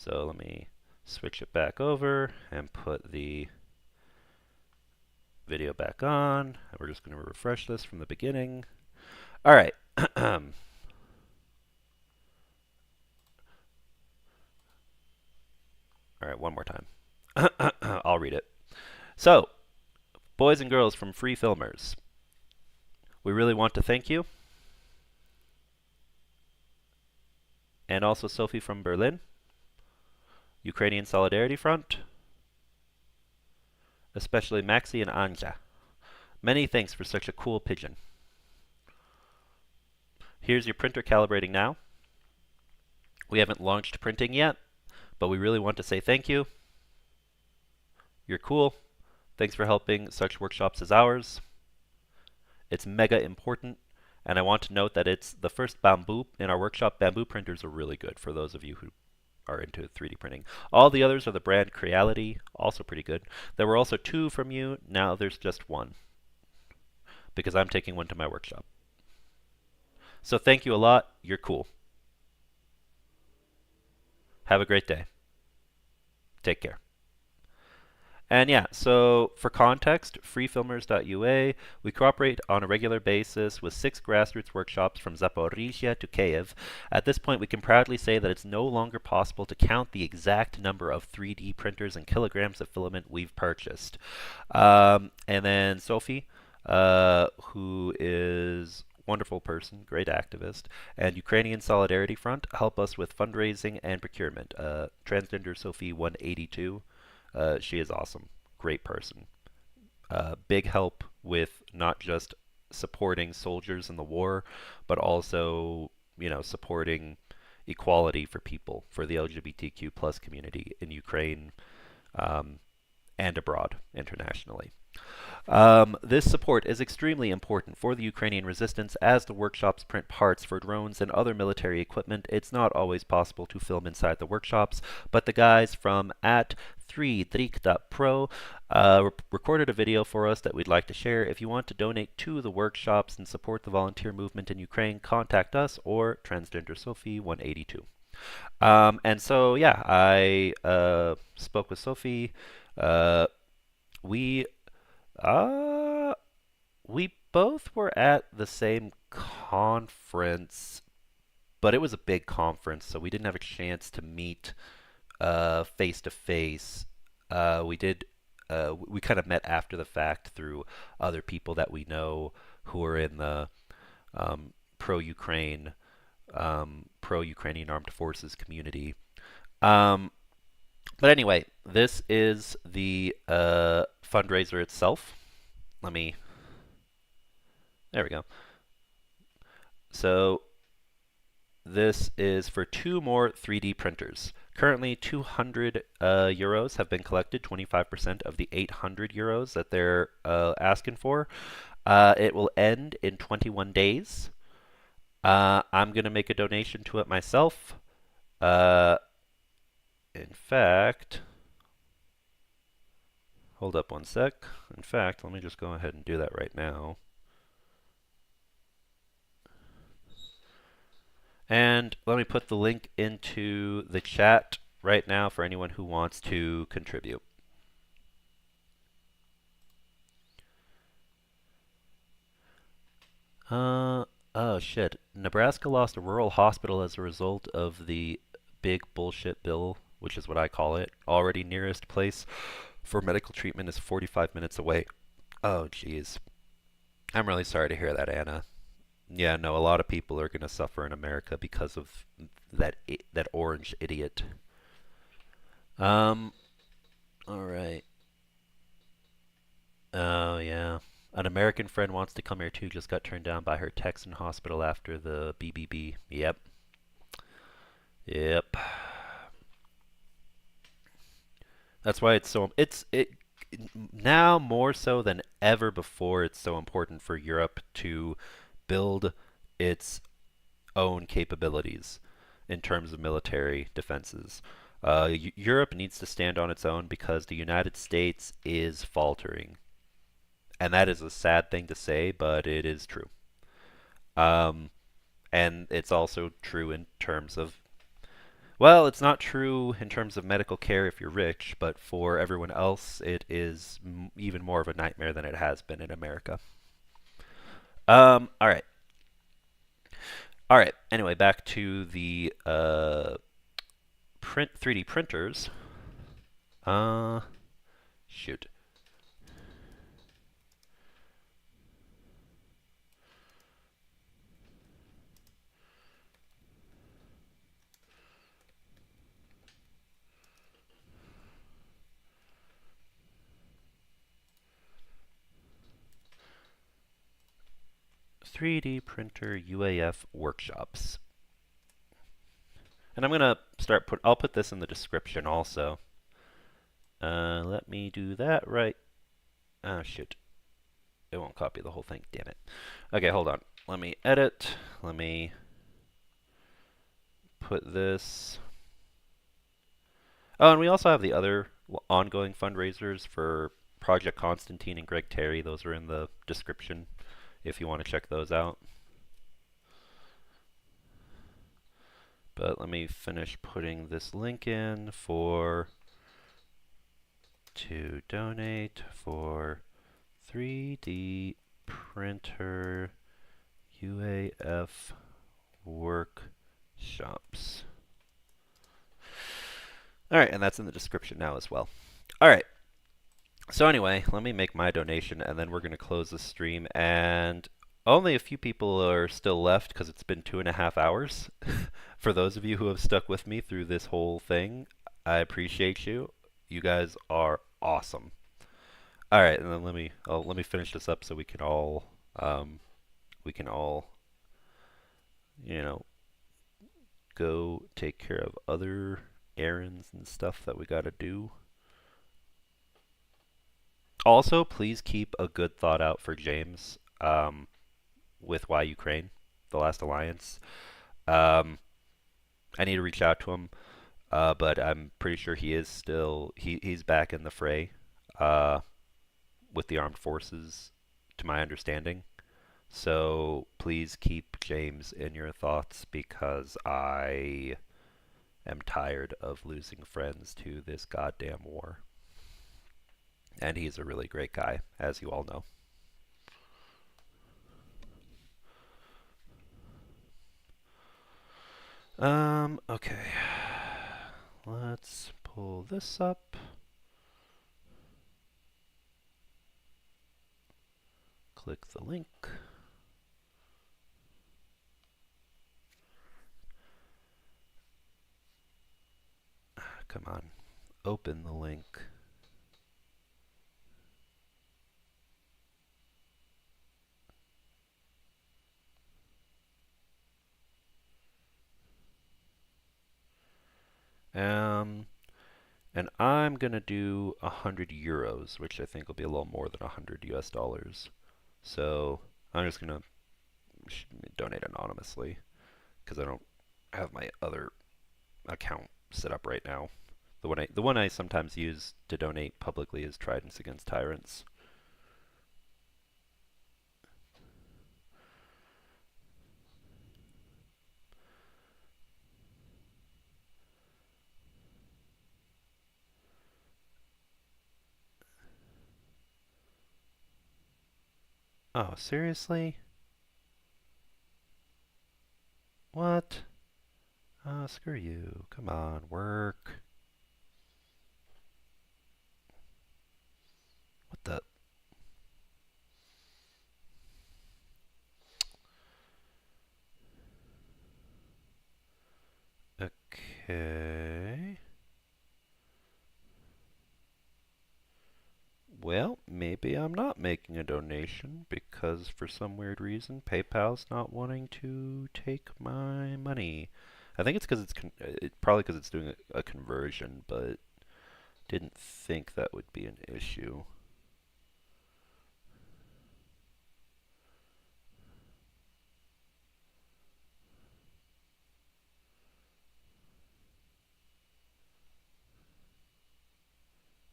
So let me switch it back over and put the video back on. We're just going to refresh this from the beginning. All right. All right, one more time. I'll read it. So, boys and girls from Free Filmers, we really want to thank you. And also Sophie from Berlin, Ukrainian Solidarity Front, especially Maxi and Anja. Many thanks for such a cool pigeon. Here's your printer calibrating now. We haven't launched printing yet, but we really want to say thank you. You're cool. Thanks for helping such workshops as ours. It's mega important, and I want to note that it's the first bamboo in our workshop. Bamboo printers are really good for those of you who are into 3D printing. All the others are the brand Creality, also pretty good. There were also 2 from you. Now there's just 1, because I'm taking one to my workshop. So thank you a lot. You're cool. Have a great day. Take care. And yeah, so for context, freefilmers.ua, we cooperate on a regular basis with 6 grassroots workshops from Zaporizhia to Kyiv. At this point, we can proudly say that it's no longer possible to count the exact number of 3D printers and kilograms of filament we've purchased. And then Sophie, who is wonderful person, great activist. And Ukrainian Solidarity Front help us with fundraising and procurement. Transgender Sophie 182, she is awesome, great person. Big help with not just supporting soldiers in the war, but also, supporting equality for people, for the LGBTQ plus community in Ukraine, um, and abroad internationally. This support is extremely important for the Ukrainian resistance as the workshops print parts for drones and other military equipment. It's not always possible to film inside the workshops, but the guys from at 3drick.pro recorded a video for us that we'd like to share. If you want to donate to the workshops and support the volunteer movement in Ukraine, contact us or Transgender Sophie 182. And so, yeah, I spoke with Sophie. We uh, we both were at the same conference, but it was a big conference, so we didn't have a chance to meet face to face. We did. We kind of met after the fact through other people that we know who are in the pro-Ukraine, pro-Ukrainian armed forces community. Um, but anyway, this is the fundraiser itself. Let me. There we go. So this is for 2 more 3D printers. Currently, 200 euros have been collected, 25% of the 800 euros that they're asking for. It will end in 21 days. I'm going to make a donation to it myself. In fact, hold up one sec. In fact, let me just go ahead and do that right now. And let me put the link into the chat right now for anyone who wants to contribute. Oh shit. Nebraska lost a rural hospital as a result of the big bullshit bill, which is what I call it. Already nearest place for medical treatment is 45 minutes away. Oh jeez. I'm really sorry to hear that, Anna. Yeah, no, a lot of people are going to suffer in America because of that orange idiot. Um, all right. Oh, yeah. An American friend wants to come here too, just got turned down by her Texan hospital after the BBB. Yep. Yep. That's why it now more so than ever before, it's so important for Europe to build its own capabilities in terms of military defenses. Europe needs to stand on its own because the United States is faltering. And that is a sad thing to say, but it is true. Um, and it's also true in terms of, well, it's not true in terms of medical care if you're rich, but for everyone else, it is even more of a nightmare than it has been in America. All right. All right. Anyway, back to the 3D printers. Shoot. "3D printer UAF workshops." And I'm gonna I'll put this in the description also. Let me do that right. Oh shoot. It won't copy the whole thing, damn it. Okay, hold on. Let me edit. Let me put this. Oh, and we also have the other ongoing fundraisers for Project Constantine and Greg Terry. Those are in the description if you want to check those out. But let me finish putting this link in to donate for 3D printer UAF workshops. All right, and that's in the description now as well. All right. So anyway, let me make my donation, and then we're going to close the stream. And Only a few people are still left because it's been 2.5 hours. For those of you who have stuck with me through this whole thing, I appreciate you. You guys are awesome. All right, and then let me finish this up so um, we can all you know go take care of other errands and stuff that we gotta do. Also, please keep a good thought out for James with Why Ukraine, the last alliance. Um, I need to reach out to him, but I'm pretty sure he is still he's back in the fray uh, with the armed forces, to my understanding. So please keep James in your thoughts because I am tired of losing friends to this goddamn war. And he's a really great guy, as you all know. Okay. Let's pull this up. Click the link. Come on. Open the link. And I'm gonna do 100 euros, which I think will be a little more than 100 US dollars. So I'm just gonna donate anonymously because I don't have my other account set up right now. The one I sometimes use to donate publicly is Tridents Against Tyrants. Oh, seriously? What? Oh, screw you. Come on, work. What the? Okay. Well, maybe I'm not making a donation because for some weird reason PayPal's not wanting to take my money. I think it's because probably because it's doing a conversion, but didn't think that would be an issue.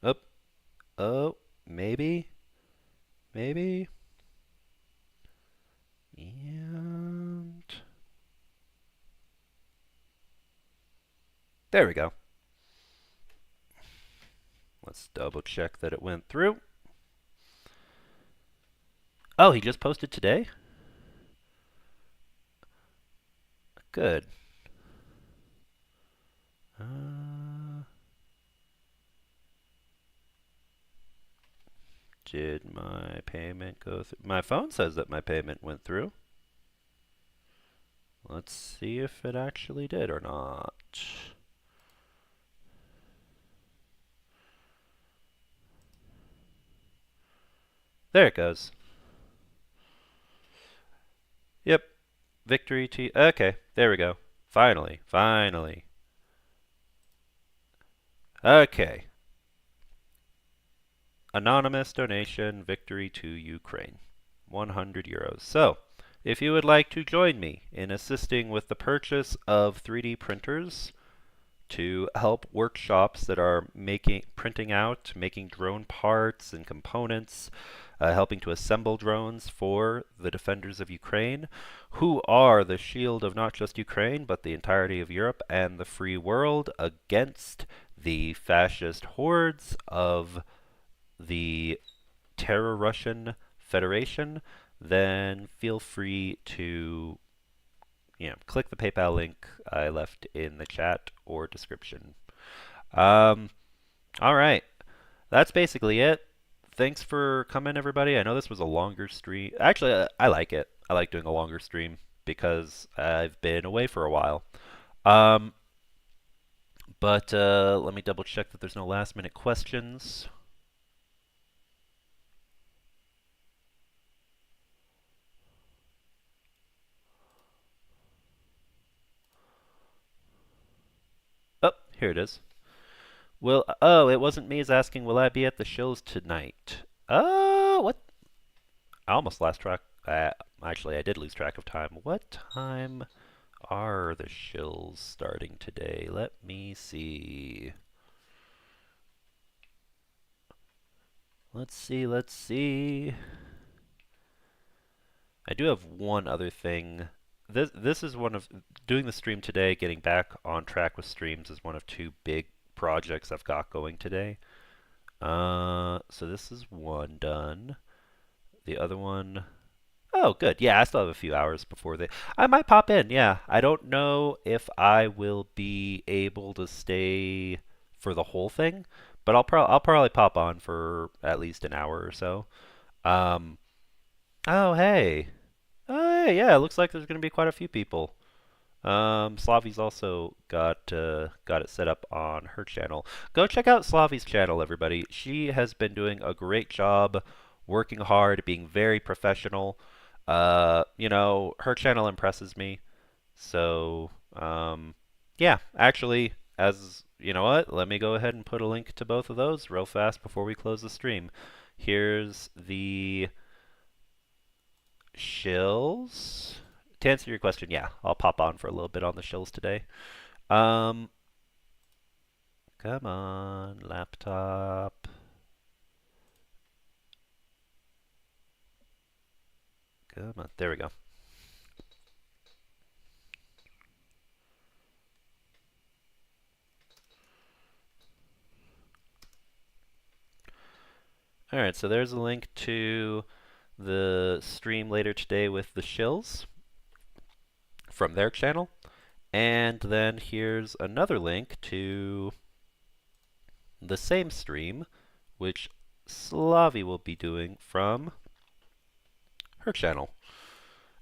Oh, oh, maybe, maybe, and there we go. Let's double check that it went through. Oh, he just posted today? Good. Did my payment go through? My phone says that my payment went through. Let's see if it actually did or not. There it goes. Yep. Victory T. Okay, there we go. Finally, finally. Okay. Anonymous donation, victory to Ukraine. 100 euros. So, if you would like to join me in assisting with the purchase of 3D printers to help workshops that are printing out, making drone parts and components, helping to assemble drones for the defenders of Ukraine, who are the shield of not just Ukraine, but the entirety of Europe and the free world against the fascist hordes of the Terrorussian Federation, then feel free to click the PayPal link I left in the chat or description. All right, that's basically it. Thanks for coming, everybody. I know this was a longer stream. Actually, I like it. I like doing a longer stream because I've been away for a while. Um, but let me double check that there's no last minute questions. Oh, here it is. It wasn't me. Is asking, will I be at the shows tonight? What? I almost lost track. Actually, I did lose track of time. What time are the shills starting today? Let me see. Let's see, let's see. I do have one other thing. This is one of doing the stream today, getting back on track with streams is one of two big projects I've got going today. So this is one done. The other one, oh, good. Yeah, I still have a few hours before they. I might pop in. Yeah, I don't know if I will be able to stay for the whole thing, but I'll probably pop on for at least an hour or so. Um. Oh, hey. Oh, hey. Yeah, it looks like there's gonna be quite a few people. Slavi's also got it set up on her channel. Go check out Slavi's channel, everybody. She has been doing a great job, working hard, being very professional. Her channel impresses me. So, yeah, actually, as you know what, let me go ahead and put a link to both of those real fast before we close the stream. Here's the shills. To answer your question, yeah, I'll pop on for a little bit on the shills today. Um, Come on, laptop. Come on, there we go. Alright, so there's a link to the stream later today with the shills from their channel. And then here's another link to the same stream, which Slavi will be doing from her channel.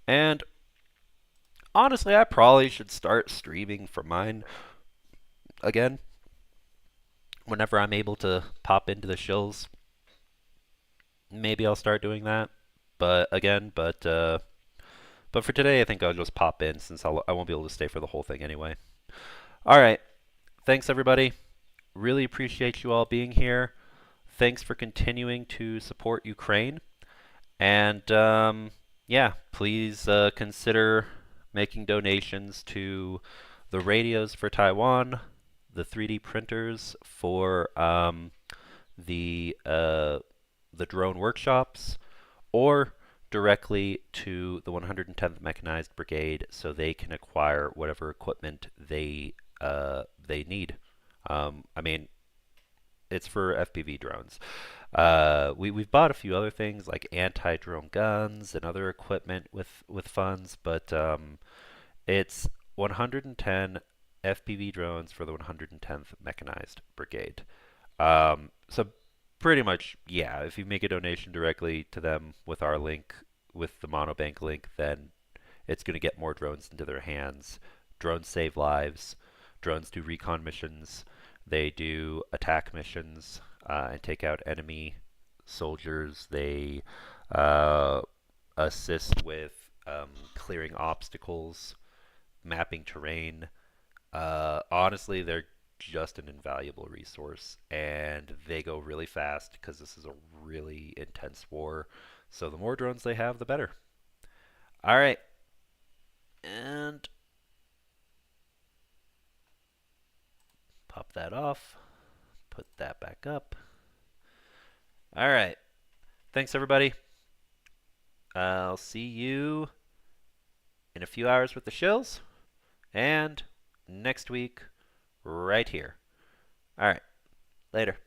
And honestly, I probably should start streaming from mine again whenever I'm able to pop into the shills. Maybe I'll start doing that. But for today, I think I'll just pop in since I won't be able to stay for the whole thing anyway. All right. Thanks, everybody. Really appreciate you all being here. Thanks for continuing to support Ukraine. And yeah, please consider making donations to the radios for Taiwan, the 3D printers for the drone workshops, or directly to the 110th Mechanized Brigade so they can acquire whatever equipment they need. I mean, it's for FPV drones. We've bought a few other things like anti-drone guns and other equipment with funds, but it's 110 FPV drones for the 110th Mechanized Brigade. So pretty much, yeah, if you make a donation directly to them with our link, with the Monobank link, then it's going to get more drones into their hands. Drones save lives. Drones do recon missions. They do attack missions and take out enemy soldiers. They assist with clearing obstacles, mapping terrain. Honestly, they're just an invaluable resource, and they go really fast because this is a really intense war. So the more drones they have, the better. All right, and pop that off. Put that back up. All right. Thanks, everybody. I'll see you in a few hours with the shills, and next week right here. All right. Later.